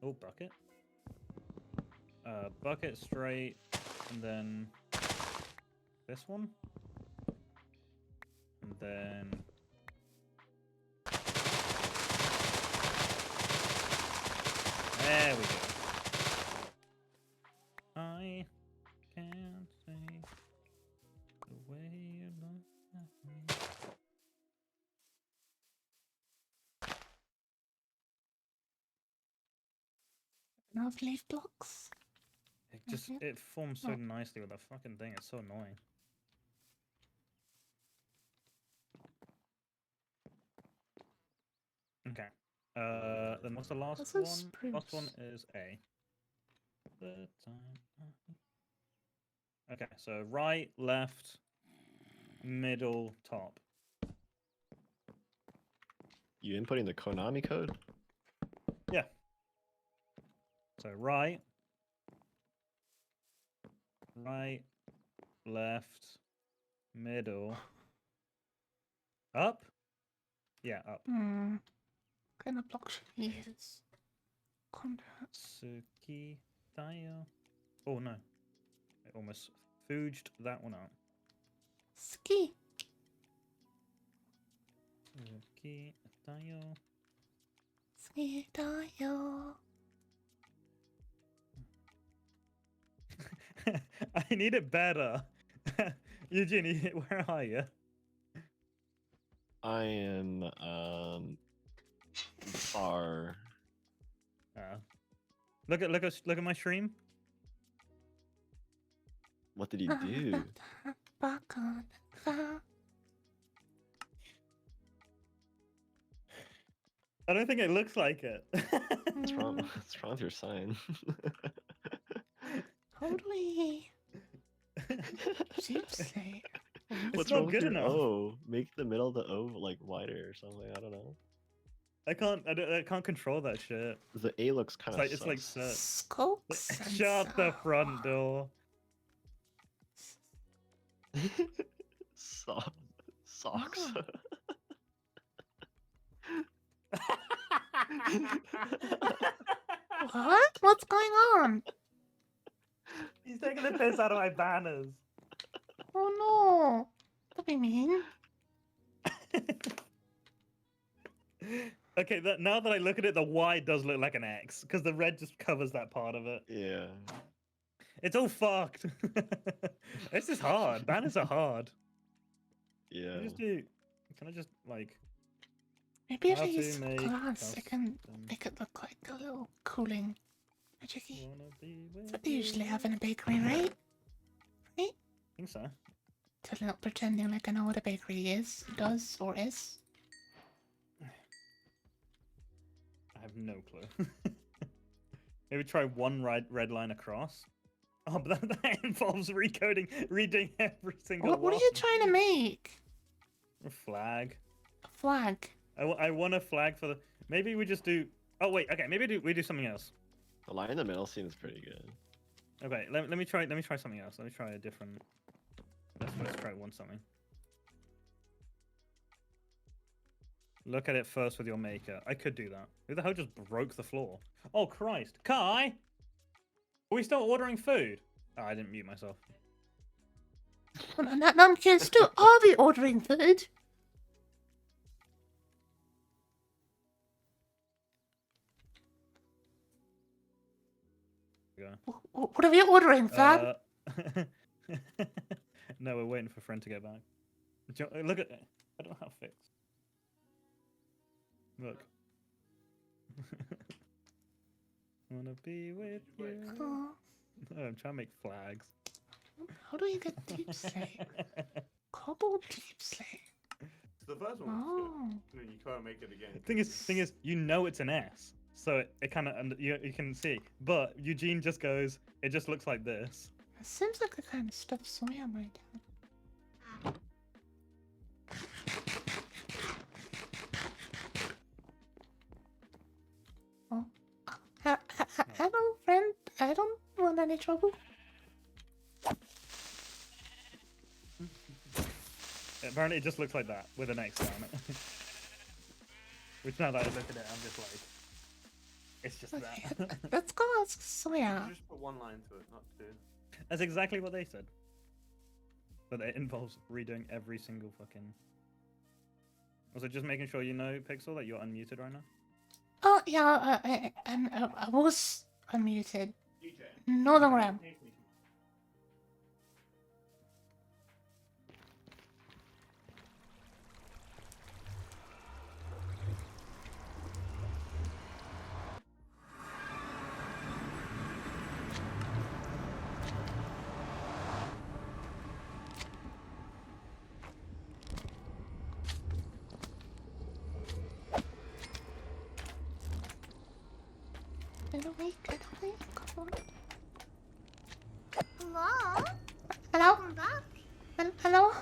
Oh, bucket. Bucket straight, and then this one, and then. There we go. I can't say the way you look at me. Enough leaf blocks. It just Mhm. it forms so Oh. nicely with that fucking thing. It's so annoying. Okay. Then what's the last What's a one? Last one spruce? is A. The time. Okay, so right, left, middle, top. You inputting the Konami code? Yeah. So right, left, middle, up. Yeah, up. Hmm. What kind of block should we use? Conduit. Suki Tayo. Oh no. I almost fooged that one up. Ski. Suki Tayo. Ski tayo. I need it better. Eugenie, where are you? I am far. Look at my stream. What did he do? Back on the cloud. I don't think it looks like it. What's wrong? What's wrong with your sign? Totally. Sheepsay. What's not wrong with good your enough. O? Make the middle of the O like wider or something. I don't know. I can't control that shit. The A looks kind of It's like set. Scopes and Shut the so- front door. Socks. What? What's going on? He's taking the piss out of my banners. Oh no! Don't be mean. Okay, now that I look at it, the Y does look like an X because the red just covers that part of it. Yeah. It's all fucked. This is hard. Banners are hard. Yeah. Can I just like? Maybe if How I to use make glass, I can custom- make it look like a little cooling magicy. Wanna be That's with what they usually you? have in a bakery, right? I think so. Totally not pretending like I know what a bakery is, does, or is. I have no clue. Maybe try one red line across. Oh, but that involves redoing every single What are one. you trying to make? A flag. A flag. I want a flag for the. Maybe we just do. Oh wait, okay. Maybe we do something else. The line in the middle seems pretty good. Okay, let me try something else. Let me try a different. Let's try one something. Look at it first with your maker. I could do that. Who the hell just broke the floor? Oh Christ, Kai! Are we still ordering food? Oh, I didn't mute myself. Well, now I'm curious too. Are we ordering food? There What are we ordering, we fam? go. No, we're waiting for friend to get back. Look at. I don't know how to fix. Look. Wanna be with you. Oh, Oh, I'm trying to make flags. how do we get deep slate? Cobble deep slate. The first one was Oh. good. And then you can't make it again. Thing is, you know it's an S, so it kind of you can see. But Eugene just goes. It just looks like this. It seems like the kind of stuff Soya might have. Oh. Hello, friend. I don't want any trouble. Apparently, it just looks like that with an X down it. Which now that I look at it, I'm just like, it's just Okay, that. let's go ask Soya. Just put one line to it, not two. That's exactly what they said. But it involves redoing every single fucking. Also, just making sure you know, Pixel, that you're unmuted right now. Oh, yeah, I was unmuted. DJ. No longer am. Get away, come on. Hello? Hello? Welcome back. Hello?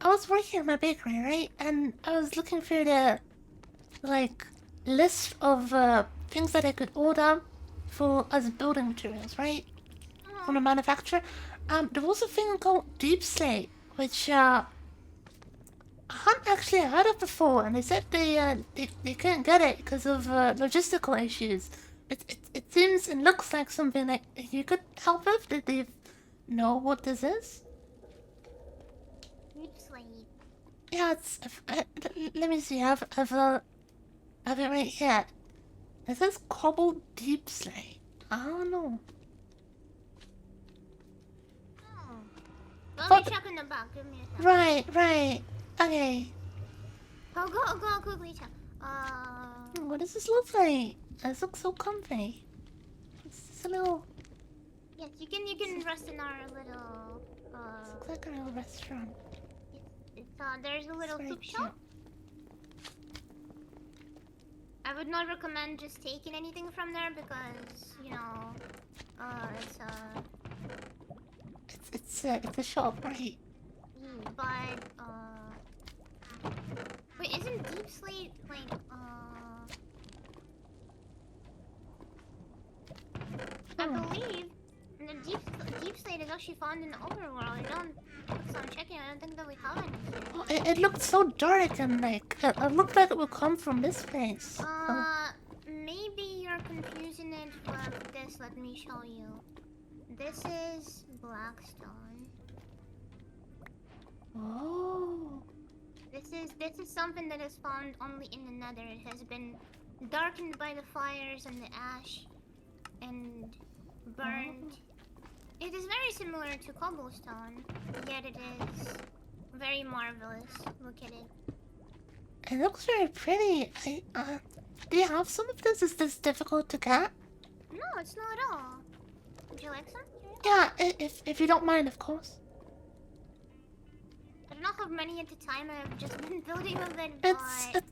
I was working at my bakery, right? And I was looking for the, like, list of, things that I could order for as building materials, right? From the manufacturer. There was a thing called Deep Slate, which, I hadn't actually heard of before, and they said they couldn't get it because of, logistical issues. It seems and looks like something that you could help with. Did they know what this is? Deep sleep. Yeah, it's. Let me see. I have it right here. It says Cobble Deep Slate. I don't know. Oh. Let But- me check in the back. Give me a second. Right. Okay. I'll go quickly check. What does this look like? This looks so comfy. It's a little. Yes, you can rest in our little, Looks like a little restaurant. it's, there's a little very soup cute. shop. I would not recommend just taking anything from there because, you know, It's It's a shop, right? but wait, isn't Deep Slate like I Hmm. believe the Deep Slate is actually found in the overworld. I don't. So I'm checking. I don't think that we have any here. Oh, it looked so dark and like it looked like it would come from this place. Maybe you're confusing it with this. Let me show you. This is Blackstone. Oh. This is something that is found only in the Nether. It has been darkened by the fires and the ash, and burned. It is very similar to cobblestone, yet it is very marvelous. Look at it. It looks very pretty. Do you have some of this? Is this difficult to get? No, it's not at all. Would you like some? Yeah, if you don't mind, of course. I do not have many at the time. I've just been building a bit, but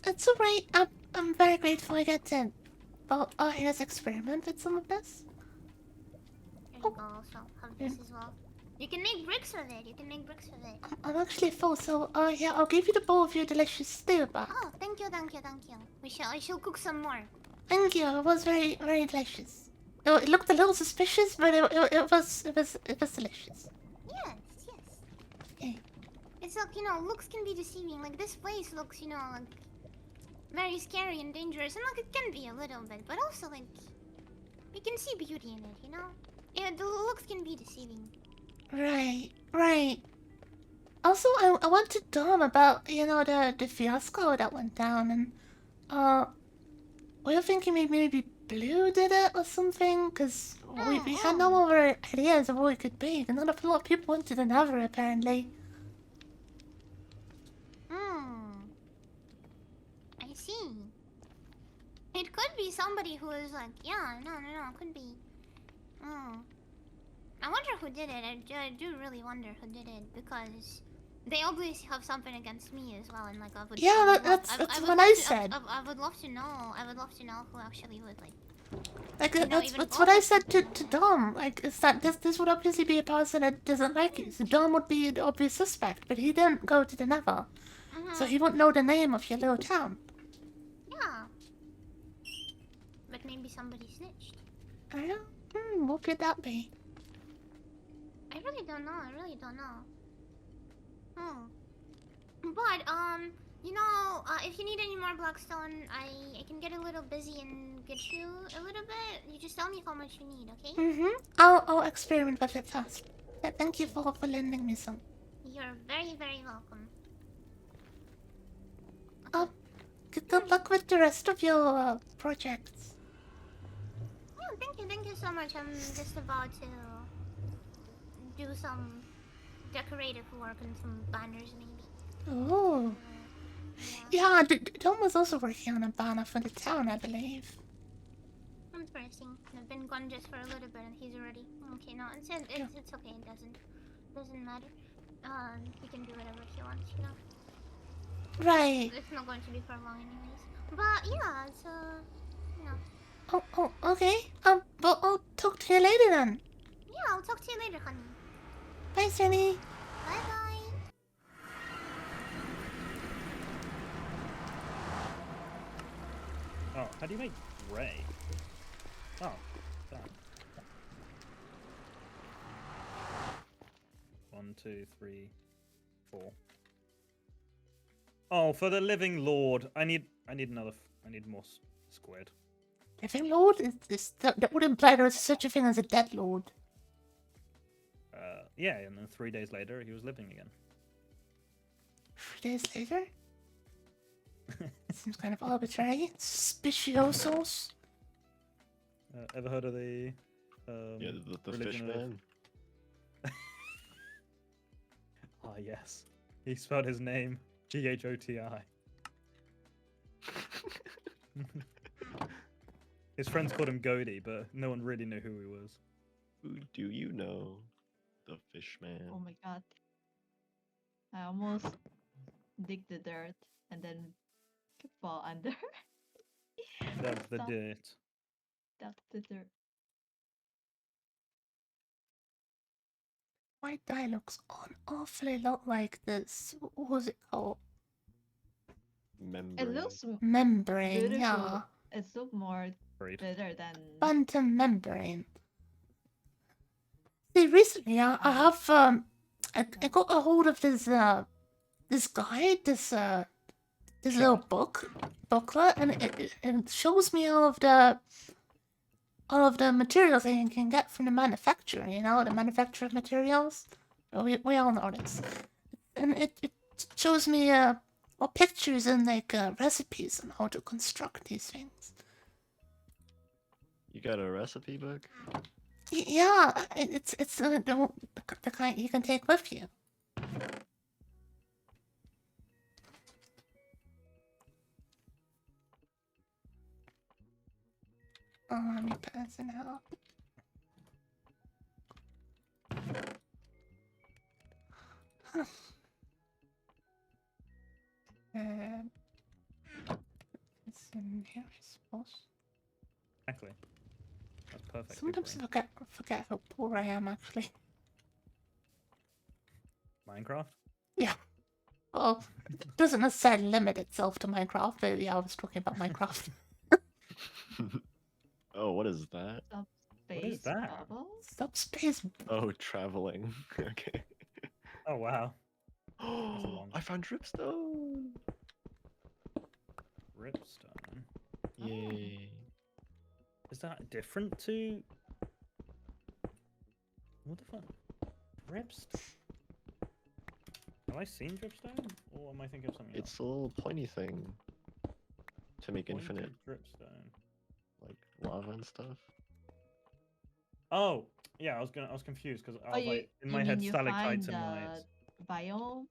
It's alright. I'm very grateful I get to. Well, here's experiment with some of this. there you go. Also, have this as well. You can make bricks with it. You can make bricks with it. I'm actually full, so yeah, I'll give you the bowl of your delicious stew, but Oh, thank you, thank you, thank you. I shall cook some more. thank you. It was very, very delicious. It looked a little suspicious, but it was delicious. Yes, yes. Okay. It's like, looks can be deceiving. Like, this place looks, like, very scary and dangerous. And, like, it can be a little bit. But also, like, you can see beauty in it, Yeah, the looks can be deceiving. Right. Also, I went to Dom about, the fiasco that went down, and, we were thinking maybe Blue did it or something, because we had no other ideas of what it could be, and not a lot of people went to the Nether, apparently. I see. It could be somebody who is like, yeah, no, it could be. I wonder who did it. I do really wonder who did it, because they obviously have something against me as well, and like I would. Yeah, that's what I said. I would love to know. I would love to know who actually would like. Like, even that's what I said to Dom. Like, is that this would obviously be a person that doesn't like it. So Dom would be the obvious suspect, but he didn't go to the Nether, so he wouldn't know the name of your little town. Yeah. But maybe somebody snitched. I don't. What could that be? I really don't know. But if you need any more Blackstone, I can get a little busy and get you a little bit. You just tell me how much you need, okay? I'll experiment with it first. Thank you for lending me some. You're very, very welcome. Good luck with the rest of your projects. Yeah, thank you so much. I'm just about to do some decorative work and some banners, maybe. Oh. Yeah, Dom was also working on a banner for the town, I believe. Interesting. I've been gone just for a little bit, and he's already okay. No, it's okay. It doesn't matter. He can do whatever he wants, Right. It's not going to be for long, anyways. But yeah, it's Oh, okay. But I'll talk to you later then. Yeah, I'll talk to you later, honey. Bye, Sunny. Bye bye. Oh, how do you make gray? Oh, that. 1, 2, 3, 4. Oh, for the living lord, I need another. I need more squid. Living Lord? That would imply there is such a thing as a dead lord. Yeah, and then 3 days later, he was living again. 3 days later? Seems kind of arbitrary. Suspiciosos. Ever heard of the? Yeah, the fish religion of- man. Ah, yes. He spelled his name Ghoti. His friends called him Godi, but no one really knew who he was. Who do you know? The fish man. Oh my god. I almost dig the dirt and then fall under. That's the Stop. dirt. That's the dirt. white dye looks an awfully lot like this. What was it called? Membrane. It looks Membrane, beautiful. yeah. It's look more Agreed. better than. Phantom membrane. See, recently I have I got a hold of this this guide, this little booklet, and it shows me all of the materials that you can get from the manufacturer. You know, the manufacturer of materials. We all know this, and it shows me all pictures and like recipes on how to construct these things. You got a recipe book? Yeah, it's the kind you can take with you. Oh, let me pass it out. Huh. It's in here, I suppose. Exactly. That's perfect. Sometimes I forget how poor I am, actually. Minecraft? Yeah. Well, it doesn't necessarily limit itself to Minecraft, but yeah, I was talking about Minecraft. Oh, what is that? Subspace that? bubble? Subspace. Oh, traveling. Okay. Oh wow. Oh, I found dripstone. Ripstone. Yay. Is that different to what the fuck? Dripstone. Have I seen dripstone? Or am I thinking of something It's a little pointy thing to make else? infinite, Pointed dripstone. like lava and stuff. Oh, yeah, I was confused because I Oh, was like in my head you stalactites find and lights. the biome?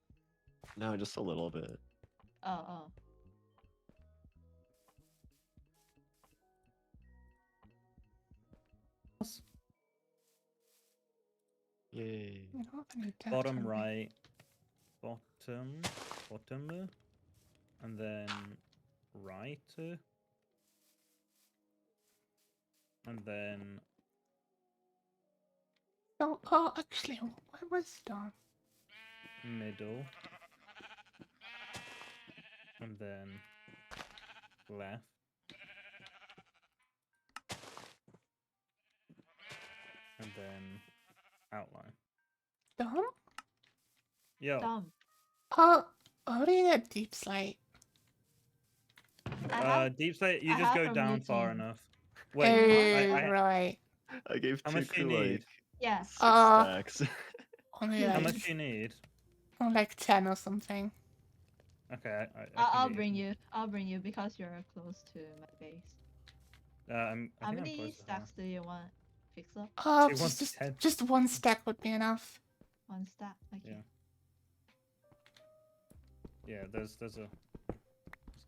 No, just a little bit. Oh. Yay. I don't have any dirt Bottom on me. right, bottom, and then right, and then Oh, actually, where was that? middle, and then left, and then outline. Dom? Yo, Dumb. Oh, how do you get deep slate? deep slate, you I just have go from down far Eugene. enough. Wait, Right. I gave how much do you Tuku like need? Yeah. 6 stacks. Only How like, much do you need? like 10 or something. Okay, I I'll can get bring you. I'll bring you because you're close to my base. I How think I'm many close to her. stacks do you want? Fix up? Oh, She wants 10. just one stack would be enough. One stack. Okay. Yeah, there's a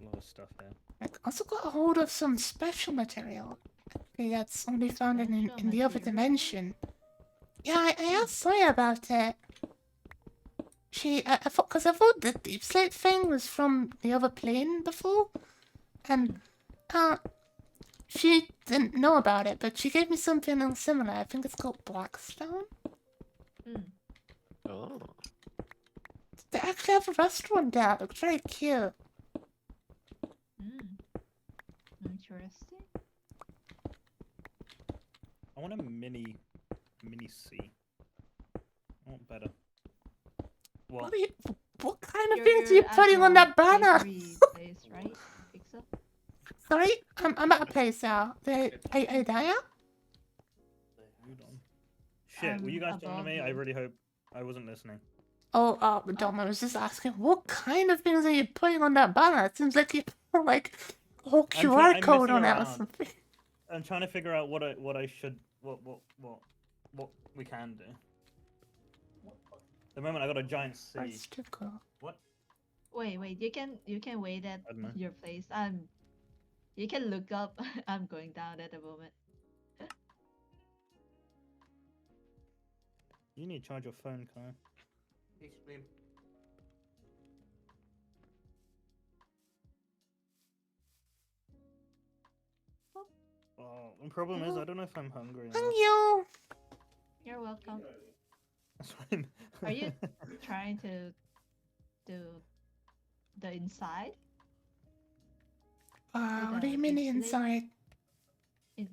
lot of stuff here. I also got a hold of some special material. Okay, that's only found in the other material? dimension. Yeah, I asked Soya about it. I thought, because I thought the deep slate thing was from the other plane before, and she didn't know about it, but she gave me something else similar. I think it's called Blackstone. Oh. They actually have a restaurant there. It looks very cute. Interesting. I want a mini C. I want better. What? What kind of things are you putting on that banner? Place, right? Fix up? Sorry, I'm at a place now. Are you there? Hold on. Shit, were you guys talking to above me? I you. really hope I wasn't listening. Oh, Dom, I was just asking, what kind of things are you putting on that banner? It seems like you put like a whole I'm QR code messing on it or around. something. I'm trying to figure out what I should what we can do. The moment I got a giant C. That's too cool. What? Wait. You can wait at I don't know. your place. You can look up. I'm going down at the moment. You need to charge your phone, Kyle. Explain. Oh, the problem is I don't know if I'm hungry. Thank you. You're welcome. That's fine. Are you trying to do the inside? What do the you mean the utility? inside?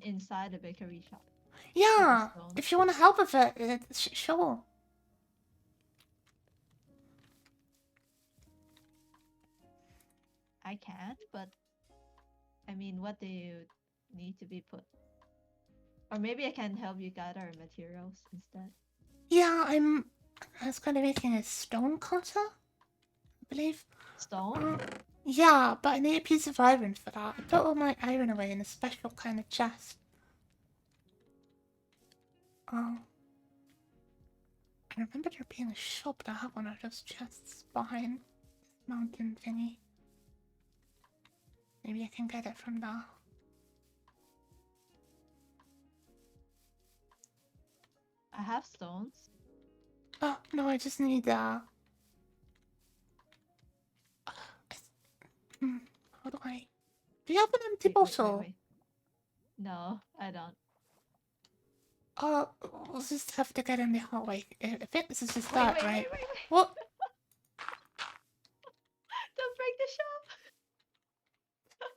Inside the bakery shop? Yeah, stone. if you want to help with it, sure. I can, but I mean, what do you need to be put? Or maybe I can help you gather materials instead. Yeah, I was kind of making a stone cutter, I believe. Stone? Yeah, but I need a piece of iron for that. I put all my iron away in a special kind of chest. Oh. I remember there being a shop that had one of those chests behind this mountain thingy. Maybe I can get it from there. I have stones. Oh, no, I just need how do I... Do you have an empty bottle? Wait. No, I don't. We'll just have to get in the hallway. I think this is just Wait, that, wait, right? wait. What? Don't break the shop.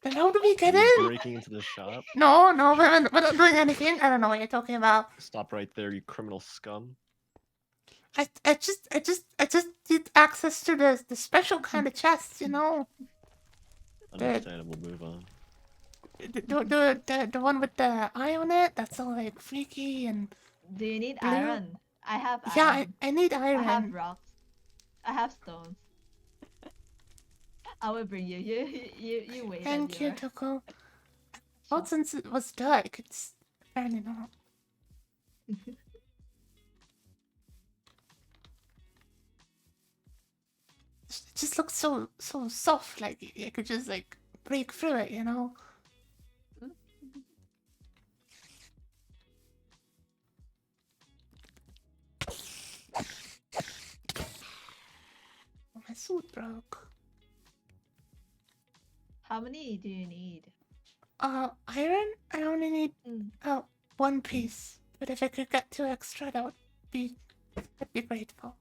Then how do we get Are you in? breaking into the shop? No, we're not doing anything. I don't know what you're talking about. Stop right there, you criminal scum. I just need access to the special kind of chest, you know? Understandable, move on. The one with the eye on it, that's all like freaky and... Do you need Blue? iron? I have iron. Yeah, I need I have iron. rocks. I have stones. I will bring you. You wait. Thank you, Toko. Well, since it was dark, it's apparently not. It just looks so soft, like I could just like break through it, you know? Oh, my suit broke. How many do you need? Iron? I only need Mm. one piece. But if I could get 2 extra, I'd be grateful.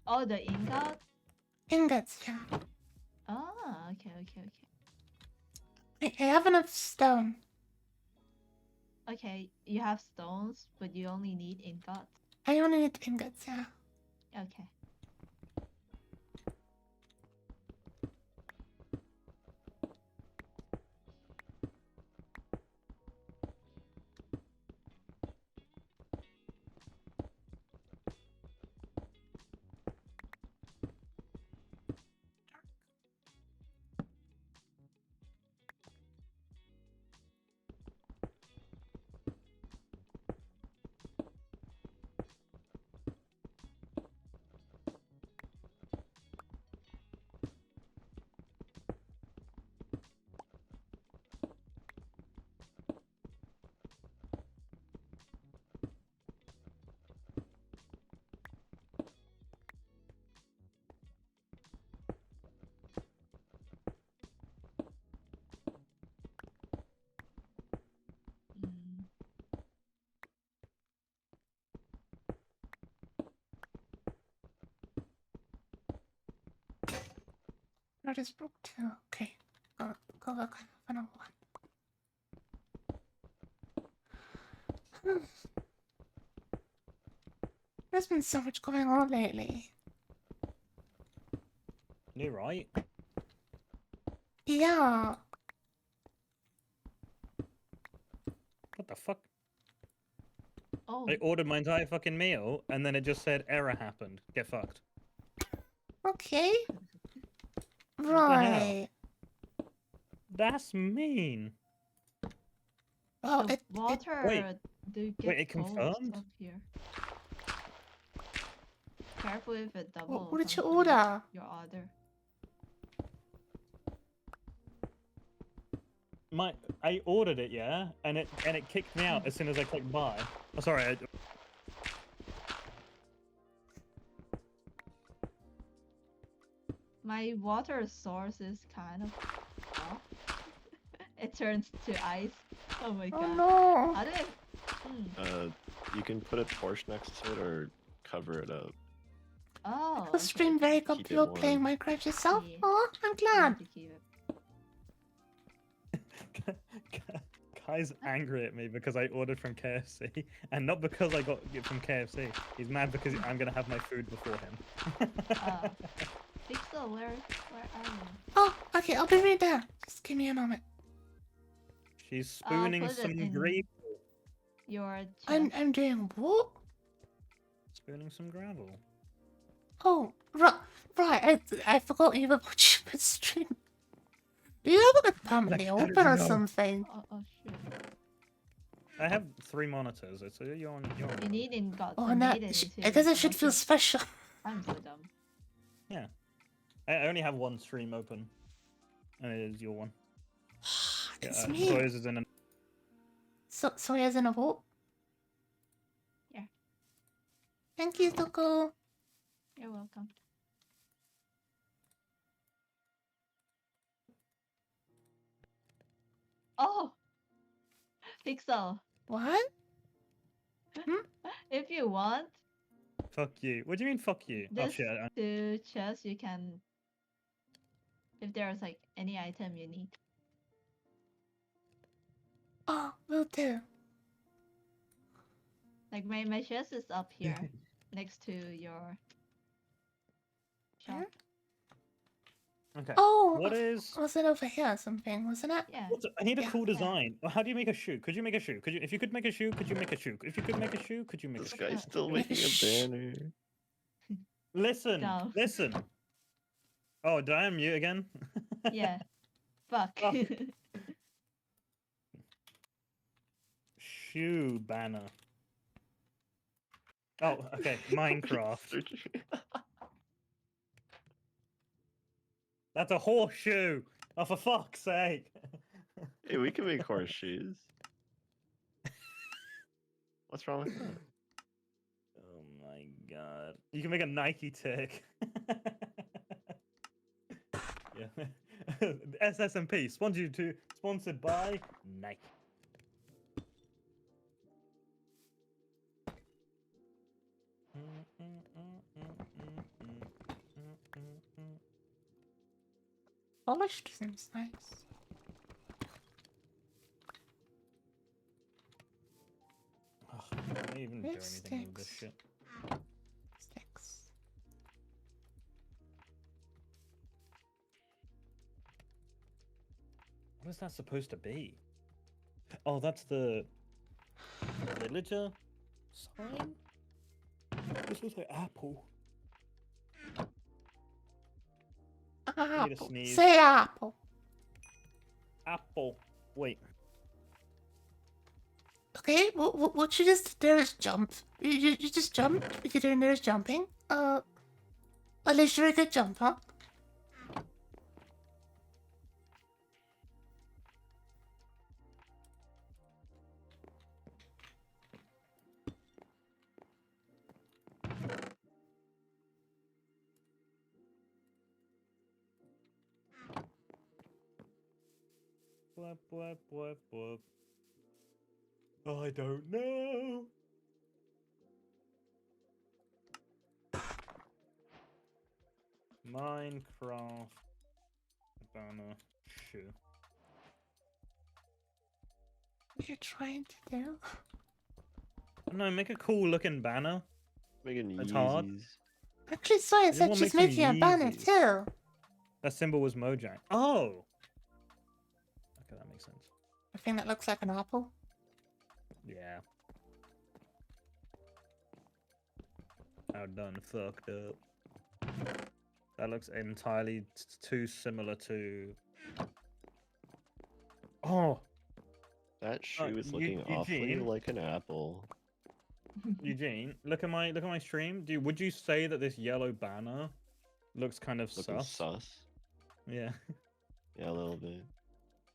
Oh, the ingot? Ingots, yeah. Ah, okay. I have enough stone. Okay, you have stones, but you only need ingots. I only need ingots, yeah. Okay. Mm. That is broke too. Okay. Go look for another one. There's been so much going on lately. You're right. Yeah. What the fuck? Oh, I ordered my entire fucking meal, and then it just said error happened. Get fucked. Okay. the hell? Right. That's mean. Oh, the it water. wait. Do you get Wait, it ghosts confirmed? up here? Careful if it doubles. what did you onto order? Your order. I ordered it, yeah, and it kicked me out as soon as I clicked buy. Oh, sorry. My water source is kind of off. It turns to ice. Oh my Oh god. no. How did it? You can put a torch next to it or cover it up. Oh. A stream very good Keep it people playing warm. Minecraft yourself. Yeah. Oh, I'm I glad. need to keep it. Kai's angry at me because I ordered from KFC, and not because I got it from KFC. He's mad because I'm gonna have my food before him. Pixel, where are you? Oh, okay, I'll be right there. Just give me a moment. She's I'll spooning put it some in gravel. Your chest. I'm doing what? Spooning some gravel. Oh, right. I forgot you were watching the stream. Do you have it permanently Like, how did open you or know? something? Oh shoot. I have 3 monitors. So you're on. You're on. You need in got Oh, some no, maiden I guess I should feel watch it. special. I'm so dumb. I only have one stream open, and it is your one. It's Yeah, me. Sawyer's is in. So he has in a vote? Yeah. Thank you, Toko. You're welcome. Oh, Pixel. What? If you want Fuck you. What do you mean, fuck you? Oh this shit. to chest, you can. If there's like any item you need. Oh, will do. Like my chest is up here, next to your shop. Okay. Oh, What is? was it over here or something? Wasn't it? Yeah. I need a Yeah. cool design. How do you make a shoe? Could you make a shoe? Could you? If you could make a shoe, could you make a shoe? If you could make a shoe, could you make This a shoe? guy's still Make a making a sh- banner. Listen. No. Listen. Oh, did I unmute again? Yeah. Fuck. Fuck. Shoe banner. Oh, okay. Minecraft. That's a horseshoe. Oh, for fuck's sake. Hey, we can make horseshoes. What's wrong with that? Oh my god. You can make a Nike tick. Yeah. SSMP sponsored by Nike. Polished seems nice. Ugh, I don't even do It anything with this sticks. shit. Sticks. What is that supposed to be? Oh, that's the villager sign? This looks like apple. Apple. sneeze. Say apple. Apple. Wait. Okay, what you just do is jump. You just jump. What you're doing there is jumping. At least you're a good jumper. Blip, blip, blip, blip. I don't know. Minecraft banner shoe. What you're trying to do? No, make a cool looking banner. Making It's hard. Yeezys. Actually, Soya said Everyone she's makes making a some banner Yeezys. too. That symbol was Mojang. Oh! Okay, that makes sense. A thing that looks like an apple. Yeah. How done fucked up. That looks entirely too similar to... Oh! That shoe is looking Eugene? awfully like an apple. Eugene, look at my stream. Would you say that this yellow banner looks kind of Looking sus? sus. Yeah. Yeah, a little bit.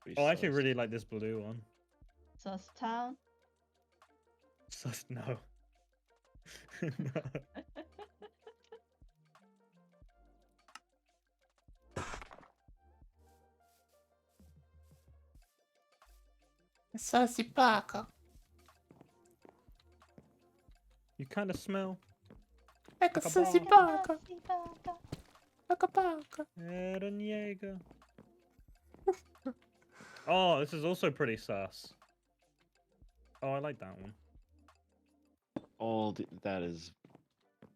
Pretty Oh, I actually sus. really like this blue one. Sus Town. Sus, no. No. Saucy Parker. You kind of smell Like a Like a sissy bug. bug. Like a bug. Eren Yeager. Oh, this is also pretty sus. Oh, I like that one. Oh, that is.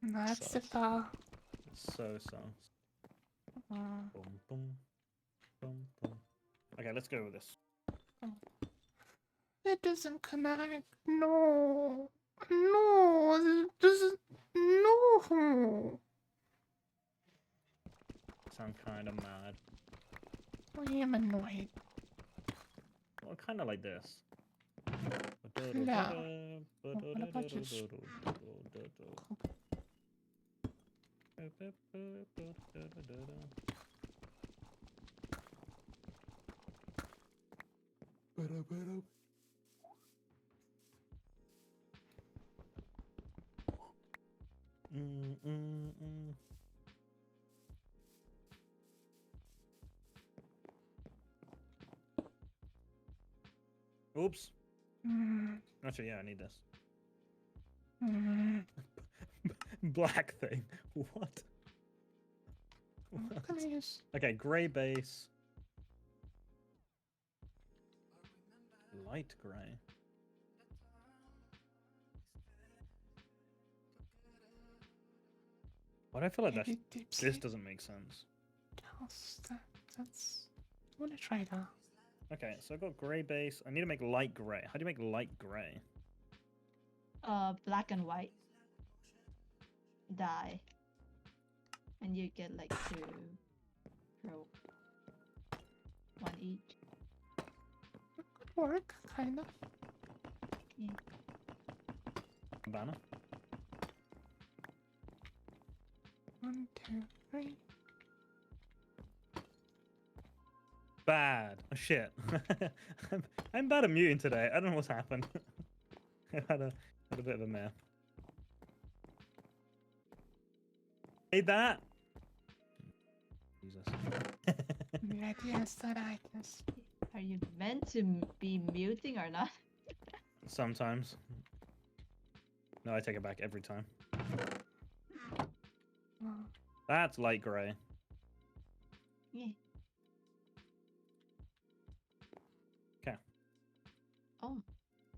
That's the Sus. bar. It's so sus. Boom, boom, boom, boom. Okay, let's go with this. It doesn't connect. No. No. It doesn't. No. Sound kind of mad. I am annoyed. Well, kind of like this. No. What about just- Mm, mm, mm. Oops. Mm, Actually, yeah, I need this. mm. Black thing. What? What can I use? Okay, grey base. Light grey. Why do I feel like Maybe deep this sea doesn't make sense? house. That's. I want to try that. Okay, so I've got grey base. I need to make light grey. How do you make light grey? Black and white dye, and you get like 2 pro, 1 each. Could work, kind of. Yeah. Banner. 1, 2, 3. Bad. Oh, shit. I'm bad at muting today. I don't know what's happened. I had a bit of a mare. Hey, that. Jesus. The idea is that I just. Are you meant to be muting or not? Sometimes. No, I take it back every time. Well, That's light grey. Yeah. Okay. Oh,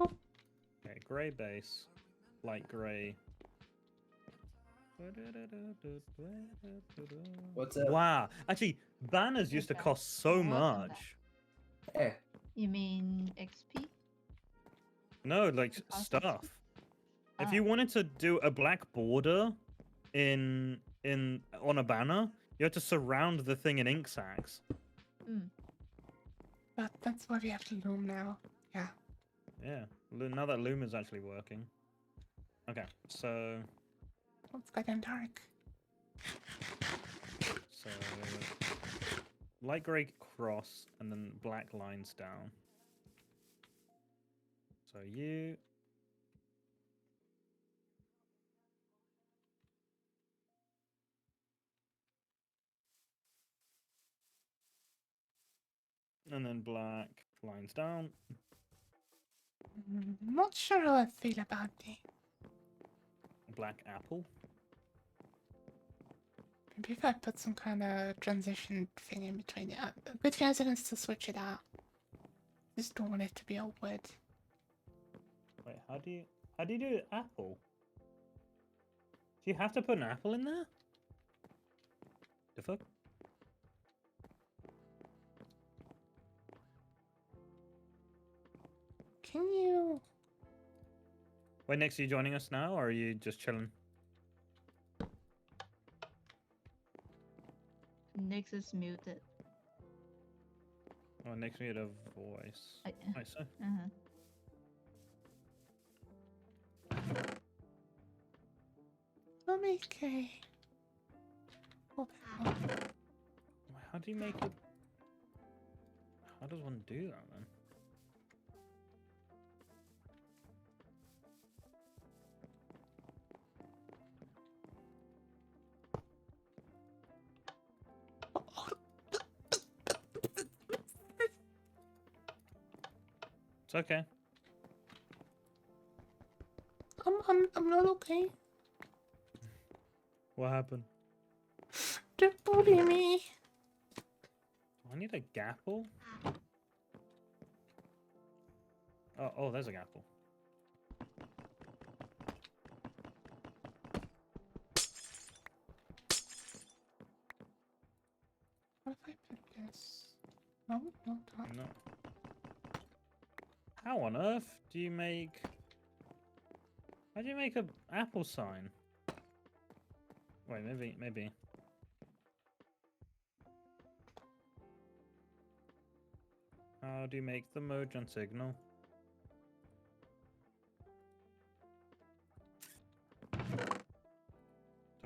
Okay, grey base, light grey. What's up? Wow, actually, banners used to Okay. cost so Welcome back. much. Hey, you mean XP? No, like The cost of stuff. If Ah. you wanted to do a black border in on a banner, you had to surround the thing in ink sacs. but that's why we have to loom now. Yeah. Yeah, now that Loom is actually working. Okay, so It's getting dark. so light grey cross and then black lines down. So you. And then black lines down. Not sure how I feel about the. Black apple. Maybe if I put some kind of transition thing in between it. Good coincidence to switch it out. Just don't want it to be a wood. Wait, how do you do apple? Do you have to put an apple in there? The fuck? Can you? Wait, Nix, are you joining us now, or are you just chilling? Nix is muted. Oh, Nix made a voice. I see. Uh-huh. Okay. Hold on. Wait, how do you make it? How does one do that then? It's okay. I'm not okay. What happened? Don't bully me. I need a gapple. Oh, there's a gapple. What if I put this? No, no, not. No. How on earth do you make? How do you make a apple sign? Wait, maybe. How do you make the Mojang signal? Do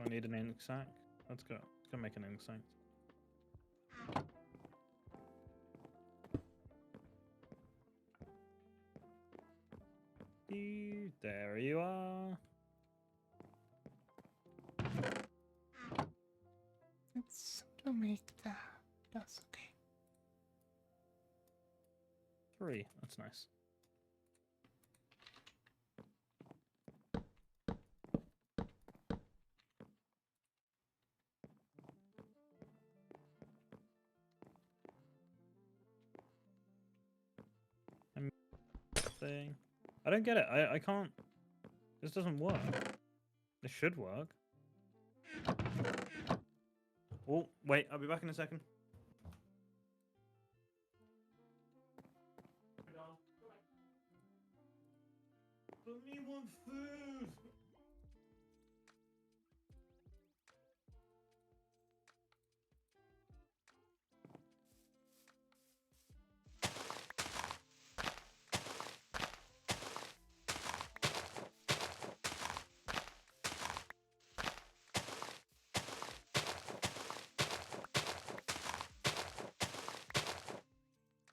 I need an ink sac? Let's go. Let's go make an ink sac. There you are. Let's to make that. That's okay. 3. That's nice. Thing. I don't get it. I can't. This doesn't work. This should work. Oh, wait. I'll be back in a second. But me want food.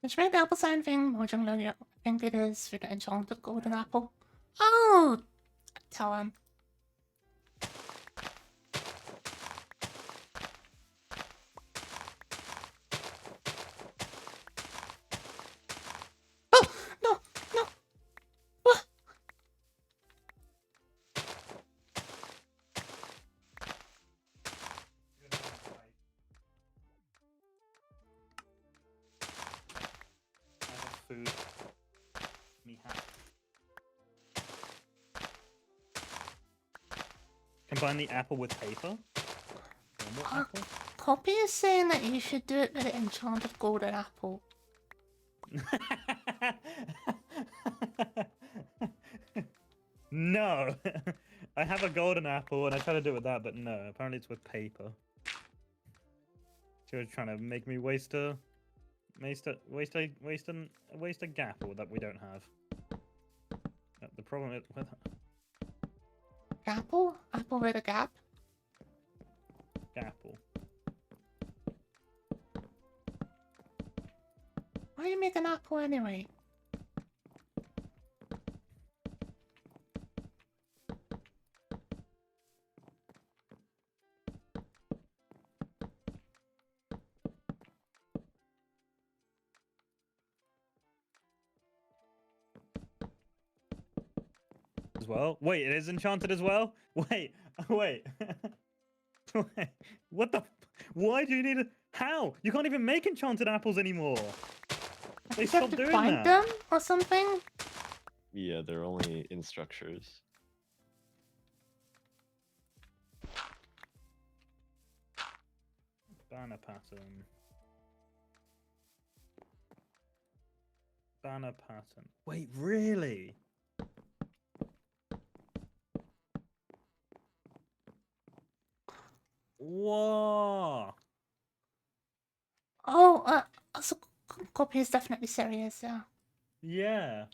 Is red apple sign thing Mojang Logia? I think it is for the enchanted golden apple. Oh! Tell him. Oh! No! No! What? I have food. Me hat. Combine the apple with paper. Normal apple. Copy is saying that you should do it with the enchanted golden apple. No, I have a golden apple and I try to do it with that, but no. Apparently, it's with paper. She was trying to make me waste a gapple that we don't have. The problem is with Apple? Apple with a gap? gapple. Why do you make an apple anyway? As well. Wait, it is enchanted as well. Wait, wait. Wait, what the? Why do you need a? How? You can't even make enchanted apples anymore. They You have stopped to doing find that. them or something? Yeah, they're only in structures. Banner pattern. Banner pattern. Wait, really? Whoa! Oh, so copy is definitely serious, yeah. Yeah.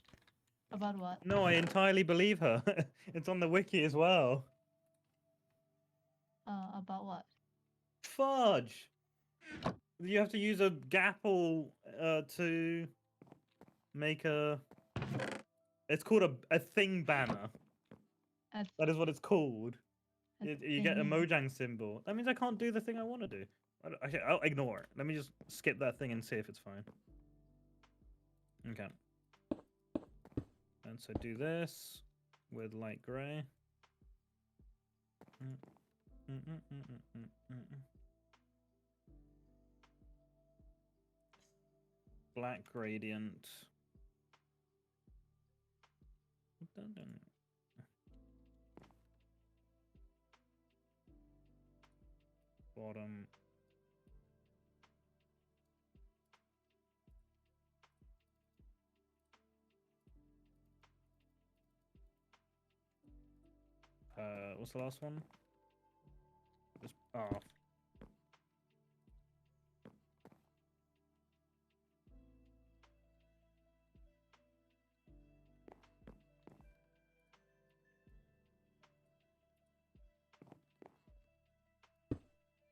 About what? No, I entirely believe her. It's on the wiki as well. About what? Fudge! You have to use a gapple to make a. It's called a thing banner. A That is what it's called. You get a thing. Mojang symbol. That means I can't do the thing I want to do. Actually, I'll ignore it. Let me just skip that thing and see if it's fine. Okay. And so do this with light grey. Black gradient. Bottom. What's the last one? Just off.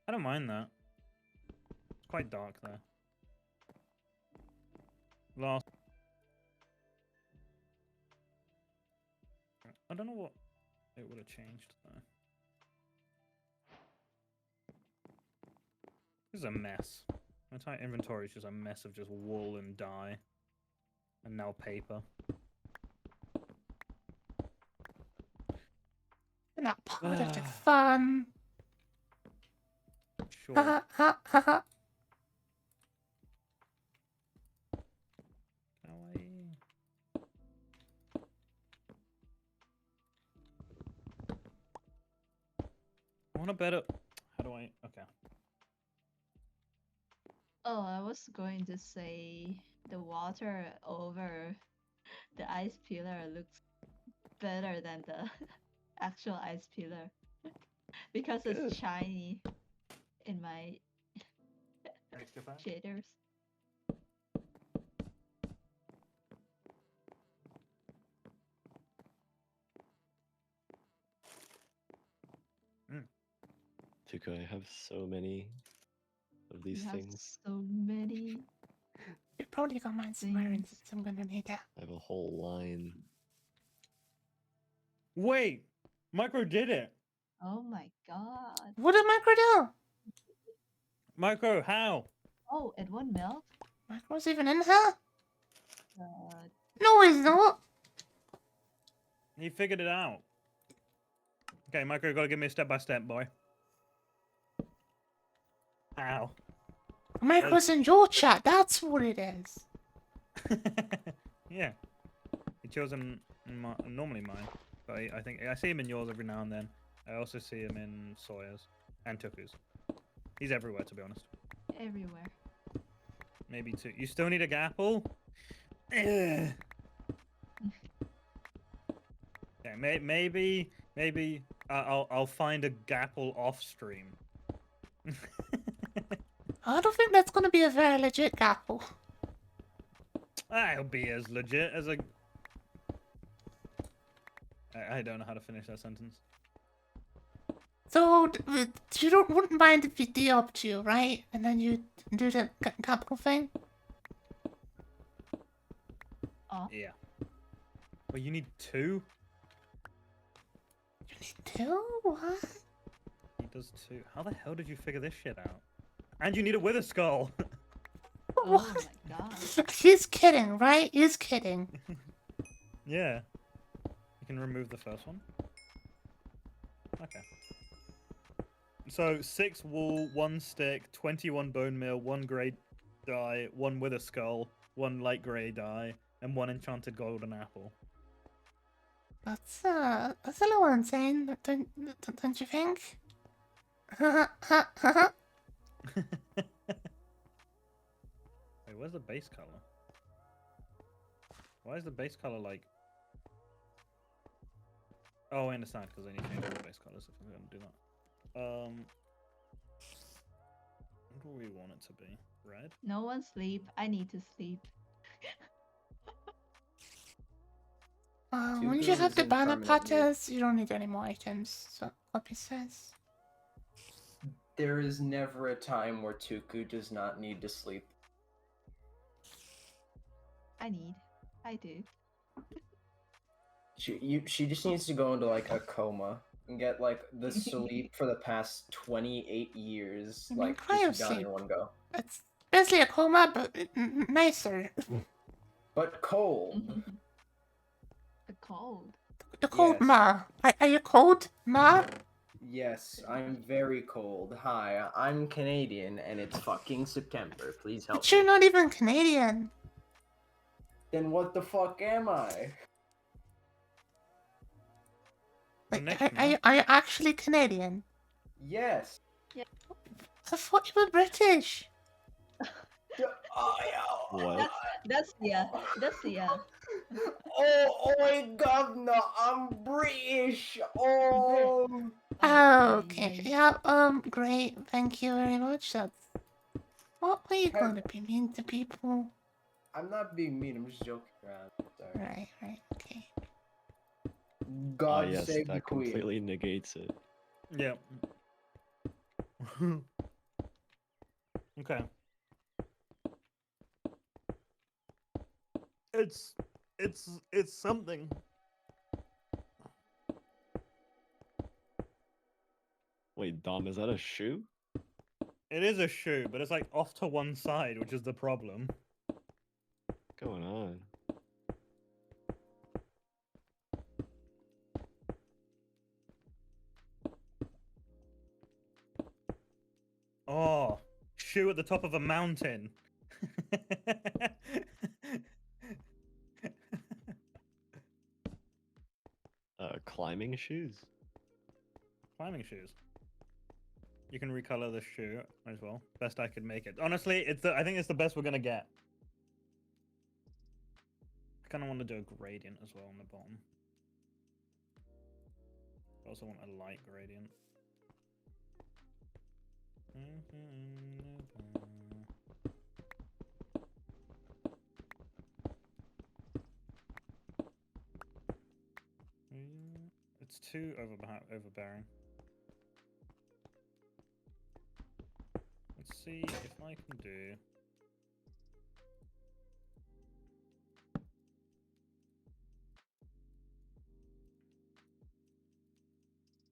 I don't mind that. It's quite dark there. Last. I don't know what it would have changed though. This is a mess. My entire inventory is just a mess of just wool and dye. And now paper. Not part of the fun. Sure. Ha ha ha ha. Kawaii. I want a better. How do I? Okay. Oh, I was going to say the water over the ice pillar looks better than the actual ice pillar because it's Good. shiny in my Extra pack. shaders. Tuko, I have so many of these You have things. so many. You probably got mine somewhere, and Things. I'm gonna need that. I have a whole line. Wait, Micro did it. Oh my god. What did Micro do? Micro, how? Oh, it won't melt? Micro's even in here? Uh, No, he's not. He figured it out. Okay, Micro, you gotta give me a step by step, boy. Ow. Micro's in your chat. That's what it is. Yeah. He chose him in normally mine, but I think I see him in yours every now and then. I also see him in Sawyer's and Tuku's. He's everywhere, to be honest. everywhere. Maybe two. You still need a gapple? Ugh. Yeah, maybe I'll find a gapple off stream. I don't think that's gonna be a very legit gapple. I'll be as legit as a. I don't know how to finish that sentence. So you wouldn't mind if you de-opt you, right? And then you do the gapple thing. Oh, Yeah. Well, you need two. You need two? What? He does two. How the hell did you figure this shit out? And you need a wither skull. oh What? my god. He's kidding, right? He's kidding. Yeah. You can remove the first one. Okay. So 6 wool, 1 stick, 21 bone meal, 1 grey dye, 1 wither skull, 1 light grey dye, and 1 enchanted golden apple. That's a little insane, don't you think? Wait, where's the base color? Why is the base color like? Oh, I understand because I need to change all the base colors if I'm going to do that. What do we want it to be? Red? No one sleep. I need to sleep. When you Tuku have is the in banner permanent mute. platters, you don't need any more items. So Copy says. There is never a time where Tuku does not need to sleep. I do. She just needs to go into like a coma and get like the sleep for the past 28 years, You mean like just done cryosleep? in one go. It's basically a coma, but nicer. But cold. The cold. The cold Yes. Ma. Are you cold, Ma? Yes, I'm very cold. Hi, I'm Canadian, and it's fucking September. Please help But you're me. not even Canadian. Then what the fuck am I? Like, Connection, are you actually Canadian? Yes. I thought you were British. What? That's yeah. That's yeah. Oh my governor, I'm British. Oh. Oh, okay. Nice. Yeah, great. Thank you very much. That's... What were you Have- going to be mean to people? I'm not being mean. I'm just joking around. Sorry. Right, okay. God yes, save the that queen. completely negates it. Yeah. Okay. It's something. Wait, Dom, is that a shoe? It is a shoe, but it's like off to one side, which is the problem. What's going on? Oh, shoe at the top of a mountain. Climbing shoes? Climbing shoes. You can recolor the shoe as well. Best I could make it. Honestly, I think it's the best we're gonna get. I kind of want to do a gradient as well on the bottom. I also want a light gradient. It's too overbearing. Let's see if I can do.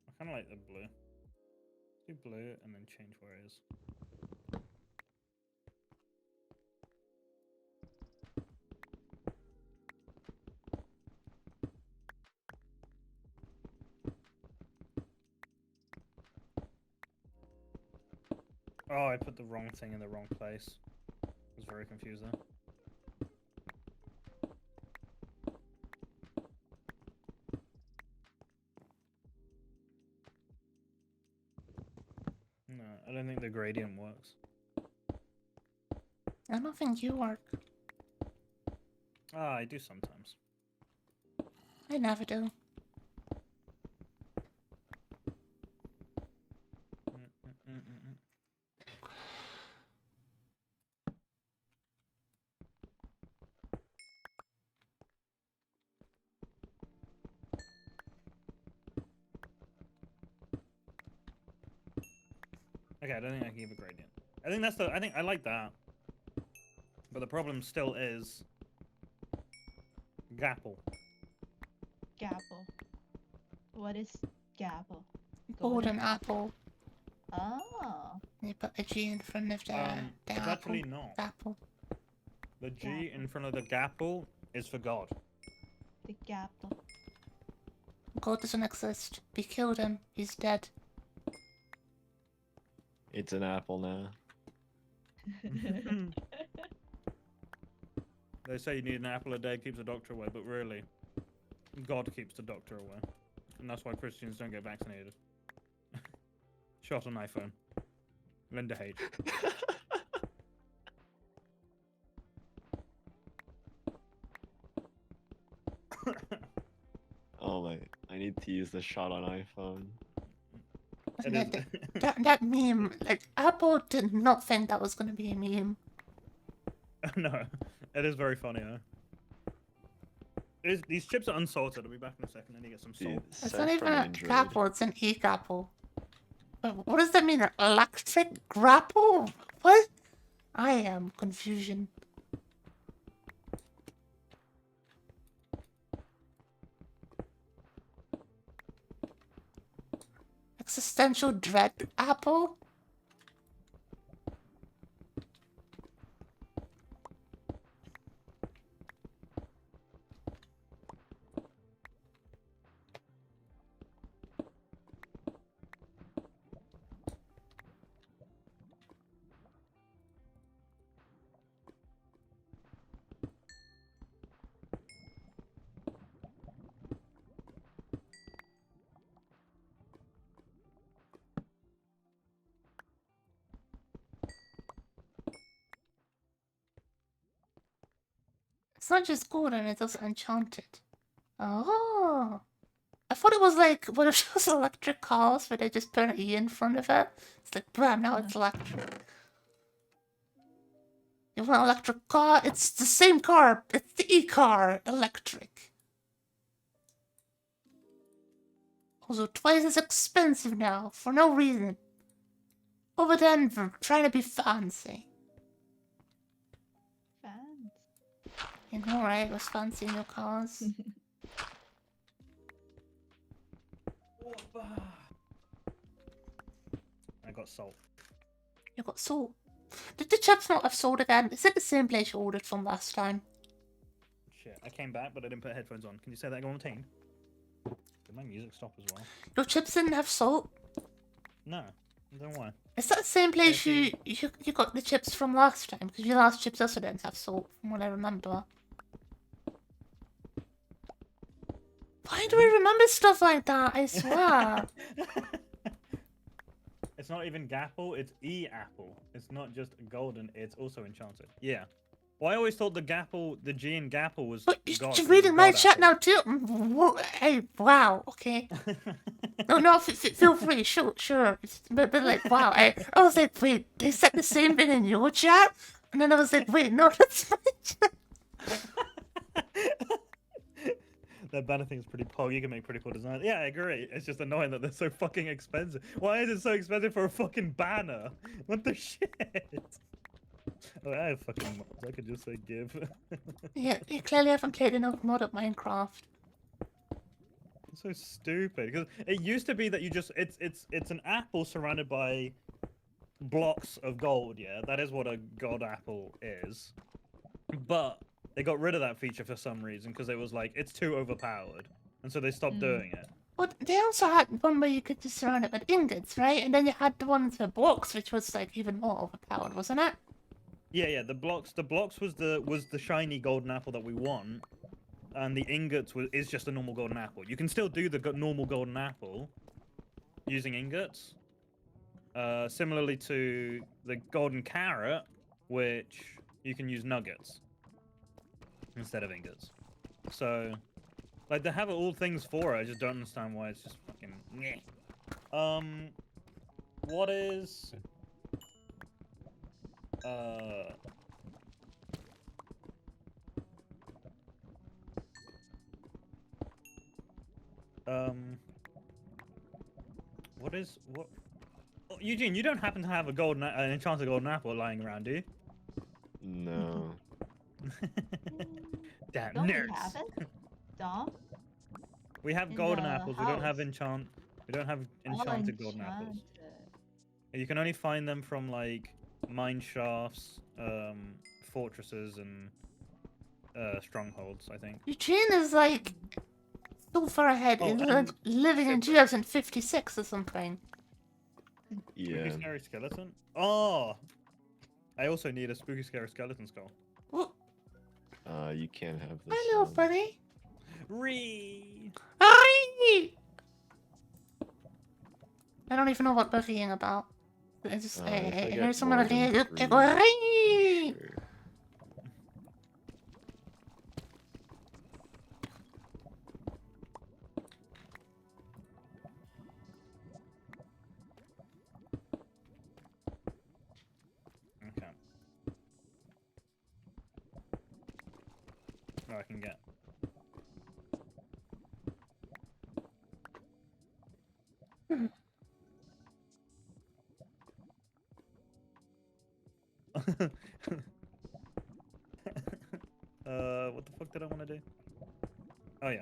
I kind of like the blue. Do blue and then change where it is. Oh, I put the wrong thing in the wrong place. I was very confused there. No, I don't think the gradient works. I don't think you work. Ah, I do sometimes. I never do. Okay, I don't think I can give a gradient. I think I think I like that. But the problem still is Gapple. Gapple. What is Gapple? Golden apple. Oh. You put a G in front of the It's apple. actually not. Apple. The G Gapple. in front of the Gapple is for God. The Gapple. God doesn't exist. We killed him. He's dead. It's an apple now. They say you need an apple a day keeps the doctor away, but really, God keeps the doctor away. And that's why Christians don't get vaccinated. Shot on iPhone. Linda H. Oh my, I need to use the shot on iPhone. It That, is. that meme, like, Apple did not think that was gonna be a meme. No, it is very funny, huh? These chips are unsalted. I'll be back in a second. I need to get some salt. Dude, It's Seth not even from an Android. apple, it's an e-apple. What does that mean? Electric grapple? What? I am confusion. Existential dread apple? It's not just golden, it's also enchanted. Oh. I thought it was like one of those electric cars where they just put an E in front of it. It's like, bam, now it's electric. You want an electric car? It's the same car. It's the E-car, electric. Also, twice as expensive now, for no reason. Over Denver, trying to be fancy. Fans. You know, right? It was fancy new cars. I got salt. You got salt. Did the chips not have salt again? Is it the same place you ordered from last time? Shit, I came back, but I didn't put headphones on. Can you say that again on the team? Did my music stop as well? Your chips didn't have salt? No, I don't know why. Is that the same place Okay. you got the chips from last time? Because your last chips also didn't have salt, from what I remember. Why do I remember stuff like that? I swear. It's not even Gapple, it's E-Apple. It's not just golden, it's also enchanted. Yeah. Well, I always thought the Gapple, the G in Gapple was But God. you're reading my God chat apple. now too. Hey, wow. Okay. No, feel free. Sure. But like, wow. I was like, wait, they said the same thing in your chat, and then I was like, wait, no, that's my chat. That banner thing is pretty pog. You can make pretty cool designs. Yeah, I agree. It's just annoying that they're so fucking expensive. Why is it so expensive for a fucking banner? What the shit? Oh, I have fucking mods. I could just say give. Yeah, you clearly haven't played enough mod at Minecraft. It's so stupid because it used to be that you just it's an apple surrounded by blocks of gold. Yeah, that is what a god apple is. But they got rid of that feature for some reason because it was like it's too overpowered, and so they stopped doing it. But they also had one where you could just surround it with ingots, right? And then you had the ones with blocks, which was like even more overpowered, wasn't it? Yeah. The blocks was the shiny golden apple that we want, and the ingots is just a normal golden apple. You can still do the normal golden apple using ingots. Similarly to the golden carrot, which you can use nuggets instead of ingots. So, like, they have all things for it. I just don't understand why it's just fucking meh. What is what? Oh, Eugene, you don't happen to have a an enchanted golden apple lying around, do you? No. Damn Don't we nerds. have it? Dom? We have In golden the apples. We don't have house. We don't have enchanted golden apples. Enchanted. You can only find them from like mine shafts, fortresses, and strongholds. I think. Eugene is like so far ahead. Oh, He's and living in shipwreck. 2056 or something. Yeah. Spooky scary skeleton. Oh, I also need a spooky scary skeleton skull. Well, You can't have this. hello, buddy. Ree. Hi! I don't even know what we're reading about. It's just, I if heard someone more than reading. three, Hi! sure. Okay. Oh, I can get. What the fuck did I want to do? Oh yeah.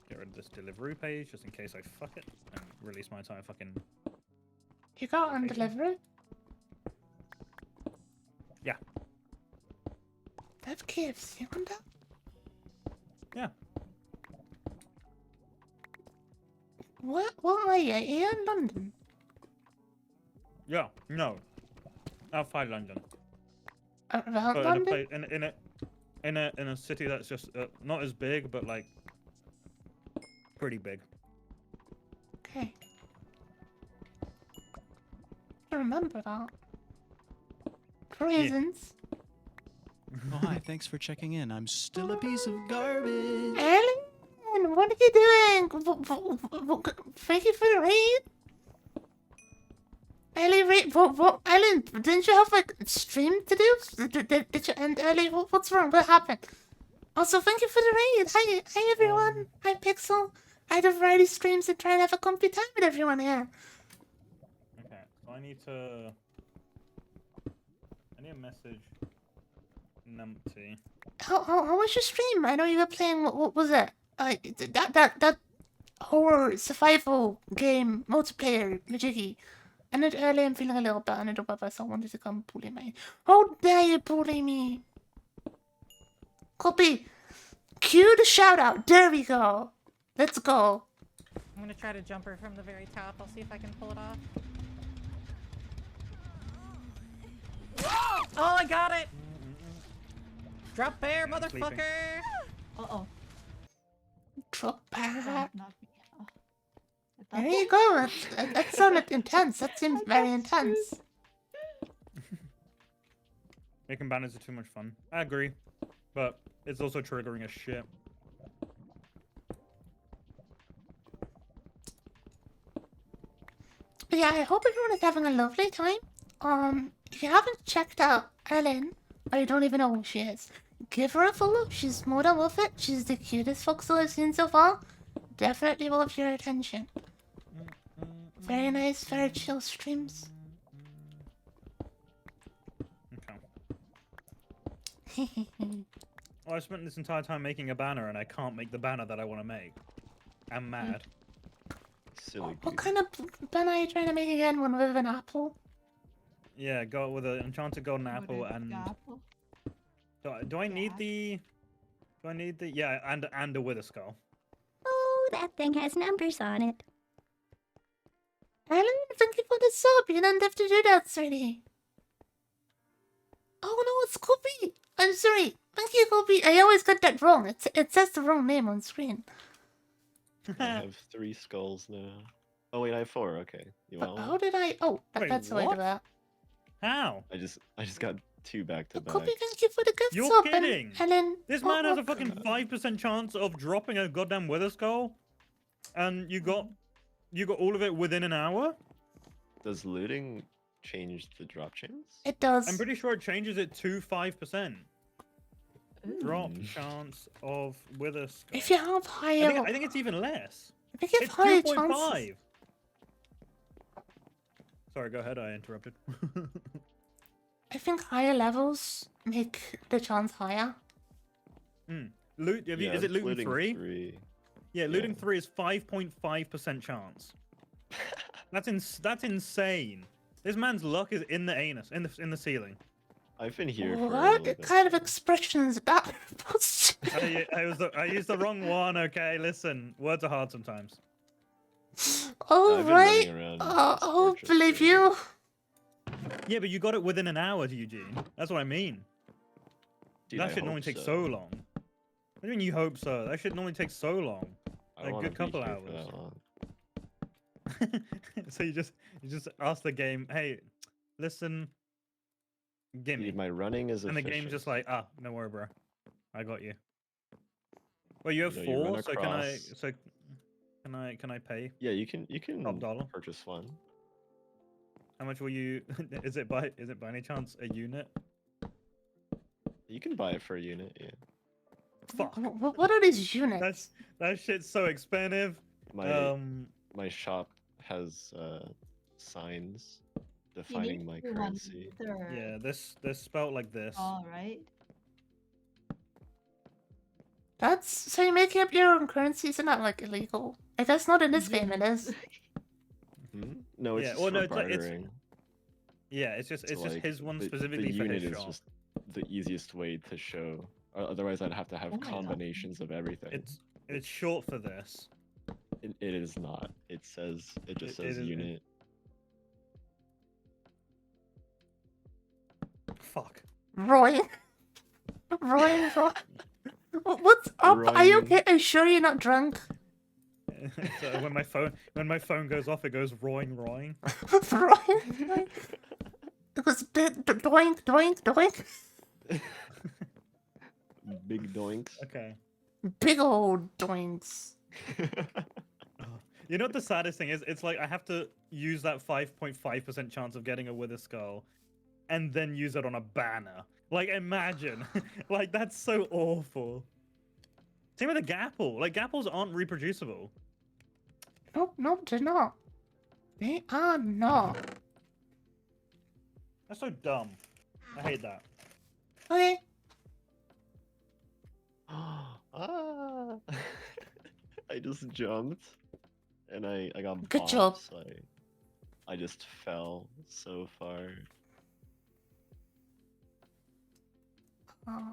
Get rid of this delivery page just in case I fuck it and release my entire fucking. You got on Okay. delivery? Yeah. They have KFC on that? Yeah. What are you? Are you in London? Yeah. No. Outside London. Around But in a London? place in a city that's just not as big, but like pretty big. Okay. I remember that. reasons. Oh, hi, thanks for checking in. I'm still a piece of garbage. Ellen, what are you doing? Thank you for the raid. Ellen, didn't you have like stream to do? Did you end early? What's wrong? What happened? Also, thank you for the raid. Hi everyone. Hi Pixel. I do variety streams and try and have a comfy time with everyone here. Okay, so I need a message. Numpty. How was your stream? I know you were playing. What was it? That horror survival game multiplayer, Majiggy. And it early, I'm feeling a little bit under the weather, so I wanted to come bully me. How dare you bully me? Copy. Cue the shout out. There we go. Let's go. I'm gonna try to jump her from the very top. I'll see if I can pull it off. Oh, I got it! Drop bear, motherfucker! Uh-oh. Drop Oh, back. not me. Oh. There you go. That sounded intense. That seems very intense. Making banners are too much fun. I agree, but it's also triggering as shit. But yeah, I hope everyone is having a lovely time. If you haven't checked out Ellen, or you don't even know who she is, give her a follow. She's more than worth it. She's the cutest foxel I've seen so far. Definitely worth your attention. Very nice, very chill streams. Okay. Well, I spent this entire time making a banner and I can't make the banner that I want to make. I'm mad. Silly What goose. kind of banner are you trying to make again? One with an apple? Yeah, go with an enchanted golden What apple is and apple? do I need Yeah. the yeah, and a wither skull. Oh, that thing has numbers on it. Ellen, thank you for the sub. You don't have to do that, sweetie. Oh no, it's Kobe. I'm sorry. Thank you, Kobe. I always got that wrong. It says the wrong name on screen. I have 3 skulls now. Oh wait, I have 4. Okay, you want How one? did I? Oh, Wait, that's the way to what? that. How? I just got 2 back to back. Kobe, thank you for the gift You're sub. kidding. And Ellen, This what- man has a what- fucking 5% chance of dropping a goddamn wither skull, and you got all of it within an hour. Does looting change the drop chains? It does. I'm pretty sure it changes it to 5%. Drop Mm. chance of wither skull. If you have higher, I think it's even less. I think you have It's higher 2.5. chances. Sorry, go ahead. I interrupted. I think higher levels make the chance higher. Loot. Yeah, Is it looting 3? 3. Yeah, looting Yeah. 3 is 5.5% chance. That's insane. This man's luck is in the anus, in the ceiling. I've been here for a What little bit. kind of expressions is that? I used the wrong one. Okay, listen, words are hard sometimes. All I've been right. running around I'll Scorch's believe Fury. you. Yeah, but you got it within an hour, Eugene. That's what I mean. Dude, That I shit normally hope takes so long. What do you mean you hope so? That shit normally takes so long. I A don't wanna good couple be here for hours. that long. So you just ask the game, hey, listen, gimme. Dude, my running is And the efficient. game's just like, ah, don't worry, bro. I got you. Well, you have You know, you run 4, so can I? across- So can I pay? Yeah, you can Top dollar. purchase one. How much will you? Is it by any chance a unit? You can buy it for a unit, yeah. Fuck. What are these units? That shit's so expensive. My my shop has signs defining my currency. Yeah, they're spelt like this. All right. That's so you're making up your own currency. Isn't that like illegal? I guess not in this game. It is. Hmm? No, it's Yeah, just well, for no, it's bartering. Yeah, it's just So, like, his one the specifically for unit his is shop. just the easiest way to show. Otherwise, I'd have to have Oh my God. combinations of everything. It's short for this. It is not. It says it just It says isn't. unit. Fuck. Roy. Roy. What's up? Are you Roy. okay? Are you sure you're not drunk? So when my phone goes off, it goes roaring. Roy. Doink, doink, doink. Big doinks. Okay. Big old doinks. You know what the saddest thing is? It's like I have to use that 5.5% chance of getting a Wither Skull and then use it on a banner. Like, imagine. Like, that's so awful. Same with a Gapple. Like, Gapples aren't reproducible. Nope, nope, they're not. They are not. That's so dumb. I hate that. Okay. Ah. I just jumped and I got Good job. bopped, so I just fell so far. Oh.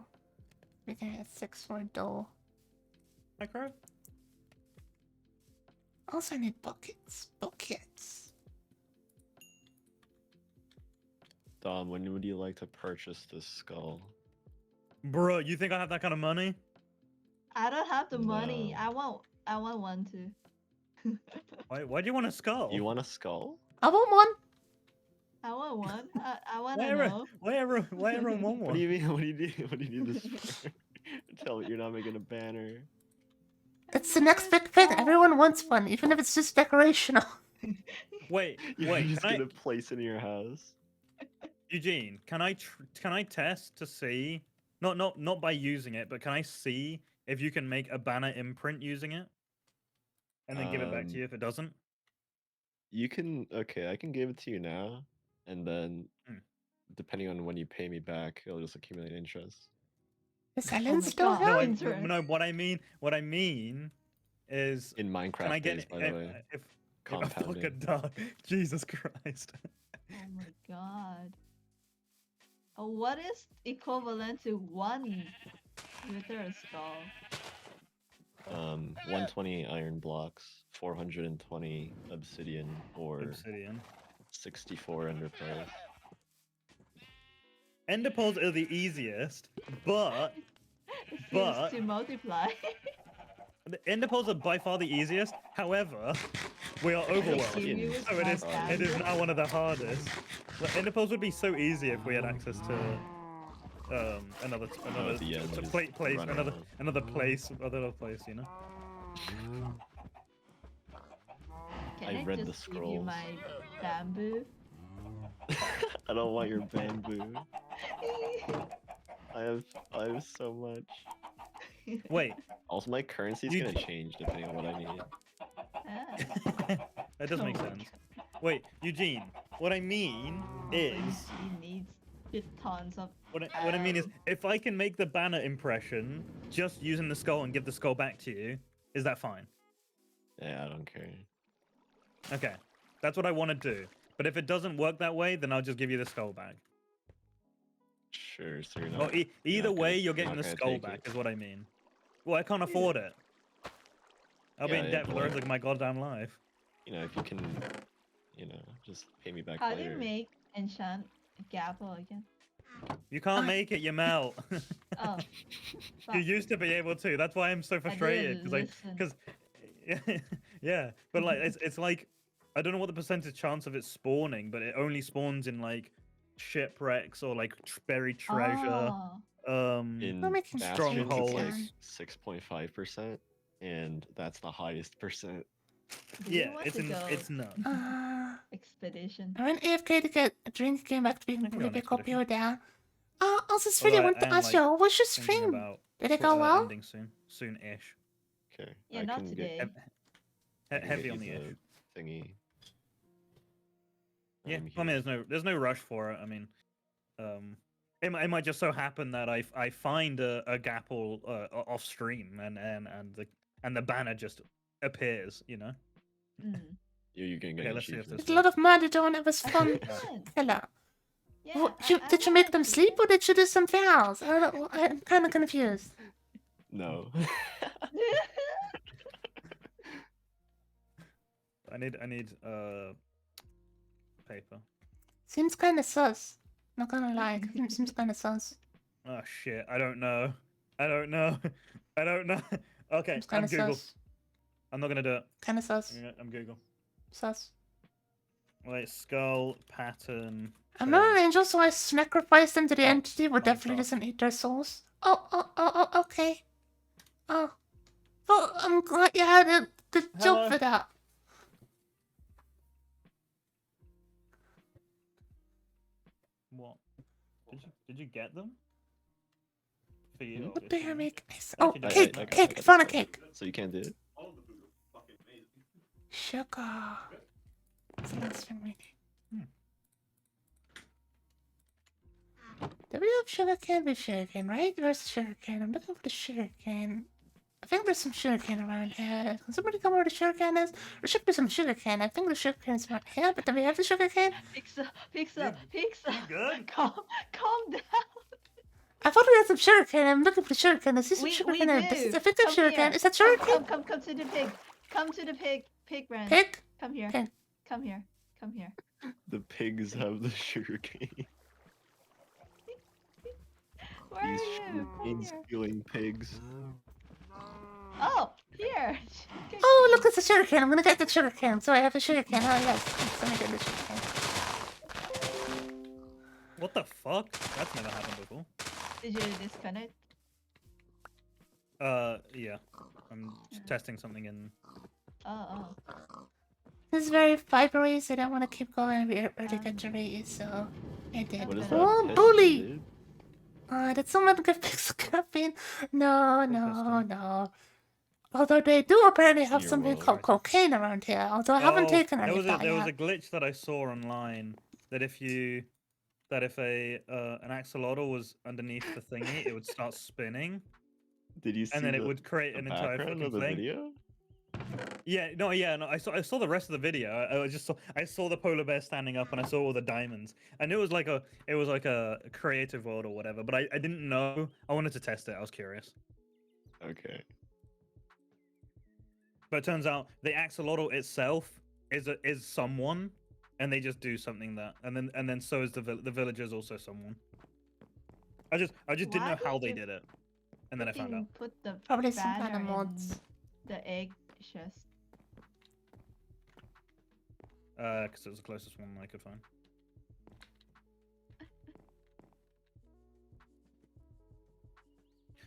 We can get 6 for a door. Micro? Also need buckets. Buckets. Dom, when would you like to purchase this skull? Bro, you think I have that kind of money? I don't have the money. No. I want one too. Why do you want a skull? You want a skull? I want one. I want one. I want Why to everyone, know. why everyone want What one? do you mean? What do you need? What do you need this for? Tell me you're not making a banner. It's the next big thing. Everyone wants one, even if it's just decorational. Wait, You're wait, just can I, gonna place it in your house. Eugene, can I test to see, not by using it, but can I see if you can make a banner imprint using it? And then give it back to you if it doesn't? You can. Okay, I can give it to you now, and then Hmm. depending on when you pay me back, it'll just accumulate interest. Is Oh Ellen my still God. here? No, Interest. no, what I mean is, In Minecraft can I get days, by the way. if Compounding. fucking duh. Jesus Christ. Oh my god. What is equivalent to one Wither Skull? 120 iron blocks, 420 obsidian, or Obsidian. 64 ender pearls. Ender pearls are the easiest, but It But- seems to multiply. the ender pearls are by far the easiest. However, we are Give overwhelmed. you So So it small is stab. now one of the hardest. Like, ender pearls would be so easy if we had access to another at the end, just place run another around. place, you know. Can I I read the just give you scrolls. my bamboo? I don't want your bamboo. I have so much. Wait, Also, my currency is You gonna d- change depending on what I need. Ah, that does Oh make my sense. Wait, Eugene, what I mean is, he needs 50 tons of. what I mean is, if I can make the banner impression just using the skull and give the skull back to you, is that fine? Yeah, I don't care. Okay, that's what I want to do. But if it doesn't work that way, then I'll just give you the skull back. Sure, so you're not. Well, you're either not way, gonna- you're getting not the gonna skull take back, it. is what I mean. Well, I can't afford it. I'll be Yeah, in yeah, debt for but the rest like- of my goddamn life. You know, if you can, just pay me back How do later. you make enchant Gapple again? You can't make it, you melt. Oh, You fuck. used to be able to. That's why I'm so frustrated. listen. Because, yeah, but like it's like I don't know what the percentage chance of it spawning, but it only spawns in like shipwrecks or like buried treasure. Oh, In We're making Bastion, it's strongholds. like Can. 6.5%, and that's the highest percent. do you Yeah, want it's to in go it's none. expedition? I went AFK to get a drink, came back to being I can go really on big expedition. up down. Also, Sweetie, I Although want to am, ask like, you, how was your Thinking stream? about Did it go well? ending soon-ish. Okay. Yeah, I not can today. Get, I can Heavy get on the you ish. thingy. Yeah, I'm I mean, here. there's no rush for it. I mean, it might just so happen that I find a Gapple off stream and the banner just appears, you know. Mm. You can get Okay, an let's see if achievement. There's a lot of murder on it was fun. Hello. Yeah, What, I did you make them sleep or did you do something else? I don't know, I'm kind of confused. No. I need paper. Seems kind of sus. Not gonna lie, seems kind of sus. Oh shit, I don't know. I don't know. Okay, Seems I'm kind of Google. sus. I'm not gonna do it. Kind of sus. I'm Google. Sus. Wait, skull pattern. I'm not an face. angel, so I sacrifice them to the Oh, entity who definitely stop. doesn't eat their souls. Oh, okay. Oh. Well, I'm glad you had the Hello. joke for that. What? Did you get them? For you, What do you obviously. make? Nice. I Oh, can do cake! that. Cake! Found a cake! So you can't do it? Sugar. That's the last thing we need. Do we have sugarcane with sugarcane, right? Where's the sugarcane? I'm looking for the sugarcane. I think there's some sugarcane around here. Can somebody come where the sugarcane is? There should be some sugarcane. I think the sugarcane is around here, but do we have the sugarcane? Pixel, good? calm down. I thought we had some sugarcane. I'm looking for the sugarcane. I see some We sugarcane. there. do. I think there's Come sugarcane. here. Is that sugarcane? Come to the pig. Come to the pig. Pig branch. Pig? Come here. Pig. Come here. Come here. The pigs have the sugarcane. Where are These you? Come sugarcane here. stealing pigs. Oh, here. Oh, look, it's a sugarcane. I'm gonna get the sugarcane. So I have the sugarcane. Oh, yes. Let me get the sugarcane. What the fuck? That's never happened before. Did you disconnect? Yeah. I'm testing something in. Oh. This is very fibery, so I don't want to keep going really get to read, so I did. What is that? Oh, piss, bully! dude? Did someone get fix caffeine? No. Although they do apparently have You're something well called right. cocaine around here, although I haven't taken any there of was that there was a yet. glitch that I saw online that if an axolotl was underneath the thingy, it would start spinning, Did you see and then it the- would create the an entire background fucking of the thing. video? No. I saw the rest of the video. I saw the polar bear standing up, and I saw all the diamonds. I knew it was like a creative world or whatever, but I didn't know. I wanted to test it. I was curious. Okay. But it turns out the axolotl itself is someone, and they just do something that, and then so is the villagers also someone. I just didn't Why know how did they you did it, and then I found out. Put the Probably some kind banner of in mods. the egg chest. Because it was the closest one I could find.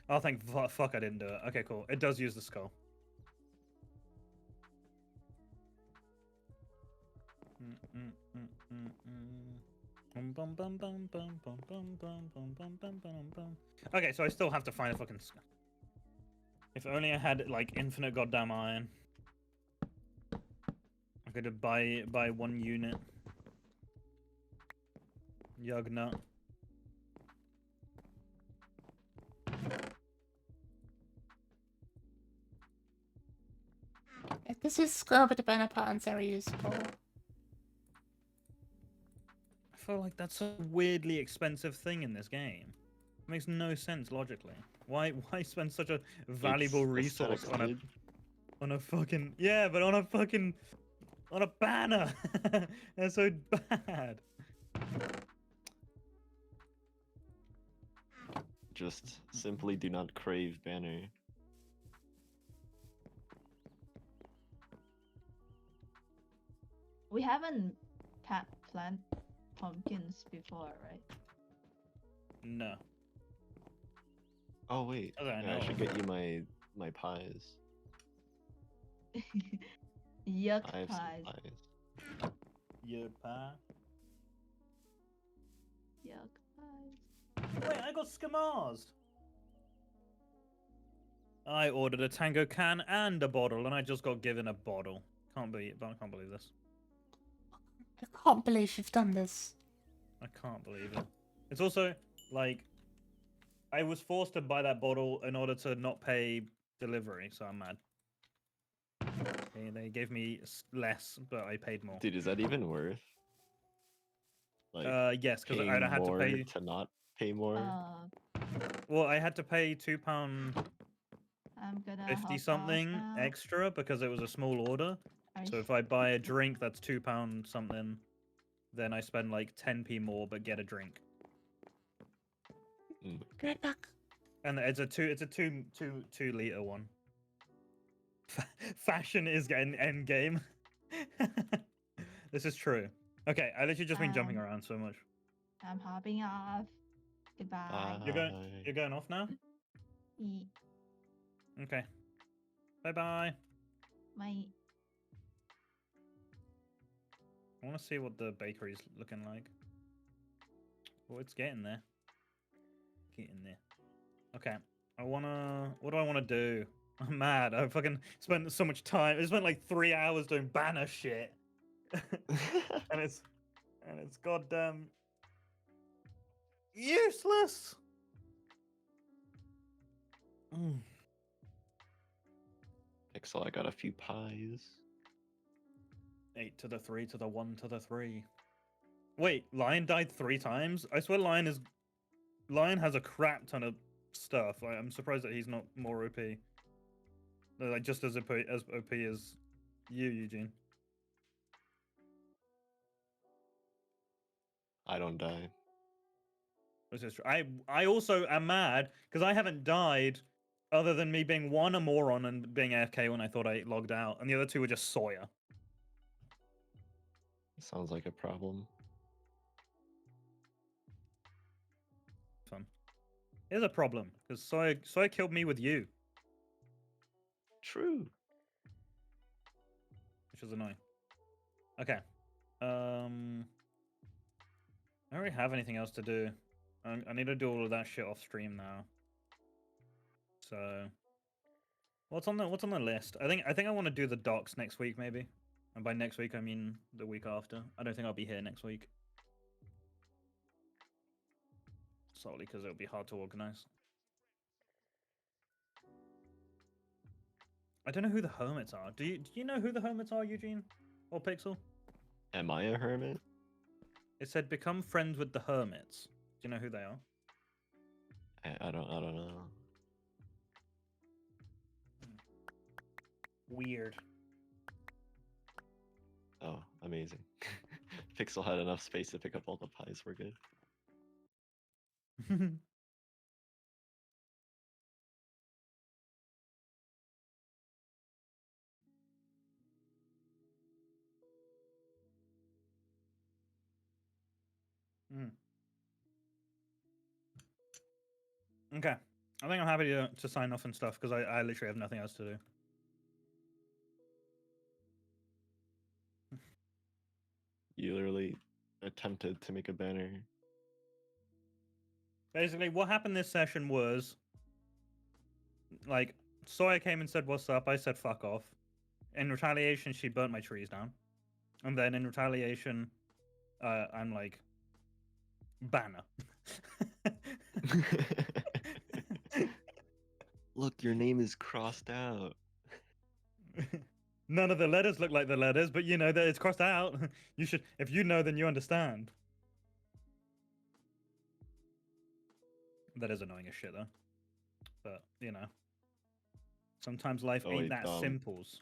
Oh, thank fuck I didn't do it. Okay, cool. It does use the skull. Okay, so I still have to find a fucking skull. If only I had like infinite goddamn iron. I could buy one unit. Yugnut. This is skull, but the banner patterns are useful. I feel like that's a weirdly expensive thing in this game. It makes no sense logically. Why spend such a valuable resource aesthetics, dude. on a fucking on a banner? That's so bad. Just simply do not crave banner. We haven't plant pumpkins before, right? No. Oh wait, As I yeah, I know. should get you my pies. Yuck I have some pies. pies. Yeah, pie. Yuck pies. Wait, I got Skamars. I ordered a Tango can and a bottle, and I just got given a bottle. I can't believe this. I can't believe you've done this. I can't believe it. It's also like I was forced to buy that bottle in order to not pay delivery, so I'm mad. They gave me less, but I paid more. Dude, is that even worth? Like, Yes, because paying I had to more pay. to not pay more. Well, I had to pay £2 I'm gonna 50 hop off something now. extra because it was a small order. Are So you- if I buy a drink that's £2 something, then I spend like 10p more but get a drink. Right back. And it's a two liter one. Fashion is getting end game. This is true. Okay, I literally just been jumping Um, around so much. I'm hopping off. Goodbye. You're going off now? Ye- Okay. Bye bye. My I want to see what the bakery's looking like. Oh, it's getting there. Getting there. Okay. What do I wanna do? I'm mad. I fucking spent so much time. I spent like 3 hours doing banner shit. and it's goddamn useless. Mm. Pixel, I got a few pies. 8 to the 3 to the 1 to the 3. Wait, Lion died 3 times? I swear Lion has a crap ton of stuff. Like, I'm surprised that he's not more OP. Like just as OP as you, Eugene. I don't die. Which is true. I also am mad because I haven't died other than me being one a moron and being AFK when I thought I logged out, and the other 2 were just Sawyer. Sounds like a problem. Fun. Here's a problem because Sawyer killed me with you, True. which is annoying. Okay. I don't really have anything else to do. I need to do all of that shit off stream now. So, what's on the list? I think I want to do the docs next week maybe, and by next week I mean the week after. I don't think I'll be here next week, solely because it'll be hard to organize. I don't know who the hermits are. Do you know who the hermits are, Eugene or Pixel? Am I a hermit? It said become friends with the hermits. Do you know who they are? I don't know. Weird. Oh, amazing. Pixel had enough space to pick up all the pies. We're good. Okay. I think I'm happy to sign off and stuff because I literally have nothing else to do. You literally attempted to make a banner. Basically, what happened this session was, like, Sawyer came and said, "What's up?" I said, "Fuck off." In retaliation, she burnt my trees down. And then in retaliation, I'm like, banner. Look, your name is crossed out. None of the letters look like the letters, but you know that it's crossed out. You should, if you know, then you understand. That is annoying as shit, though. But you know, sometimes life Oh, ain't wait, that simples.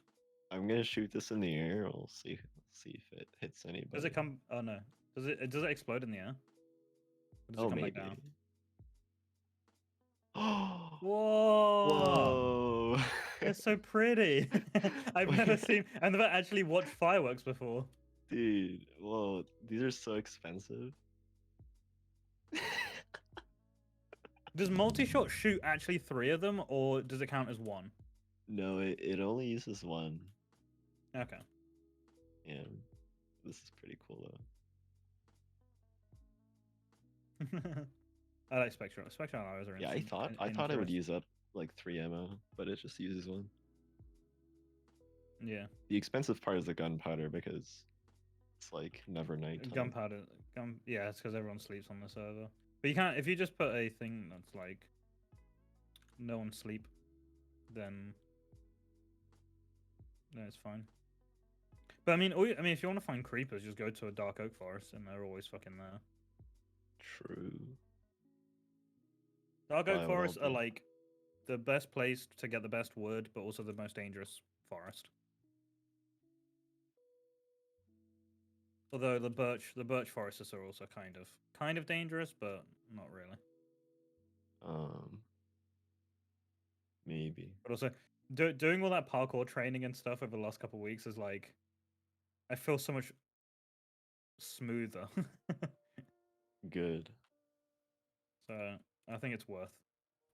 I'm gonna shoot this in the air. We'll see if it hits anybody. Does it come? Oh no. Does it explode in the air? Or does it come maybe. back down? Whoa! Whoa! Whoa! It's so pretty. I've never actually watched fireworks before. Dude, whoa! These are so expensive. Does multi-shot shoot actually 3 of them, or does it count as 1? No, it only uses 1. Okay. Yeah, this is pretty cool though. I like Spectral. Spectral arrows are Yeah, I thought it would use up like 3 ammo, but it just uses 1. Yeah. The expensive part is the gunpowder because it's like never nighttime. Gunpowder. Yeah, it's because everyone sleeps on the server. But you can't, if you just put a thing that's like no one sleep, then it's fine. But I mean, if you want to find creepers, just go to a dark oak forest, and they're always fucking there. True. Dark I oak would forests are also- like the best place to get the best wood, but also the most dangerous forest. Although the birch forests are also kind of dangerous, but not really. Maybe. But also, doing all that parkour training and stuff over the last couple of weeks is like, I feel so much smoother. Good. So I think it's worth.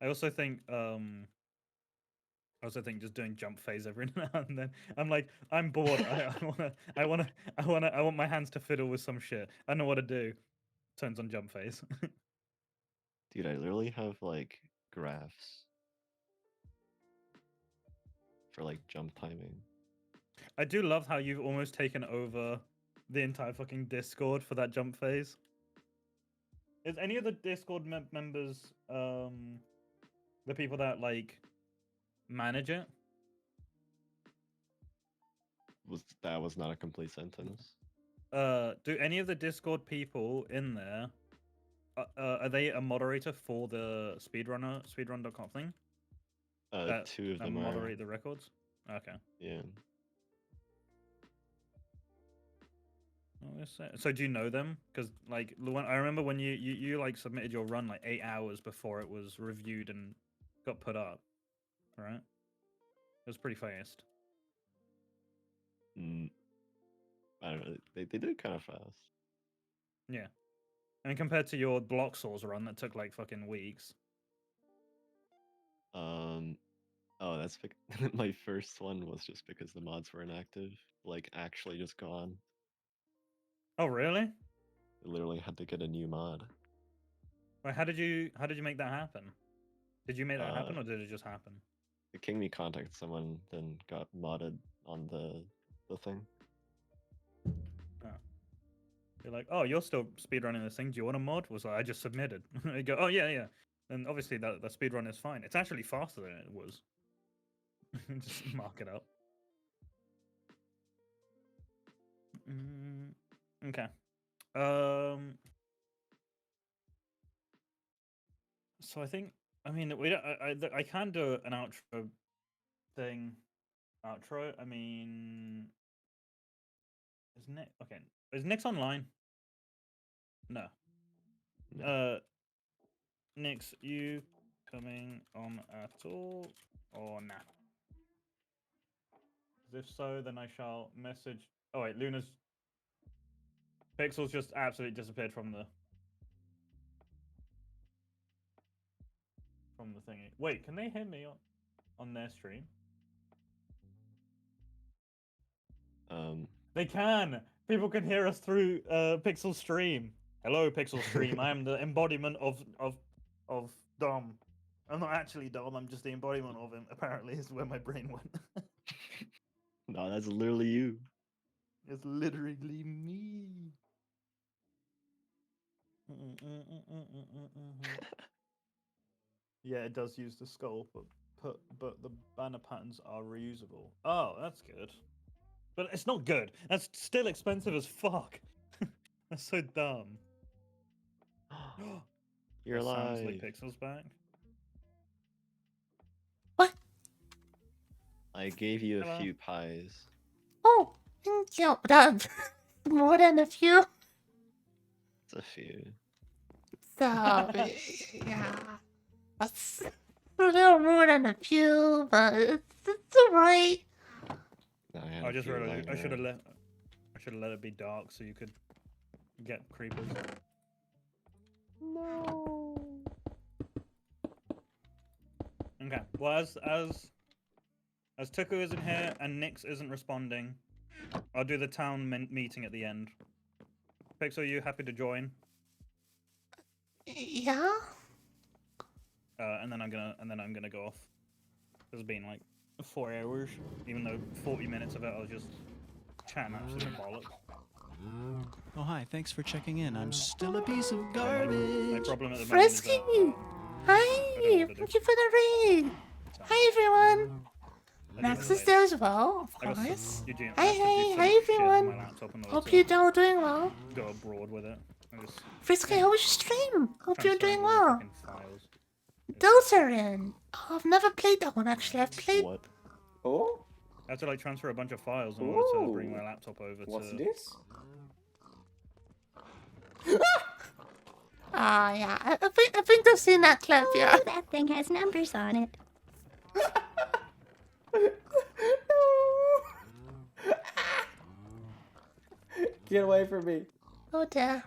I also think just doing jump phase every now and then. I'm like, I'm bored. I want my hands to fiddle with some shit. I don't know what to do. Turns on jump phase. Dude, I literally have like graphs for like jump timing. I do love how you've almost taken over the entire fucking Discord for that jump phase. Is any of the Discord members the people that like manage it? That was not a complete sentence. Do any of the Discord people in there are they a moderator for the speedrun.com thing? Two of them moderate are. the records. Okay. Yeah. So do you know them? Because like I remember when you like submitted your run like 8 hours before it was reviewed and got put up, right? It was pretty fast. I don't know. They did it kind of fast. Yeah. I mean, compared to your Block Saws run that took like fucking weeks. Oh, that's my first one was just because the mods were inactive, like actually just gone. Oh really? I literally had to get a new mod. Wait, how did you make that happen? Did you make that happen or did it just happen? The King Me contacted someone, then got modded on the thing. Oh. You're like, oh, you're still speedrunning this thing. Do you want a mod? Was like, I just submitted. You go, oh yeah. And obviously the speedrun is fine. It's actually faster than it was. Just mark it up. Okay. So I think, I mean, we don't, I can do an outro thing. Outro. I mean, is Nick okay? Is Nick's online? No. Nix, you coming on at all or nah? If so, then I shall message. Oh wait, Luna's Pixels just absolutely disappeared from the thingy. Wait, can they hear me on their stream? They can. People can hear us through Pixel stream. Hello, Pixel stream. I am the embodiment of Dom. I'm not actually Dom. I'm just the embodiment of him. Apparently, is where my brain went. No, that's literally you. It's literally me. Yeah, it does use the skull, but the banner patterns are reusable. Oh, that's good. But it's not good. That's still expensive as fuck. That's so dumb. You're alive. Sounds like Pixel's back. What? I gave you a Hello. few pies. Oh, thank you. That more than a few. It's a few. So yeah, that's a little more than a few, but it's alright. No, I had I a just few realized lying I should have around. let it be dark so you could get creepers. No. Okay. Well, as Tuku isn't here and Nix isn't responding, I'll do the town meeting at the end. Pixel, are you happy to join? Yeah. And then I'm gonna go off. It's been like 4 hours, even though 40 minutes of it I was just chatting absolute bollocks. Oh, hi. Thanks for checking in. I'm still a piece of My garbage. problem at the moment is Frisky. that, Hi. Thank you for the raid. Hi everyone. Max is there as well, of I got course. some, Eugene, Hi, I have to do hi, some hi shit on everyone. my laptop in order Hope to you're all doing well. go abroad with it. I just Frisky, how was your stream? Hope you're transferring doing all the well. fucking files. Deltarune. Oh, I've never played that one actually. I've played. What? Oh, I have to like transfer a bunch of files in order to bring my laptop over what's to. this? Yeah. I think I've seen that clip. Yeah. Oh, that thing has numbers on it. Get away from me. Oh dear.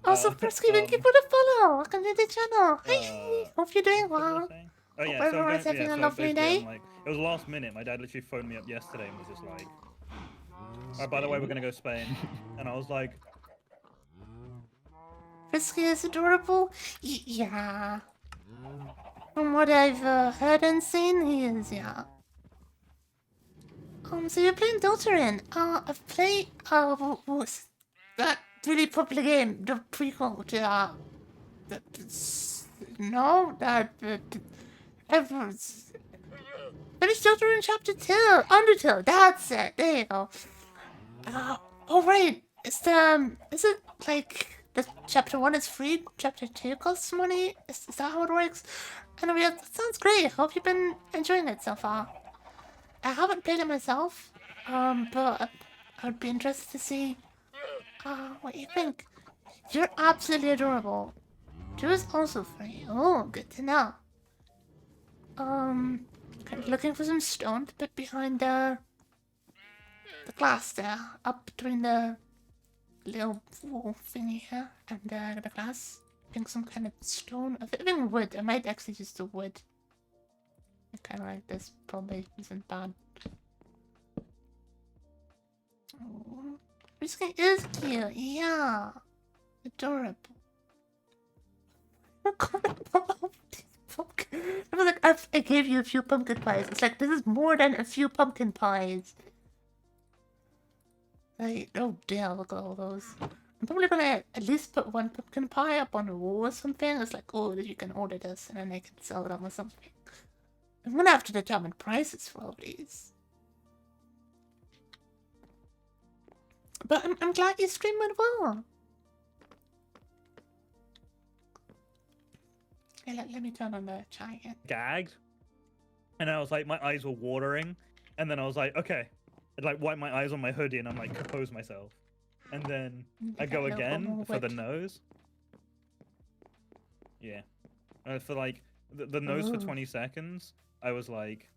Also, Frisky, thank you um, for the follow. Welcome to the channel. Hi. Hope you're doing what was I well. saying? Oh Hope yeah, so I'm everyone's going, having a so lovely basically day. I'm like, it was last minute. My dad literally phoned me up yesterday and was just like, "Oh, by the way, we're gonna go Spain," and I was like, Frisky is adorable. Yeah. From what I've heard and seen, he is, yeah. So you're playing Deltarune. I've played, what's that really popular game, the prequel to, no, everyone's... Finished Deltarune Chapter 2, Undertale, that's it, there you go. Oh right, is it, like, the Chapter 1 is free, Chapter 2 costs money? Is that how it works? Anyway, that sounds great, hope you've been enjoying it so far. I haven't played it myself, but I would be interested to see what you think. You're absolutely adorable. Two is also free. Oh, good to know. Kind of looking for some stone to put behind the glass there, up between the little wall thingy here and the glass. I think some kind of stone. I think wood. I might actually just do wood. Kind of like this probably isn't bad. Oh, this guy is cute. Yeah, adorable. I was like, I gave you a few pumpkin pies. It's like, this is more than a few pumpkin pies. Like, oh dear, look at all those. I'm probably gonna at least put one pumpkin pie up on the wall or something. It's like, oh, you can order this and then I can sell them or something. I'm gonna have to determine prices for all these. But I'm glad you stream went well. Okay, let me turn on the chat again. gagged, and I was like, my eyes were watering, and then I was like, okay, I'd like wipe my eyes on my hoodie, and I'm like, compose myself, and then I go again for the nose. Yeah, for like the nose for 20 seconds, I was like,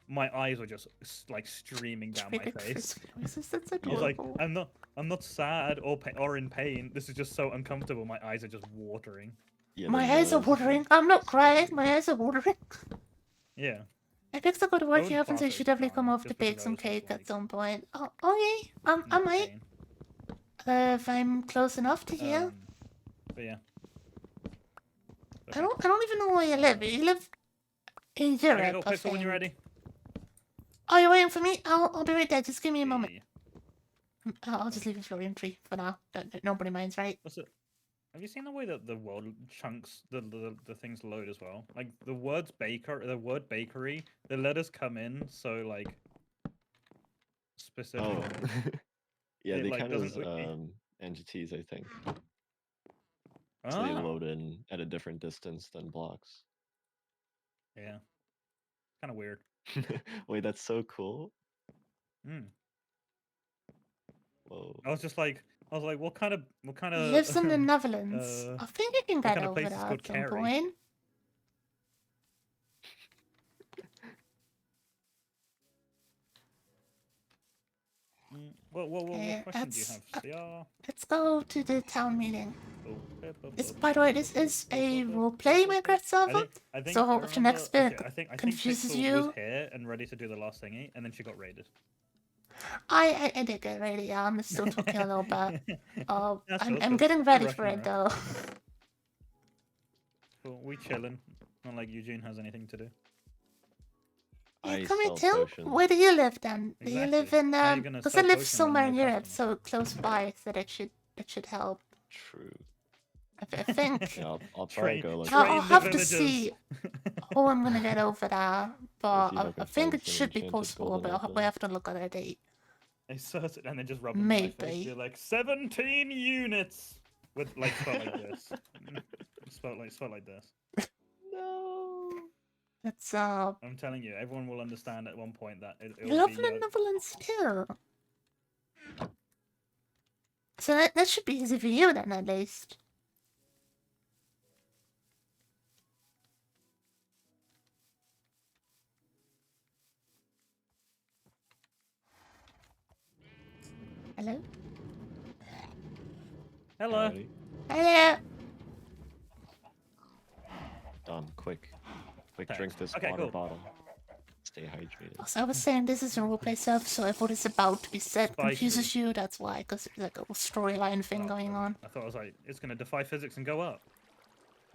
my eyes were just like streaming down my face. That's I was like, adorable. I'm not sad or in pain. This is just so uncomfortable. My eyes are just watering. Yeah, My the eyes are nose. watering. I'm not crying. My eyes are watering. Yeah. I picked up go to work Those here, so you should definitely come fine, over to just bake because I some was just cake at like, some point. Oh, okay. I not might. pain. If I'm close enough to here. But yeah. I don't even know where you live. You live in Europe, Okay, go I pixel when you're think. ready. Oh, you're waiting for me? I'll be right there. Just give me a moment. I'll just leave the floor empty for now. Nobody minds, right? What's it? Have you seen the way that the world chunks the things load as well? Like the word bakery, the letters come in so like specific. Oh. Yeah, It, they like, count as doesn't- entities, I think. Ah. So they load in at a different distance than blocks. Yeah. Kind of weird. Wait, that's so cool. Hmm. Whoa. I was like, what kind of Lives in the Netherlands. I think I can what get kind of over place is there called at some Kerry? point. What Okay, question do you have? Yeah. Let's go to the town meeting. Oh, This, by the way, this is a roleplay Minecraft server. I think So I if the remember, next bit okay, I think confuses Pixel you, was here and ready to do the last thingy, and then she got raided. I did get ready. Yeah, I'm still talking a little bit. That's I'm awesome. getting ready Rush for and it rush. though. Cool. We chilling. Not like Eugene has anything to do. I Come here, sell Tim. potions. Where do you live then? Do you live Exactly. in How you gonna because sell I live potions when somewhere in no Europe, customers? so close by, so that should help. True. I think. Yeah, I'll try and Train- go like I'll train the have to villagers. see how I'm gonna get over there, but see if I I can think find it some should be enchanted possible. golden But we apple. have to look at a date. They search it and then just rub them in my face. Maybe. You're like 17 units with like spelled like this. spelled like this. No. It's I'm telling you, everyone will understand at one point that it you will live be in the Netherlands too. So that should be easy for you then, at least. Hello? Hello. Howdy. Hello. Dom, quick Thanks. drink this Okay, water cool. bottle. Stay hydrated. So I was saying this is a roleplay server, so if what is about to be said Spicy. confuses you, that's why, because there's like a whole storyline thing going on. I thought I was like, it's gonna defy physics and go up.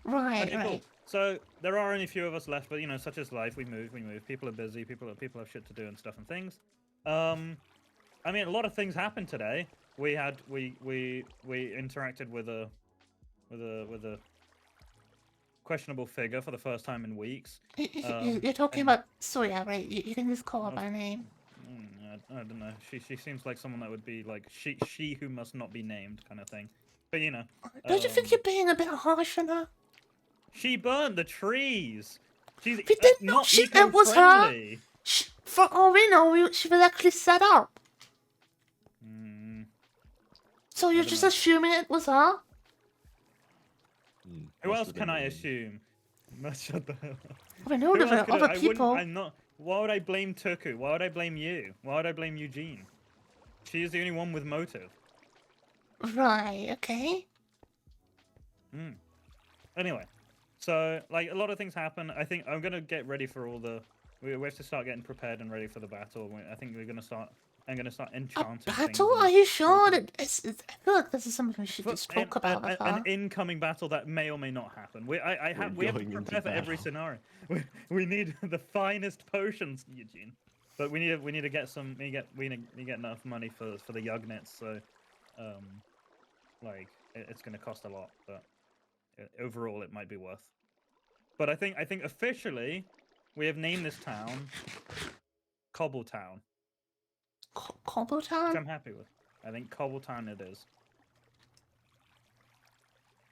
Right, Okay, right. cool. So there are only a few of us left, but you know, such is life. We move. People are busy. People have shit to do and stuff and things. I mean, a lot of things happened today. We interacted with a questionable figure for the first time in weeks. You're talking about Soya, right? You can just call her by name. I don't know. She seems like someone that would be like she who must not be named kind of thing. But you know. Don't you think you're being a bit harsh on her? She burned the trees. She's We didn't know not it was her. eco-friendly. For all we know, she was actually set up. So you're don't just know. assuming it was her? Who else can I assume? Shut the hell up. I know Who there else were could other I people. wouldn't. I'm not. Why would I blame Tuku? Why would I blame you? Why would I blame Eugene? She is the only one with motive. Right, okay. Anyway, so like a lot of things happen. I think I'm gonna get ready for all the. We have to start getting prepared and ready for the battle. I think we're gonna start. I'm gonna start enchanting. Battle? things Are you sure? That I feel like this is something we should just talk about with her. an incoming battle that may or may not happen. We have to going into prepare for every battle. scenario. We need the finest potions, Eugene. But we need to get some. We need to get enough money for the Yugnets. So, like it's gonna cost a lot, but overall it might be worth. But I think officially we have named this town Cobbletown. Which Cobbletown? I'm happy with. I think Cobbletown it is.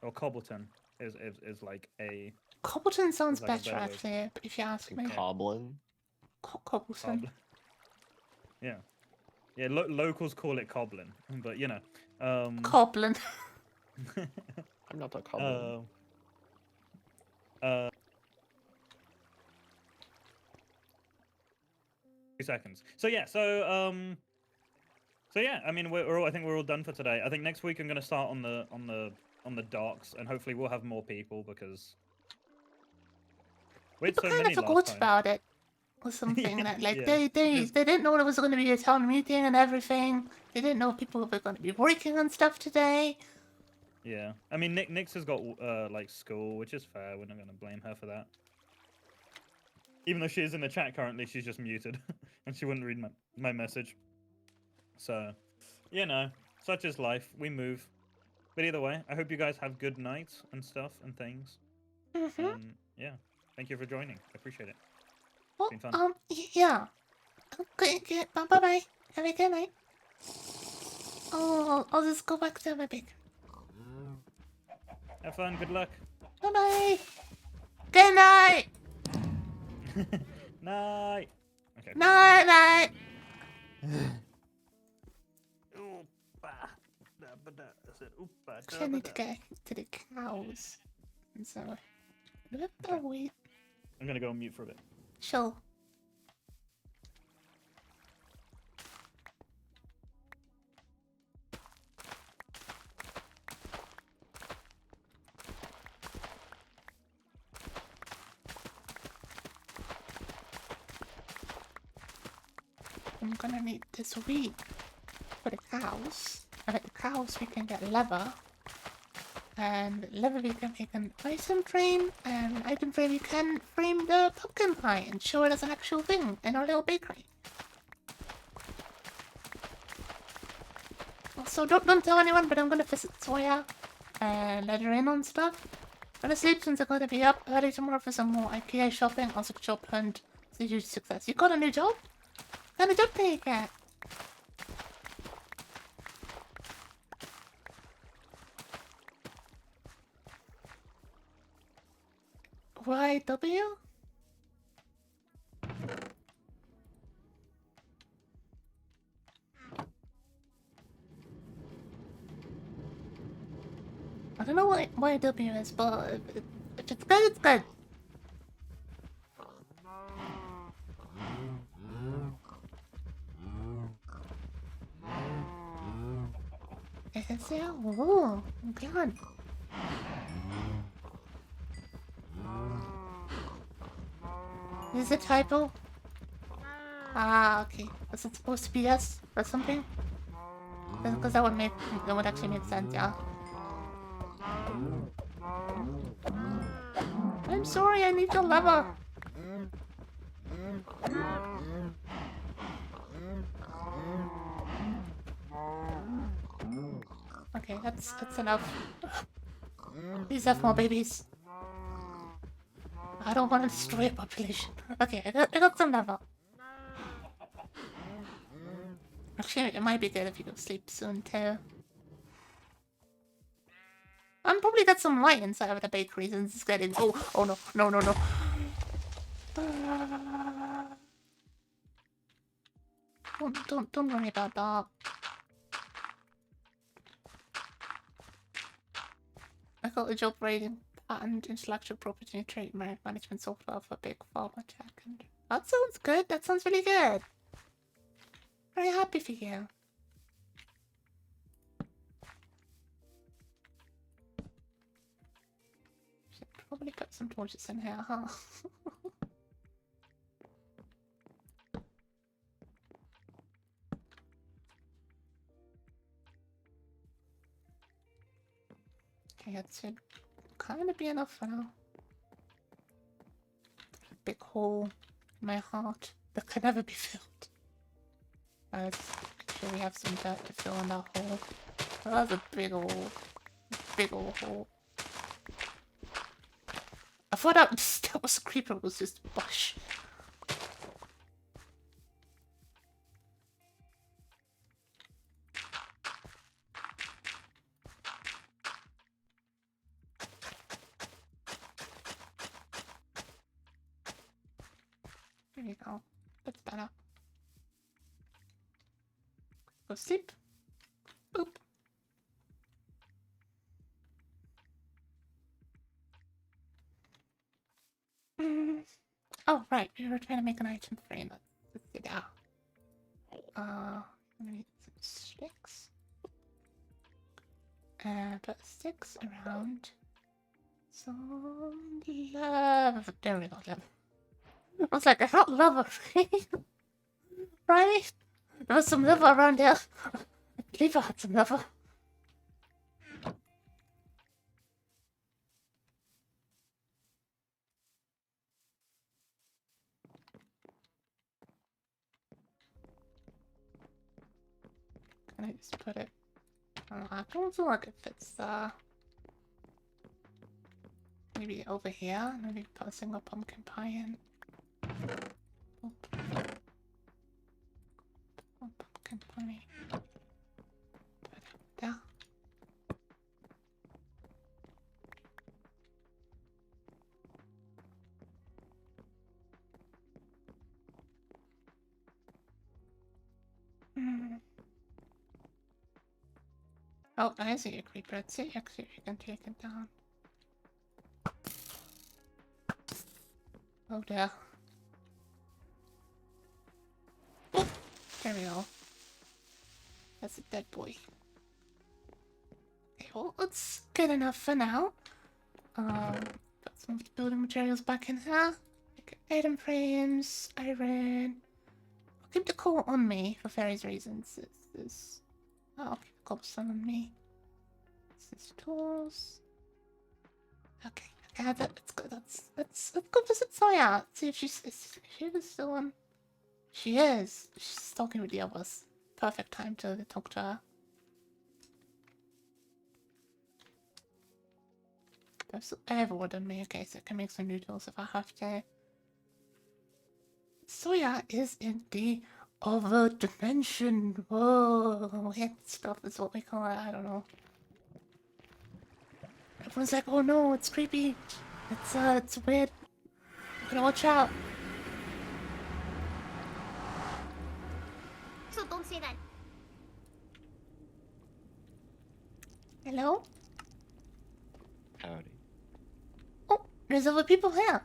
Or Cobbleton is like a. Cobbleton sounds like a better, better word. actually, if you ask me. Coblin. Cobbleton. Yeah. Yeah, locals call it Coblin, but you know. Coblin. I'm not a Coblin. 2 seconds. So yeah, so yeah, I mean I think we're all done for today. I think next week I'm gonna start on the docks, and hopefully we'll have more people because we had People so kind many of last forgot time. about it. Or something that, like, Yeah. they didn't know there was going to be a town meeting and everything. They didn't know people were going to be working on stuff today. Yeah, I mean Nix has got like school, which is fair. We're not gonna blame her for that. Even though she is in the chat currently, she's just muted, and she wouldn't read my message. So, you know, such is life. We move. But either way, I hope you guys have good nights and stuff and things. Yeah, thank you for joining. I appreciate it. Well, It's been fun. yeah. Okay, bye-bye. Have a good night. Oh, I'll just go back to my bed. Have fun. Good luck. Bye-bye. Good night. Night. Okay. Night. I need to get to the cows. So, wait. I'm gonna go on mute for a bit. Sure. I'm gonna need this wheat for the cows. And at the cows we can get leather. And leather we can make an item frame, and item frame we can frame the pumpkin pie and show it as an actual thing in our little bakery. Also, don't tell anyone, but I'm gonna visit Soya and let her in on stuff. I'm gonna sleep since I'm gonna be up early tomorrow for some more IKEA shopping. Also, job hunt. It's a huge success. You got a new job? What kind of job did you get? YW? I don't know what YW is, but if it's good, it's good. Is there? Oh, God. Is it a typo? Ah, okay. Was it supposed to be S or something? Because that would actually make sense, yeah. I'm sorry, I need your lever. Okay, that's enough. Please have more babies. I don't want to destroy a population. Okay, I got some level. Actually, it might be good if you go sleep soon too. I'm probably got some light inside of the bakery since it's getting. Oh no, no, no, no. Don't worry about that. I got a job writing patent intellectual property and trademark management software for big pharma tech. And that sounds good. That sounds really good. Very happy for you. Should probably put some torches in here, huh? Okay, that should kind of be enough for now. A big hole in my heart that could never be filled. Let's make sure we have some dirt to fill in that hole. Oh, that's a big old hole. I thought that was a creeper, it was just a bush. There you go. That's better. Go sleep. Boop. Oh, right. We were trying to make an item frame. Let's get out. I'm gonna need some sticks. Put sticks around. Some love. There we go, love. I was like, I got lava, right? There was some lava around here. I believe I had some lava. Can I just put it? I don't feel like it fits maybe over here. Maybe put a single pumpkin pie in. Pumpkin pie. Put it there. Oh, I see a creeper. Let's see actually if you can take it down. Oh dear. Oh, there we go. That's a dead boy. Okay, well, it's good enough for now. Put some building materials back in here. Like item frames, iron. I'll keep the coal on me for various reasons. I'll keep the cobblestone on me. This is tools. Okay, that's good. Let's go visit Soya. See if she was still on. She is. She's talking with the others. Perfect time to talk to her. There's everyone on me. Okay, so I can make some noodles if I have to. Soya is in the other dimension. Whoa, hit stuff is what we call it. I don't know. Everyone's like, oh no, it's creepy. It's weird. You gotta watch out. So don't say that. Hello? Howdy. Oh, there's other people here.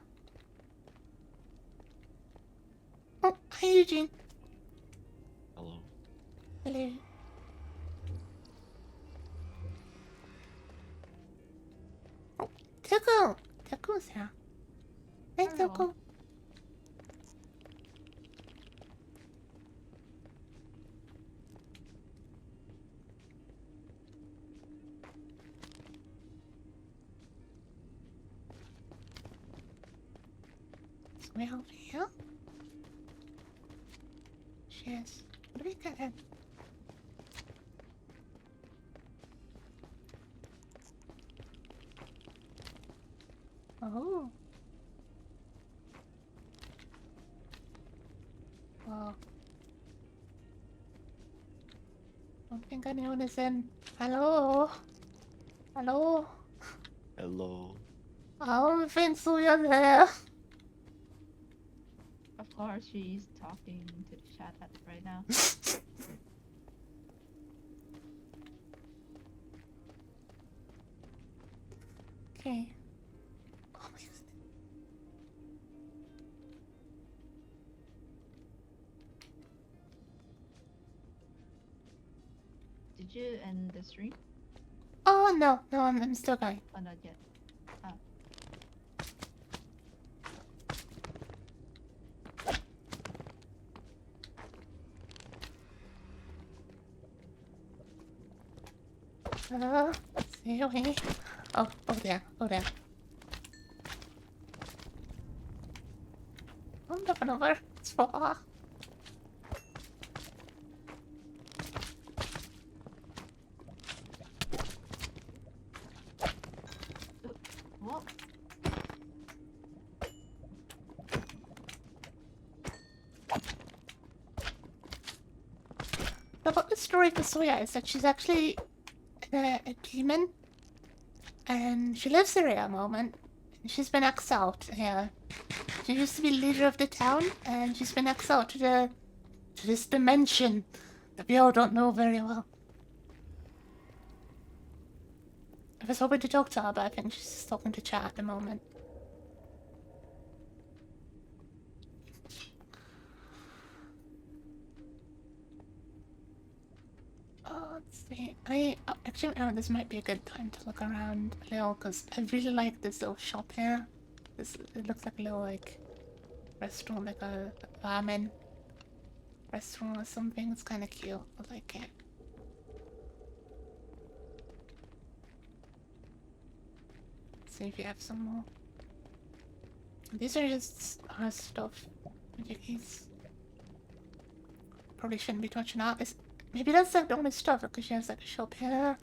Oh, hi Eugene. Hello. Hello. Tuku! Tuku's here. Hey, Hello. Tuku. So we're over here. Cheers. What do we got in? Oh. Well. Don't think anyone is in. Hello? Hello? Hello. Oh, Vinsuya there. Of course, she's talking to the chat right now. Okay. Oh my god. Did you end the stream? Oh no, no, I'm still going. Or not yet? Oh. Stay away. Oh, oh there, oh there. I'm jumping over. It's far. What? About the story for Soya is that she's actually a demon, and she lives here at the moment. And she's been exiled here. She used to be leader of the town, and she's been exiled to this dimension that we all don't know very well. I was hoping to talk to her, but I think she's just talking to chat at the moment. Let's see. Actually, this might be a good time to look around a little, because I really like this little shop here. It looks like a little like restaurant, like a ramen restaurant or something. It's kind of cute. I like it. See if you have some more. These are just her stuff. Jickies. Probably shouldn't be touching that. Maybe that's like the only stuff because she has like a shop here.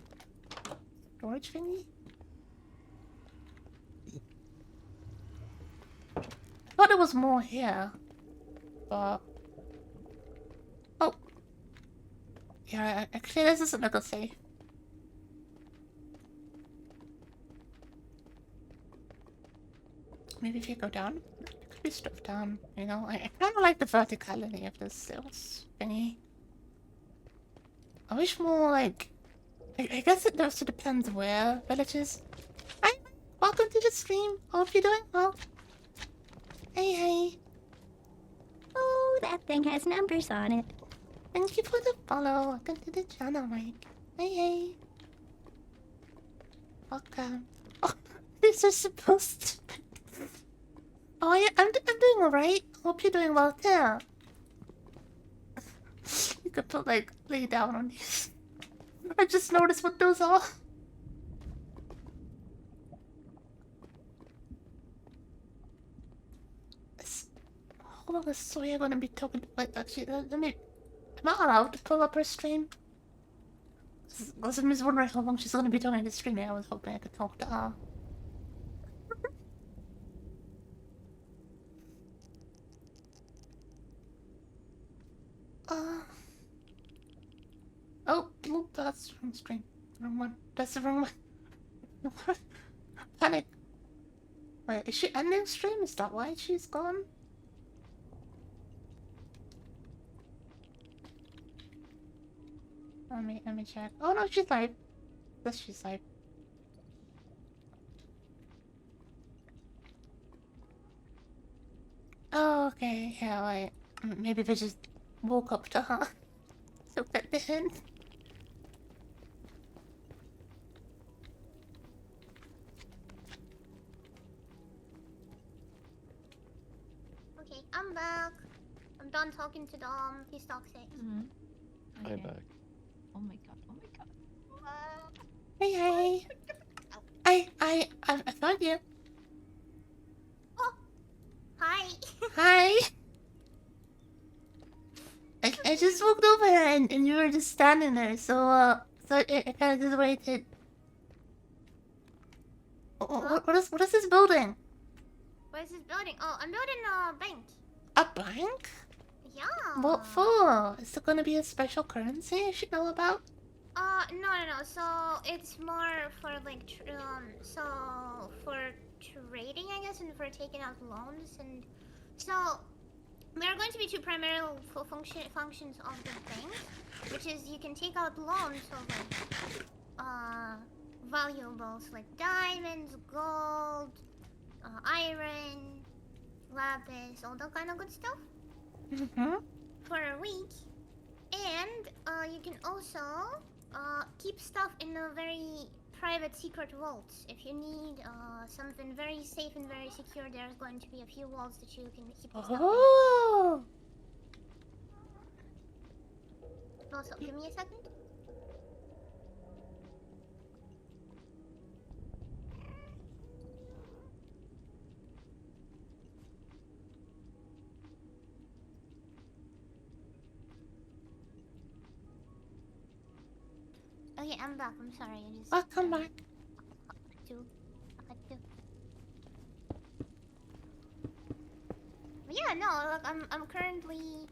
Storage thingy. I thought there was more here. But oh. Yeah, actually this isn't like a safe. Maybe if you go down, there could be stuff down, you know? I kinda like the verticality of this sales thingy. I wish more like I guess it also depends where villages. Hi, welcome to the stream. Hope you're doing well. Hey, hey. Oh, that thing has numbers on it. Thank you for the follow. Welcome to the channel, Mike. Hey, hey. Welcome. Oh, these are supposed to be... Oh, yeah, I'm doing alright. Hope you're doing well too. You could put like lay down on these. I just noticed what those are. Hold on, is Soya gonna be talking? Wait, actually, let me. Am I allowed to pull up her stream? I was just wondering how long she's gonna be talking to stream. I was hoping I could talk to her. Oh, look, that's the wrong stream. Wrong one. That's the wrong one. Panic. Wait, is she ending stream? Is that why she's gone? Let me check. Oh no, she's live. Yes, she's live. Oh, okay. Yeah, wait. Maybe they just woke up to her. So at the end. Okay, I'm back. I'm done talking to Dom. He's toxic. Mhm. I'm Okay. back. Oh my god. Oh my god. Wow. Hey. I found you. Oh, hi. Hi. I just walked over and you were just standing there, so I kind of just waited. What is this building? What is this building? Oh, I'm building a bank. A bank? Yeah. What for? Is there gonna be a special currency I should know about? No. So it's more for like, so for trading, I guess, and for taking out loans, and so there are going to be two primary functions of the bank, which is you can take out loans of like, valuables like diamonds, gold, iron, lapis, all that kind of good stuff. Mm-hmm. For a week, and you can also keep stuff in a very private secret vaults. If you need something very safe and very secure, there's going to be a few vaults that you can keep your stuff Oh. in. Also, give me a second. Okay, I'm back. I'm sorry. I just. Welcome back. Yeah, no. Look, I'm currently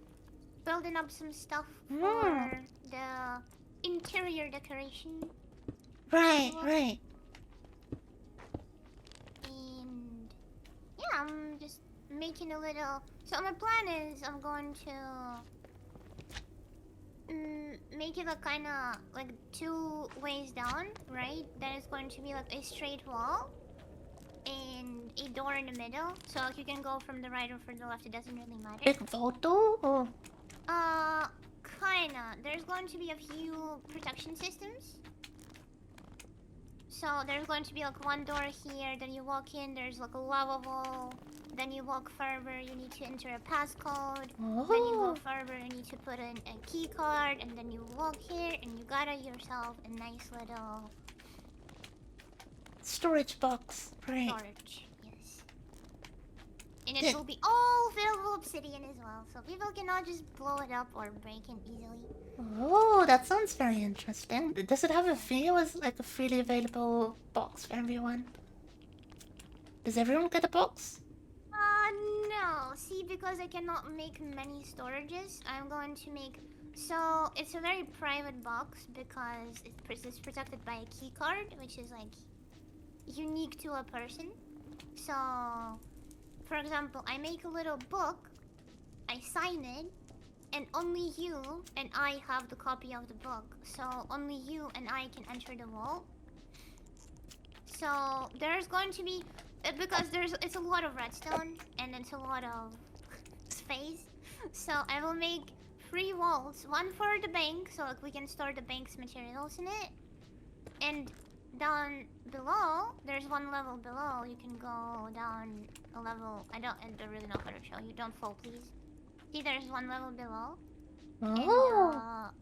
building up some stuff for the interior decoration. Right, right. And yeah, I'm just making a little. So my plan is I'm going to make it a kind of like 2 ways down, right? Then it's going to be like a straight wall and a door in the middle. So like you can go from the right or from the left. It doesn't really matter. Big photo? Or... Kinda. There's going to be a few protection systems. So there's going to be like one door here, then you walk in, there's like a lava wall. Then you walk further, you need to enter a passcode. Oh. Then you go further, you need to put in a key card, and then you walk here, and you got yourself a nice little storage box. Right. storage. Yes. And it will be all filled with obsidian as well, so people cannot just blow it up or break it easily. Oh, that sounds very interesting. Does it have a fee or is it like a freely available box for everyone? Does everyone get a box? No. See, because I cannot make many storages, I'm going to make... So, it's a very private box because it's protected by a key card, which is like unique to a person. So, for example, I make a little book, I sign it, and only you and I have the copy of the book. So, only you and I can enter the vault. So, there's going to be... Because it's a lot of redstone and it's a lot of space, so I will make 3 vaults. One for the bank, so like we can store the bank's materials in it. And down below, there's one level below. You can go down a level. I don't really know how to show you. Don't fall, please. See, there's one level below. Oh.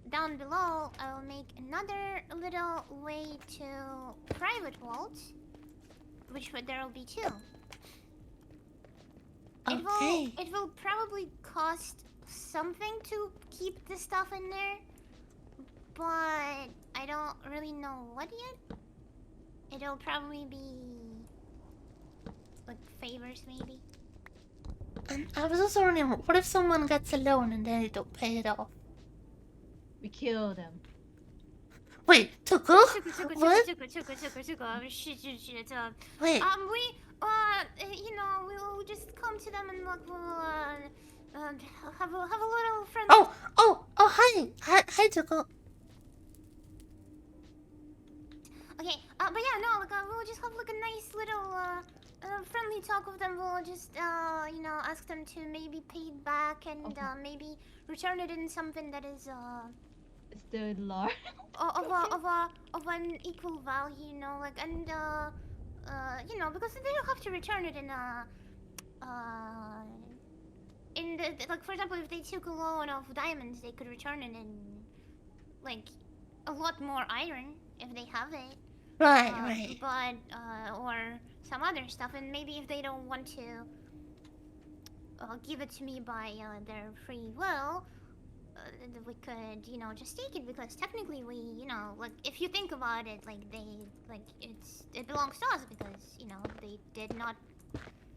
And, down below, I will make another little way to private vaults. There will be 2. Okay. It will probably cost something to keep the stuff in there, but I don't really know what yet. It'll probably be like favors, maybe. And I was also wondering, what if someone gets a loan and they don't pay it off? We kill them. Wait, Tuku? What? Wait. We'll just come to them and look, we'll have a little friend. Oh, hi, Tuku. Okay, but yeah, no, like, we'll just have like a nice little, friendly talk with them. We'll just, ask them to maybe pay it back and, maybe return it in something that is, Still large. of an equal value, like, and because they don't have to return it in in the like, for example, if they took a load of diamonds, they could return it in like a lot more iron if they have it. Right, right. But or some other stuff, and maybe if they don't want to give it to me by their free will, we could, you know, just take it, because technically we, you know, like, if you think about it, like, it belongs to us, because, you know,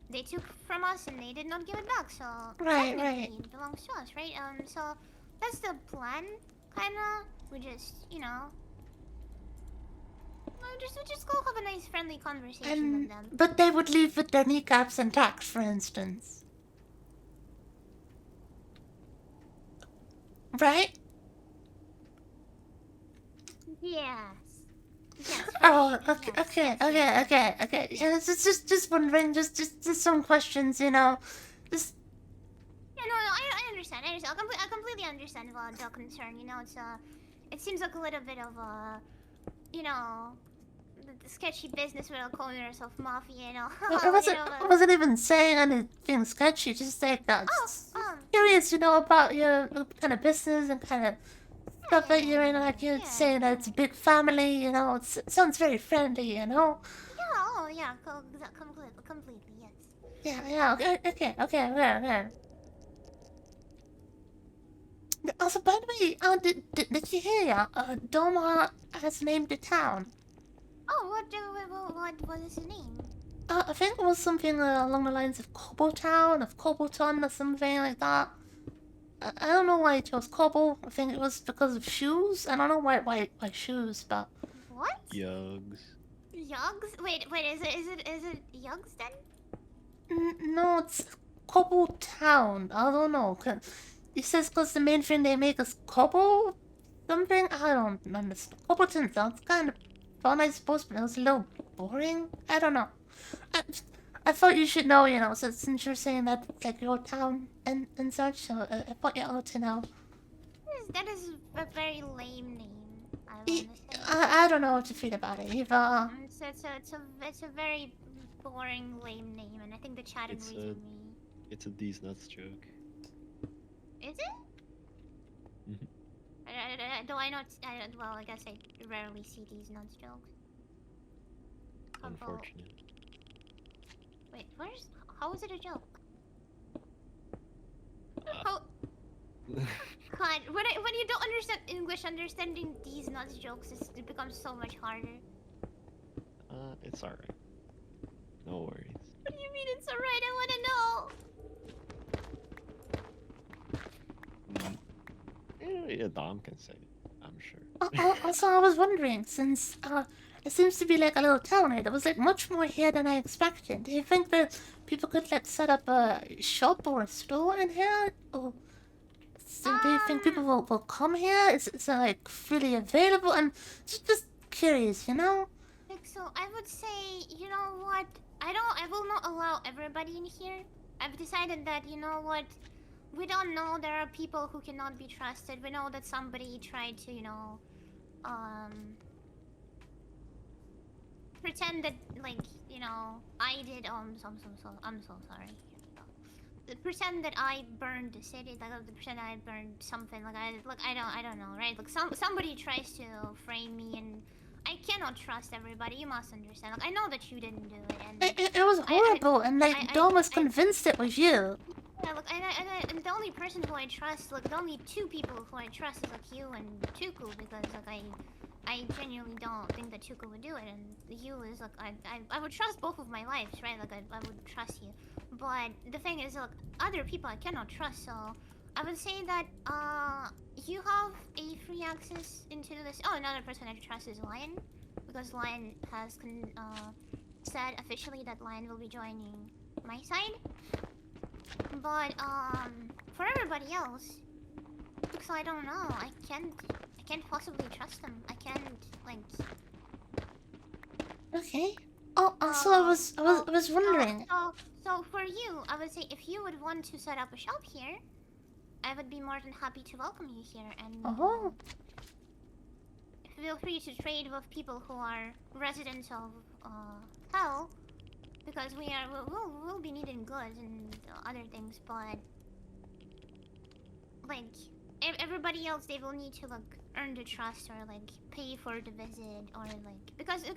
they took from us and they did not give it back, so Right, technically right. it belongs to us, right? So that's the plan, kinda. We just, you know, we just go have a nice friendly conversation with them. But they would leave with their kneecaps intact, for instance. Right? Yes. Yes. Oh, yes, okay, yes, okay, yes, okay, yes. okay. Yeah, just wondering, just some questions, you know. Just Yeah, no, I understand. I understand. I completely understand about the concern. You know, it seems like a little bit of a, you know, the sketchy business with calling yourself mafia. You know, I wasn't, you know, I wasn't even saying anything sketchy. Just like just curious, you know, about your kind of business and kind of stuff that you're in. Like you're saying that it's a big family, you know. It sounds very friendly, you know. Yeah. Oh, yeah. Completely. Yes. Yeah. Okay. Also, by the way, did you hear? Doma has named the town. Oh, what is his name? I think it was something along the lines of Cobbletown, of Cobbleton, or something like that. I don't know why it chose Cobble. I think it was because of shoes. I don't know why shoes, but What? Yugs. Yugs? Wait. Is it Yugs then? No, it's Cobbletown. I don't know. It says because the main thing they make is cobble something. I don't understand. Cobbleton sounds kind of fun, I suppose, but it was a little boring. I don't know. I thought you should know, you know, since you're saying that it's like your town and such. So I thought you ought to know. That is a very lame name. I want to say. I don't know what to feel about it either. It's a very boring, lame name, and I think the chat agrees with me. It's a these nuts joke. Is it? Mhm. Though I not. Well, I guess I rarely see these nuts jokes. Unfortunate. Wait, how is it a joke? How? God, when you don't understand English, understanding these nuts jokes it becomes so much harder. It's alright. No worries. What do you mean it's alright? I want to know. Yeah, Dom can say it, I'm sure. Also, I was wondering, since it seems to be like a little town here, there was like much more here than I expected. Do you think that people could like set up a shop or a store in here? Or do you think people will come here? Is it like freely available? I'm just curious, you know? So I would say, you know what? I will not allow everybody in here. I've decided that, you know what? We don't know, there are people who cannot be trusted. We know that somebody tried to, you know, pretend that, like, you know, I did. I'm so sorry. Pretend that I burned the city. Like, pretend I burned something. Like, I don't know, right? Like, somebody tries to frame me, and I cannot trust everybody. You must understand. Like, I know that you didn't do it, and It was horrible, and like Dom was convinced it was you. Yeah, look, and the only person who I trust, like, the only two people who I trust is, like, you and Tuku, because, like, I genuinely don't think that Tuku would do it, and you is, like, I would trust both of my lives, right? Like, I would trust you. But the thing is, like, other people I cannot trust, so I would say that, you have a free access into this. Oh, another person I trust is Lion, because Lion has, said officially that Lion will be joining my side. But for everybody else, so I don't know. I can't possibly trust them. I can't like. Okay. Oh, also I was wondering. So for you, I would say if you would want to set up a shop here, I would be more than happy to welcome you here, and feel free to trade with people who are residents of Hell. Because we'll be needing goods and other things, but like everybody else, they will need to like earn the trust or like pay for the visit or like because there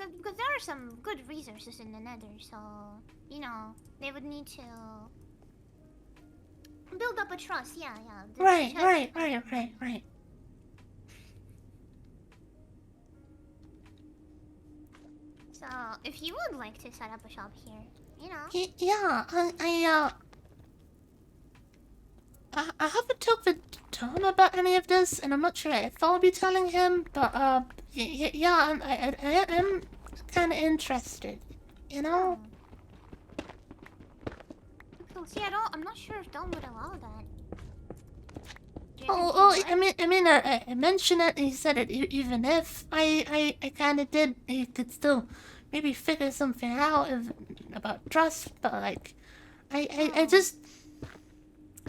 are some good resources in the Nether, so you know they would need to build up a trust. Yeah, yeah. Right, check- right. So if you would like to set up a shop here, you know. Yeah, I haven't talked with Tom about any of this, and I'm not sure if I'll be telling him, but, yeah, I am kind of interested, you know? So, see, I'm not sure if Dom would allow that. Do you Oh, think he I mean, I mentioned it, he said it, even if I kind of did, he could still maybe figure something out about trust, but, like, I just...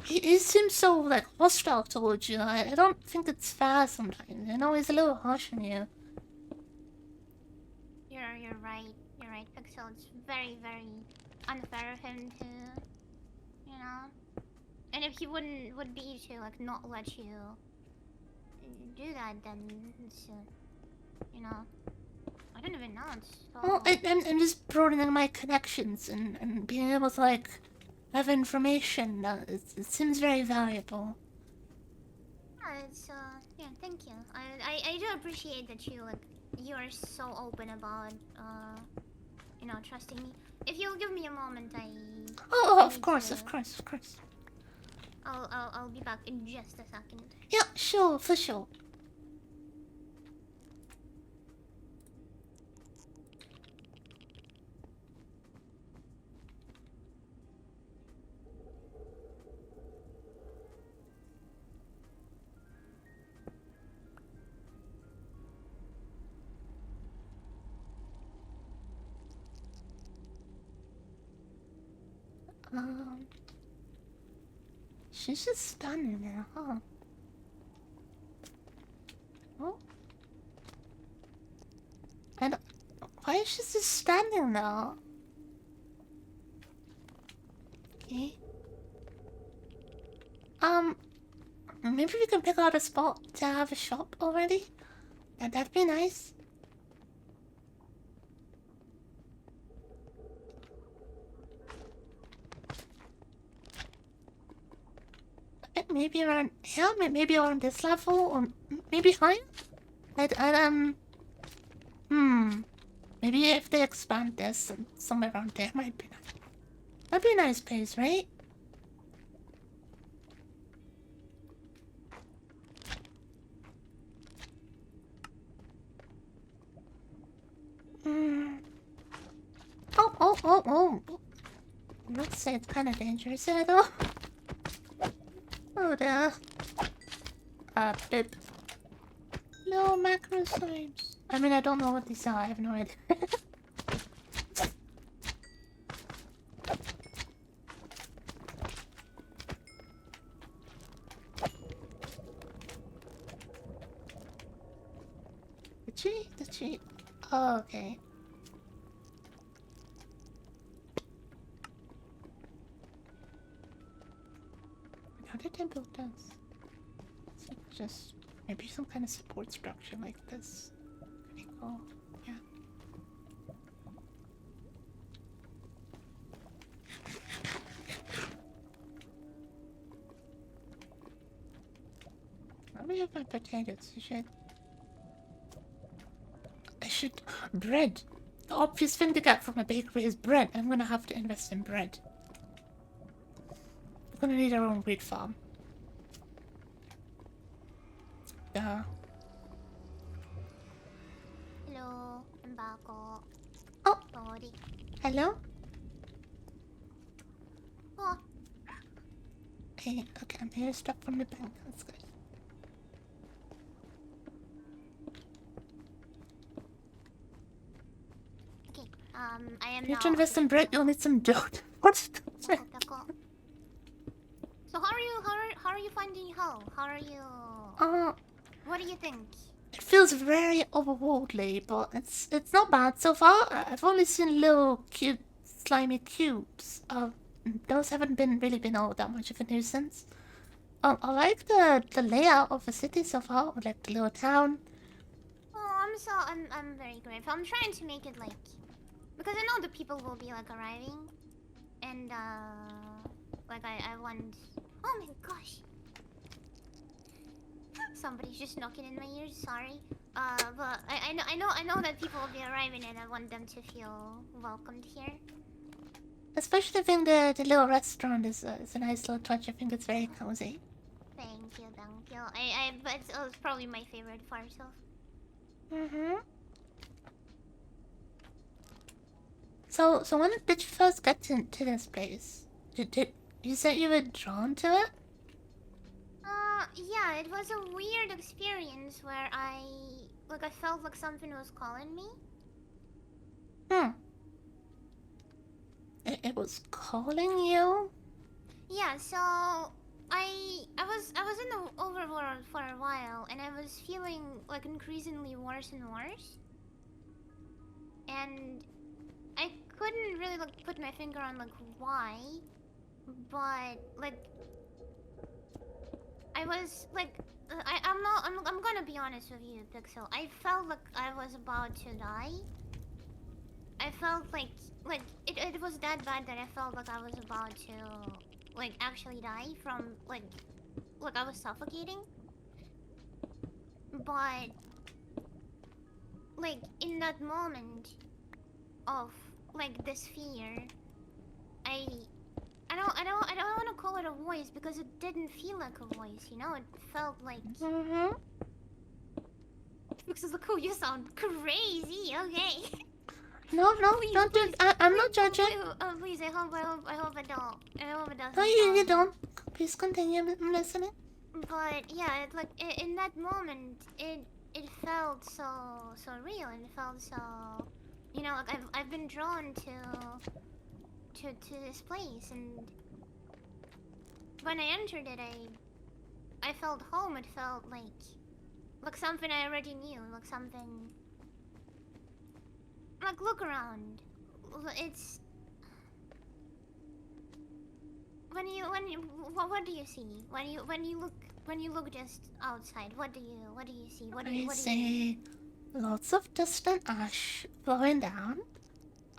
He seems so, like, hostile towards you. I don't think it's fair sometimes. You know, he's a little harsh on you. You're right. You're right, Pixel. It's very, very unfair of him to, you know. And if he would be to like not let you do that, then it's, you know, I don't even know. It's so... Well, I'm just broadening my connections and being able to, like, have information. It seems very valuable. Yeah, it's yeah. Thank you. I do appreciate that you are so open about you know, trusting me. If you'll give me a moment, Oh, I of need course, to- of course, of course. I'll be back in just a second. Yeah, sure, for sure. She's just standing there, huh? Oh. And why is she just standing there? Okay. Maybe we can pick out a spot to have a shop already. That'd be nice. Maybe around here, maybe around this level, or maybe higher? Maybe if they expand this, somewhere around there might be nice. That'd be a nice place, right? Oh. Let's say it's kind of dangerous here, though. Oh, there. Bib. No macro slimes. I mean, I don't know what these are. I have no idea. Did she? Oh, okay. How did they build this? It's like just maybe some kind of support structure like this. Pretty cool. Yeah. Let me have my potatoes. I should bread. The obvious thing to get from a bakery is bread. I'm gonna have to invest in bread. We're gonna need our own wheat farm. Hello, I'm back. Oh. Sorry. Hello? Oh. Hey, okay, I'm here stuff from the bank. That's good. Okay. I am You need now. to invest in bread, you'll need some dough. What's that? So how are you finding Hull? How are you? What do you think? It feels very overworldly, but it's not bad so far. I've only seen little cute slimy cubes. Those haven't really been all that much of a nuisance. I like the layout of the city so far. I like the little town. Oh, I'm very grateful. I'm trying to make it like, because I know the people will be like arriving, and like I want. Oh my gosh! Somebody's just knocking in my ears. Sorry. But I know that people will be arriving, and I want them to feel welcomed here. Especially I think the little restaurant is a nice little touch. I think it's very cozy. Thank you. But it's probably my favorite part. So. Mm-hmm. So when did you first get to this place? Did you said you were drawn to it? Yeah, it was a weird experience where I felt like something was calling me. It was calling you? Yeah, so I was in the overworld for a while, and I was feeling like increasingly worse and worse. And I couldn't really like put my finger on like why, but like I was like I'm gonna be honest with you, Pixel. I felt like I was about to die. I felt like it was that bad that I felt like I was about to like actually die from like I was suffocating. But like in that moment of like this fear, I don't want to call it a voice because it didn't feel like a voice, you know? It felt like Pixel's like, oh, you sound crazy. Okay. No, Please, don't do. please, I'm please, not judging. please, I hope it don't. I hope it doesn't. No, you don't. Please continue. I'm listening. But yeah, it, like in that moment, it felt so real. It felt so, you know, like I've been drawn to this place, and when I entered it, I felt home. It felt like something I already knew, like something. Like, look around. It's what do you see when you look just outside? What do you see? What do you see? Lots of dust and ash flowing down.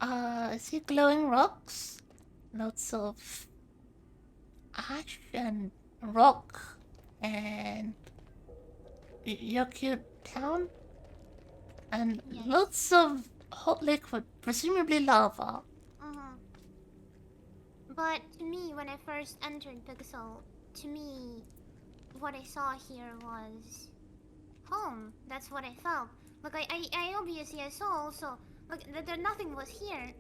I see glowing rocks. Lots of ash and rock and your cute town, and lots of hot liquid, presumably lava. But to me, when I first entered Pixel, to me, what I saw here was home. That's what I felt. Like I obviously I saw also like that nothing was here.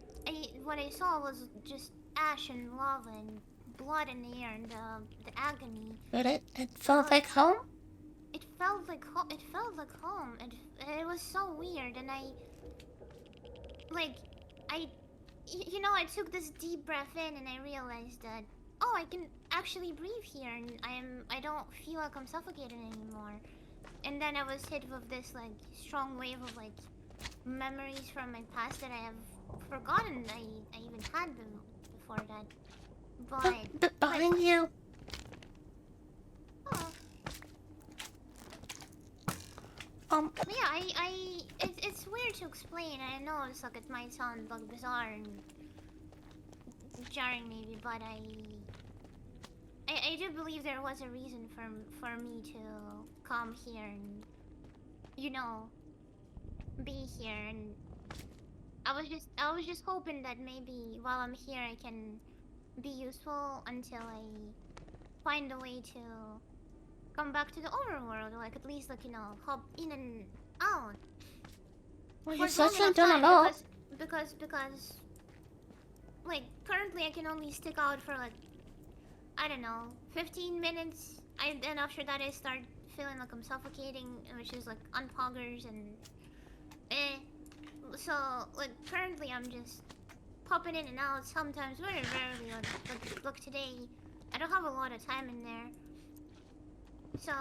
What I saw was just ash and lava and blood in the air and the agony. But it felt like home. It felt like home. It felt like home. It was so weird, and you know, I took this deep breath in, and I realized that I can actually breathe here, and I don't feel like I'm suffocating anymore. And then I was hit with this like strong wave of like memories from my past that I have forgotten I even had them before that. But behind you. Yeah, it's weird to explain. I know it's like it might sound like bizarre and jarring maybe, but I do believe there was a reason for me to come here and, you know, be here, and I was just hoping that maybe while I'm here I can be useful until I find a way to come back to the overworld, like at least like, you know, hop in and out. Well, you've certainly done a lot. Because like currently I can only stick out for like, I don't know, 15 minutes. Then after that I start feeling like I'm suffocating, which is like unpoggers and so like currently I'm just popping in and out sometimes, very rarely. Like today I don't have a lot of time in there, so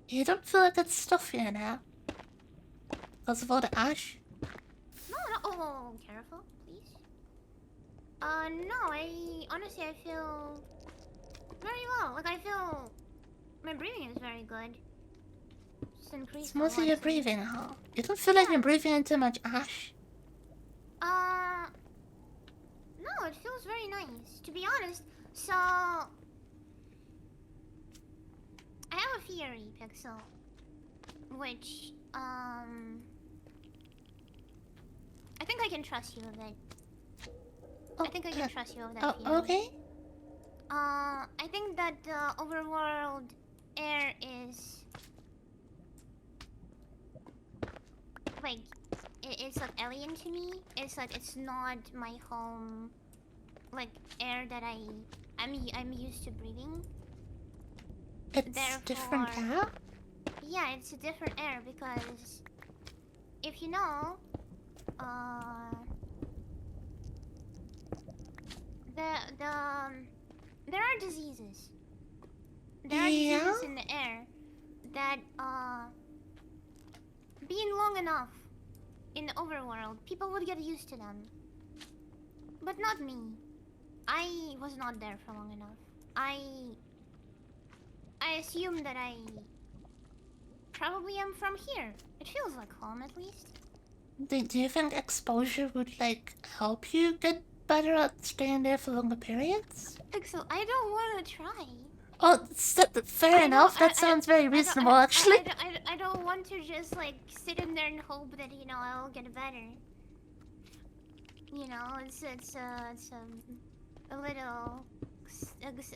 you don't feel like it's stuffier now because of all the ash? No. Oh, careful, please. No. I honestly I feel very well. Like I feel my breathing is very good. Just increased. It's mostly your breathing, huh? You don't feel like you're breathing in too much ash? No, it feels very nice. To be honest, so I have a theory, Pixel, which I think I can trust you a bit. I think I can trust you with that theory. Okay. I think that the overworld air is like it's like alien to me. It's like it's not my home, like air that I'm used to breathing. It's different air? Yeah, it's a different air because if you know, there are diseases. There are diseases in the air that being long enough in the overworld, people would get used to them. But not me. I was not there for long enough. I assume that I probably am from here. It feels like home at least. Do you think exposure would like help you get better at staying there for longer periods? So I don't want to try. Oh, fair enough. That sounds very reasonable, actually. I don't want to just like sit in there and hope that I'll get better. It's a little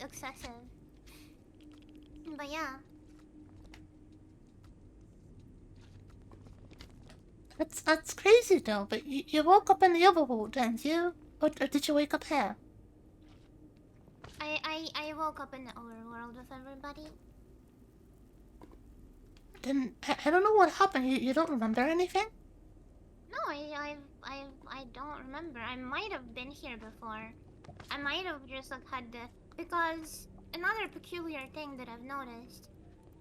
excessive. But yeah. That's crazy though. But you woke up in the overworld, didn't you? Or did you wake up here? I woke up in the overworld with everybody. Then I don't know what happened. You don't remember anything? No, I don't remember. I might have been here before. I might have just like had the because another peculiar thing that I've noticed,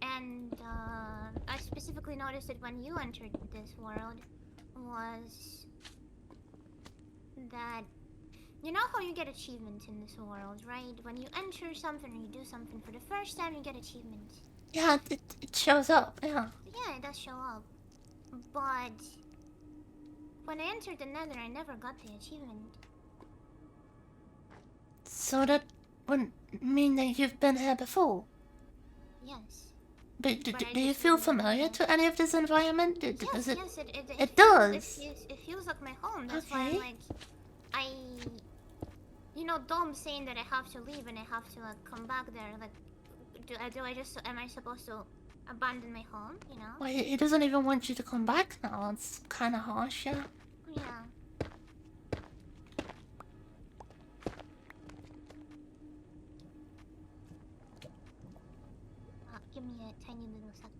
and I specifically noticed it when you entered this world, was that you know how you get achievements in this world, right? When you enter something or you do something for the first time, you get achievements. Yeah, it shows up, yeah. Yeah, it does show up. But when I entered the Nether, I never got the achievement. So that wouldn't mean that you've been here before? Yes. But do you feel familiar to any of this environment? Yes, it, yes, it does. It feels like my home. That's why I'm like, Dom saying that I have to leave and I have to like come back there. Like, am I supposed to abandon my home? Well, he doesn't even want you to come back now. It's kind of harsh, yeah. Yeah. Give me a tiny little second.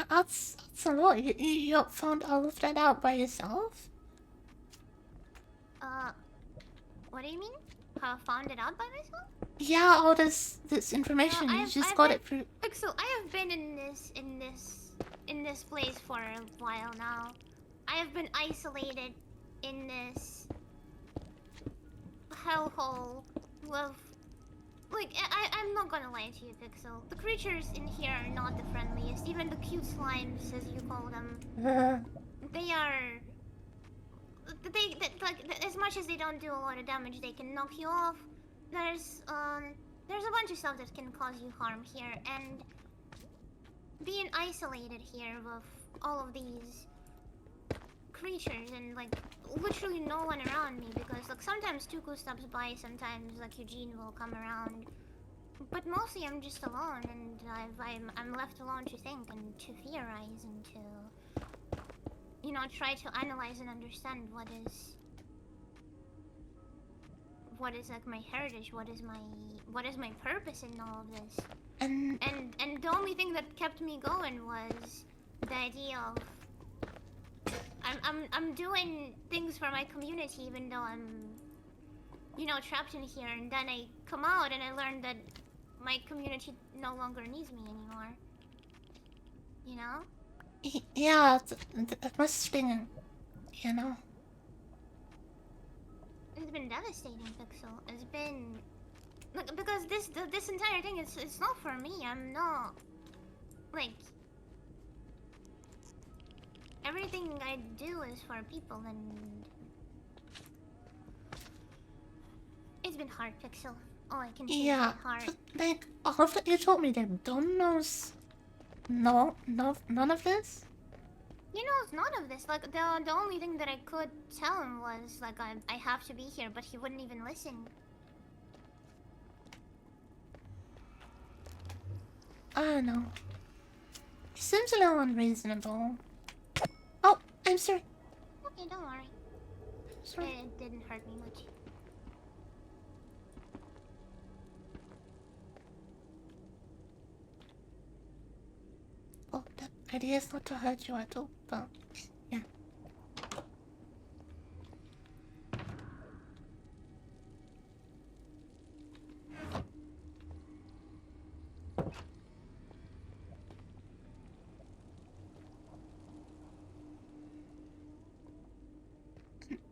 That's a lot. You found all of that out by yourself? What do you mean? How I found it out by myself? Yeah, all this information. You just got it through. So I have been in this place for a while now. I have been isolated in this hellhole with I'm not gonna lie to you, Pixel. The creatures in here are not the friendliest. Even the cute slimes, as you call them. They are... as much as they don't do a lot of damage, they can knock you off. There's a bunch of stuff that can cause you harm here, and being isolated here with all of these creatures and like literally no one around me, because like sometimes Tuku stops by, sometimes like Eugene will come around, but mostly I'm just alone, and I'm left alone to think and to theorize and to try to analyze and understand what is like my heritage, what is my purpose in all of this, and the only thing that kept me going was the idea of I'm doing things for my community even though I'm trapped in here, and then I come out and I learned that my community no longer needs me anymore. Yeah, it must sting. you know. It's been devastating, Pixel. It's been like because this entire thing it's not for me. I'm not like everything I do is for people, and it's been hard, Pixel. All I can say Yeah, is hard. but, like all of it you told me that Dom knows none of this? He knows none of this. Like the only thing that I could tell him was like I have to be here, but he wouldn't even listen. I don't know. He seems a little unreasonable. Oh, I'm sorry. Okay, don't worry. Sorry. It didn't hurt me much. Well, the idea is not to hurt you at all, but yeah.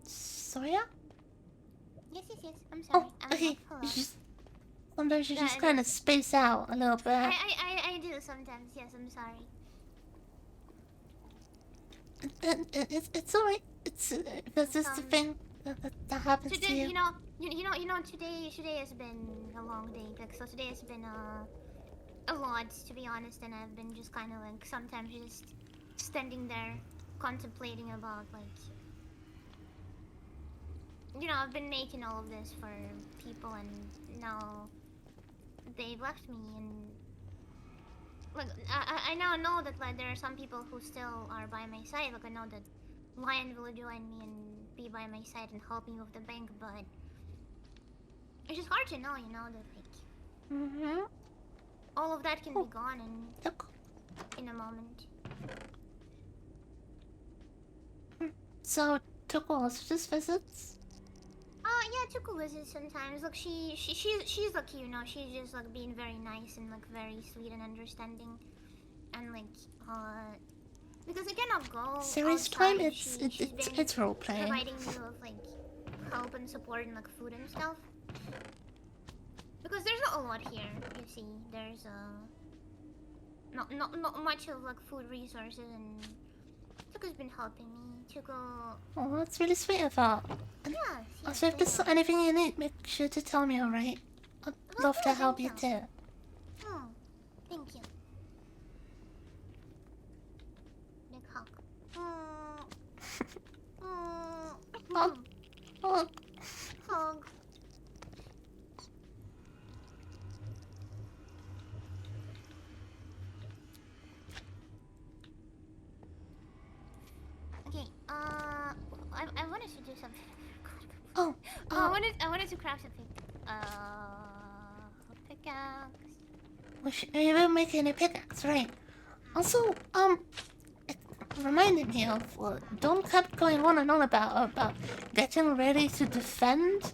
Soya? Yes, yes, yes. I'm sorry. Oh, okay. Hello. You just, sometimes you Yeah, just it kind of is. space out a little bit. I do sometimes. Yes, I'm sorry. It's alright. It's that's just the thing that happens to Today, you. you know, today has been a long day. Like, so today has been a lot, to be honest, and I've been just kind of like sometimes just standing there contemplating about like, you know, I've been making all of this for people, and now they've left me, and like I now know that like there are some people who still are by my side. Like I know that Lion will join me and be by my side and help me with the bank, but it's just hard to know, you know, that like all of that can be gone in a moment. So Tuko also just visits. Yeah, Tuku visits sometimes. Look, she's lucky, you know. She's just like being very nice and like very sweet and understanding, and like because I cannot go. Serious outside, time, it's role playing. providing me with like help and support and like food and stuff. Because there's not a lot here. You see, there's not much of like food resources, and Tuku's been helping me to go. Oh, that's really sweet of her. And Yes, also, if there's yes, anything you need, make sure to tell me, alright? I'd love to help you too. Oh, thank you. Big hug. Hug. Hug. Hug. Okay, I wanted to do something. Oh, I wanted to craft something. Pickaxe. we should maybe make any pickaxe, right? Also, it reminded me of what Dom kept going on and on about getting ready to defend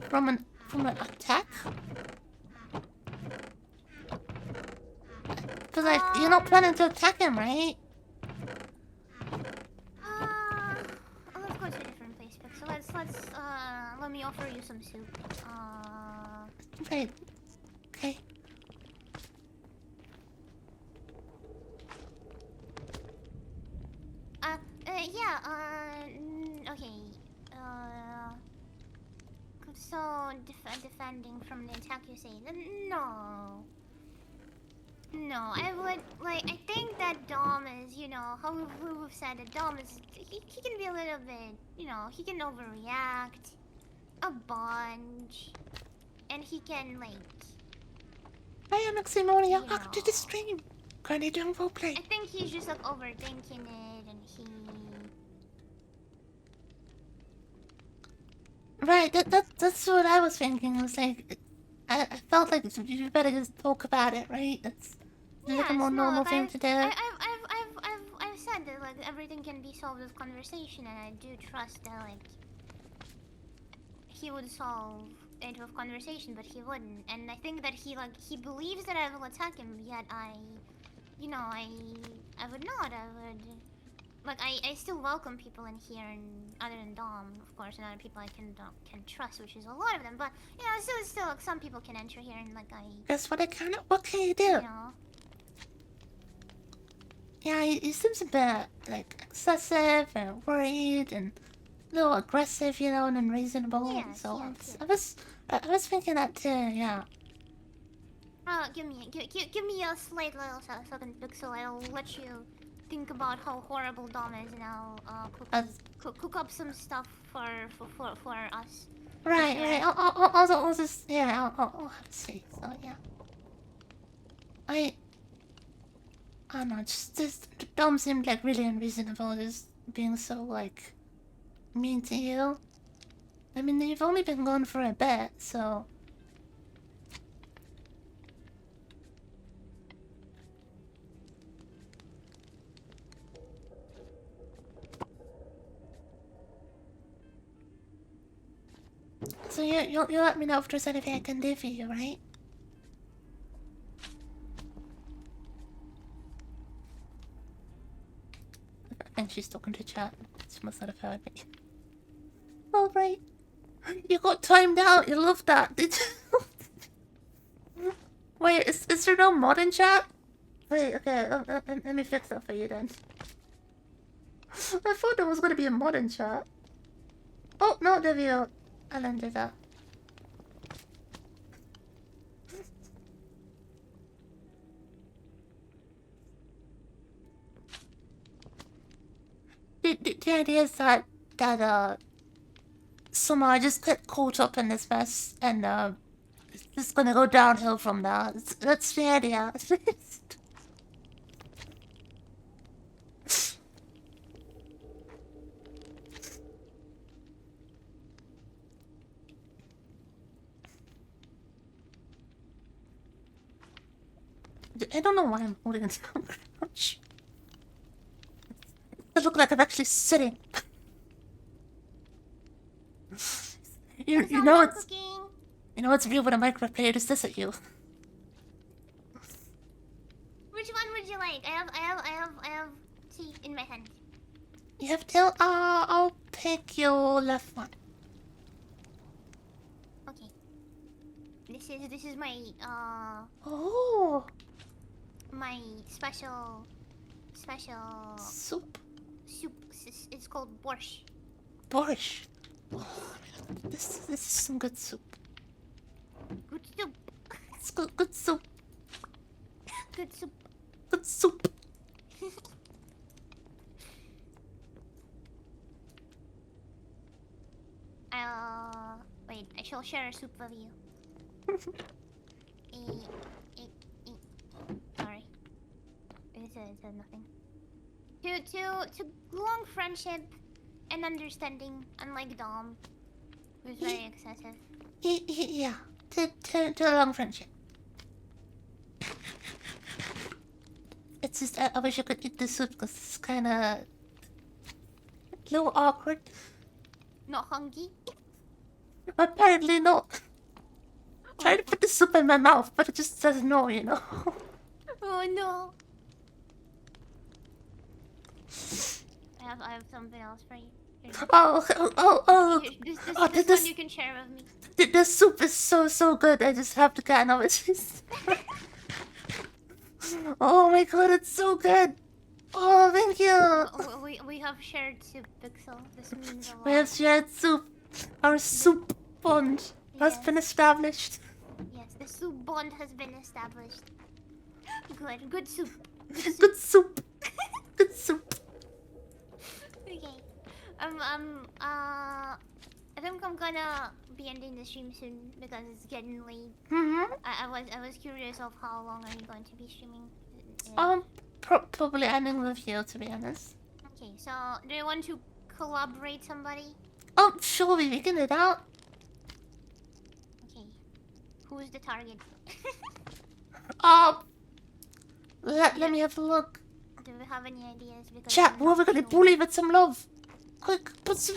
from an attack. Cause like you're not planning to attack him, right? Let's go to a different place. So let me offer you some soup. Right. Okay. Okay. So defending from the attack, you say? No. No, I would like. I think that Dom is, you know, how we've said that Dom is. He can be a little bit, you know, he can overreact a bunch, and he can like. I am Maximonia. You Welcome to the stream. Currently doing roleplay. I think he's just like overthinking it, and he. Right. That's what I was thinking. I was like, I felt like you better just talk about it, right? That's like a more normal thing to do. I've said that like everything can be solved with conversation, and I do trust that like he would solve it with conversation, but he wouldn't. And I think that he believes that I will attack him, yet I would not. I would like I still welcome people in here, and other than Dom, of course, and other people I can trust, which is a lot of them. But you know, still like, some people can enter here, and like I, Guess what? What can you do? you know, Yeah, he seems a bit like excessive and worried and a little aggressive, you know, and unreasonable. Yes, So yes, I was thinking that too. Yeah. give me a slight little second, Pixel. I'll let you think about how horrible Dom is, and I'll cook up some stuff for us. Right, Yeah. right. I'll just I'll have to see. So yeah. I don't know. Just Dom seemed like really unreasonable, just being so like mean to you. I mean, you've only been gone for a bit, so. So you'll let me know if there's anything I can do for you, right? I think she's talking to chat. She must not have heard me. All right. You got timed out. You love that, did you? Wait, is there no mod in chat? Wait, okay. Let me fix that for you then. I thought there was gonna be a mod in chat. Oh no, there we go. I'll undo that. The idea is that somehow I just get caught up in this mess and it's just gonna go downhill from there. That's the idea. I don't know why I'm holding it so crouch. It looks like I'm actually sitting. you know it's cooking. you know it's real when a Minecraft player just this at you. Which one would you like? I have tea in my hand. You have till I'll pick your left one. Okay. This is my Oh, my special soup. soup. It's called borscht. Borscht. Oh, this is some good soup. Good soup. It's good soup. Good soup. Good soup. Wait. I shall share a soup with you. Sorry. It's a nothing. To long friendship and understanding, unlike Dom, who's very excessive. Yeah. To a long friendship. It's just I wish I could eat the soup because it's kind of a little awkward. Not hungry. Apparently not. Trying to put the soup in my mouth, but it just says no, you know. Oh no. I have something else for you. Oh. This one you can share with me. The soup is so good. I just have to kind of it. Oh my god, it's so good. Oh, thank you. We have shared soup, Pixel. This means a lot. We have shared soup. Our soup bond has been established. Yes, the soup bond has been established. Good soup. Good soup. Good soup. Okay. I think I'm gonna be ending the stream soon because it's getting late. I was curious of how long are you going to be streaming? Probably ending with you, to be honest. Okay, so do you want to collaborate somebody? Oh, sure, we can do that. Okay. Who's the target? Let me have a look. Do we have any ideas? Because Chat, what are we gonna bully with some love? Quick, put some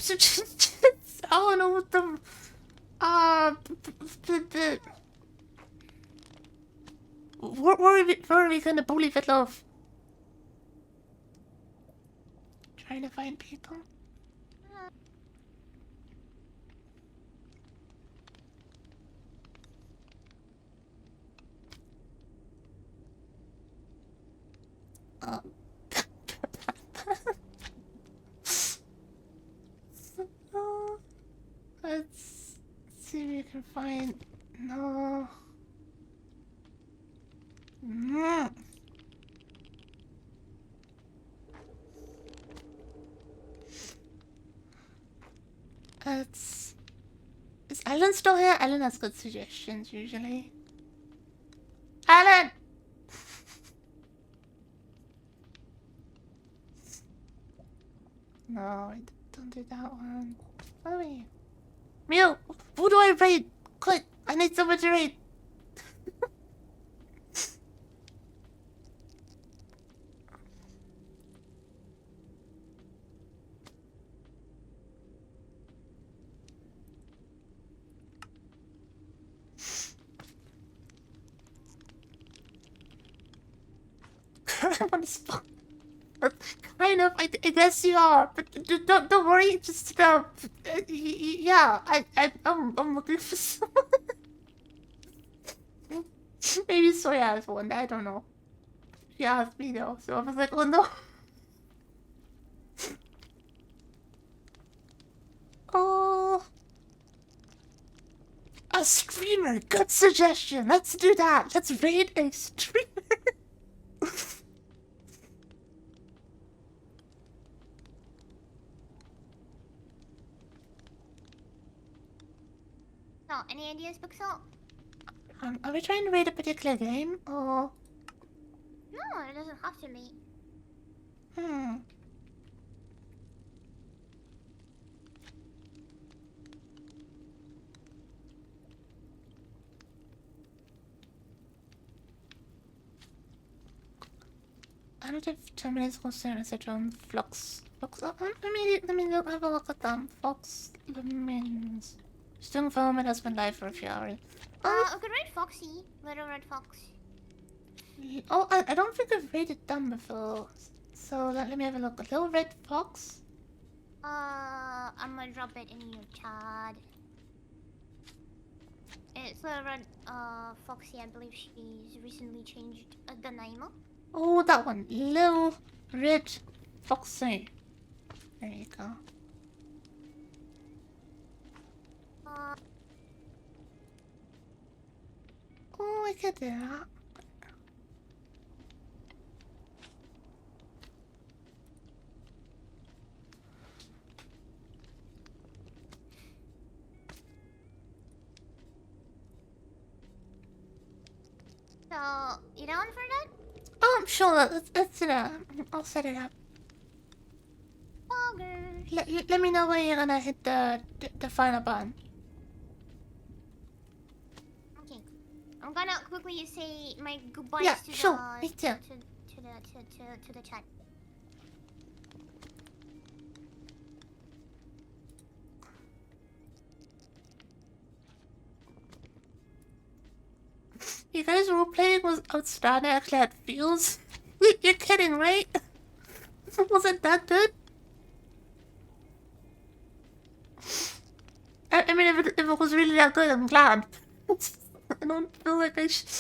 I don't know what the where are we gonna bully with love? trying to find people. Oh. Let's see if we can find. No. It's. Is Alan still here? Alan has good suggestions usually. Alan! No, I don't do that one. Where are we? Mew! Who do I raid? Quick! I need someone to raid! I'm on the spot. Kind of, I guess you are, but don't worry. Just yeah, I'm looking for someone. Maybe Soya has one. I don't know. She asked me though, so I was like, oh no. Oh, a streamer. Good suggestion. Let's do that. Let's raid a streamer. So, any ideas, Pixel? Are we trying to raid a particular game or? No, it doesn't have to be. I don't have 2 minutes concern etc. on Flux. Flux. Let me have a look at them. Fox Lumens. Stung Foam has been live for a few hours. I could raid Foxy. Little Red Fox. Oh, I don't think I've raided them before. So let me have a look. Little Red Fox? I'm gonna drop it in your chat. It's Little Red, Foxy. I believe she's recently changed the name. Oh, that one. Little Red Foxy. There you go. Oh, I could do that. So, you down for that? Oh, I'm sure. Let's do that. I'll set it up. Bogger. Let me know when you're gonna hit the final button. Okay. I'm gonna quickly say my goodbyes Yeah, to sure. the Me too. to the chat. You guys role playing was outstanding. Actually, had feels. You're kidding, right? Wasn't that good? I mean, if it was really that good, I'm glad. I don't feel like I should.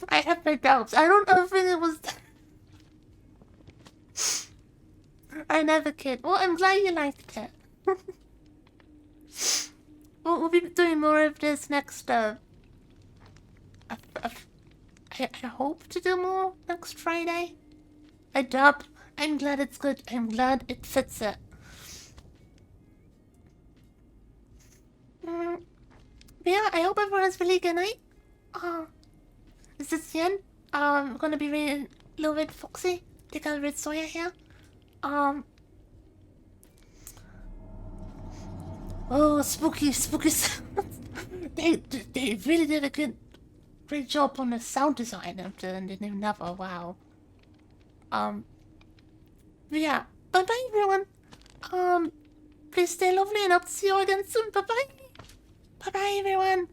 I have my doubts. I don't know if it was. I never kid. Well, I'm glad you liked it. We'll be doing more of this next. I hope to do more next Friday. I doubt. I'm glad it's good. I'm glad it fits it. But yeah, I hope everyone has a really good night. Is this the end? We're gonna be reading Little Red Foxy. Take out Red Soya here. Oh, spooky sounds. They really did a great job on the sound design after the new novel. Wow. But yeah. Bye bye everyone. Please stay lovely and I'll see you again soon. Bye bye. Bye bye everyone.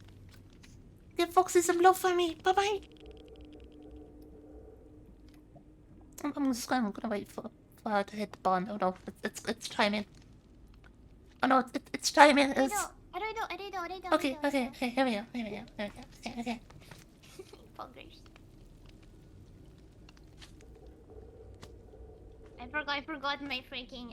Give Foxy some love for me. Bye bye. I'm just gonna wait for her to hit the button. Oh no, it's timing. Oh no, it's timing. It's... Okay, here we go. Okay. Poggers. I forgot my freaking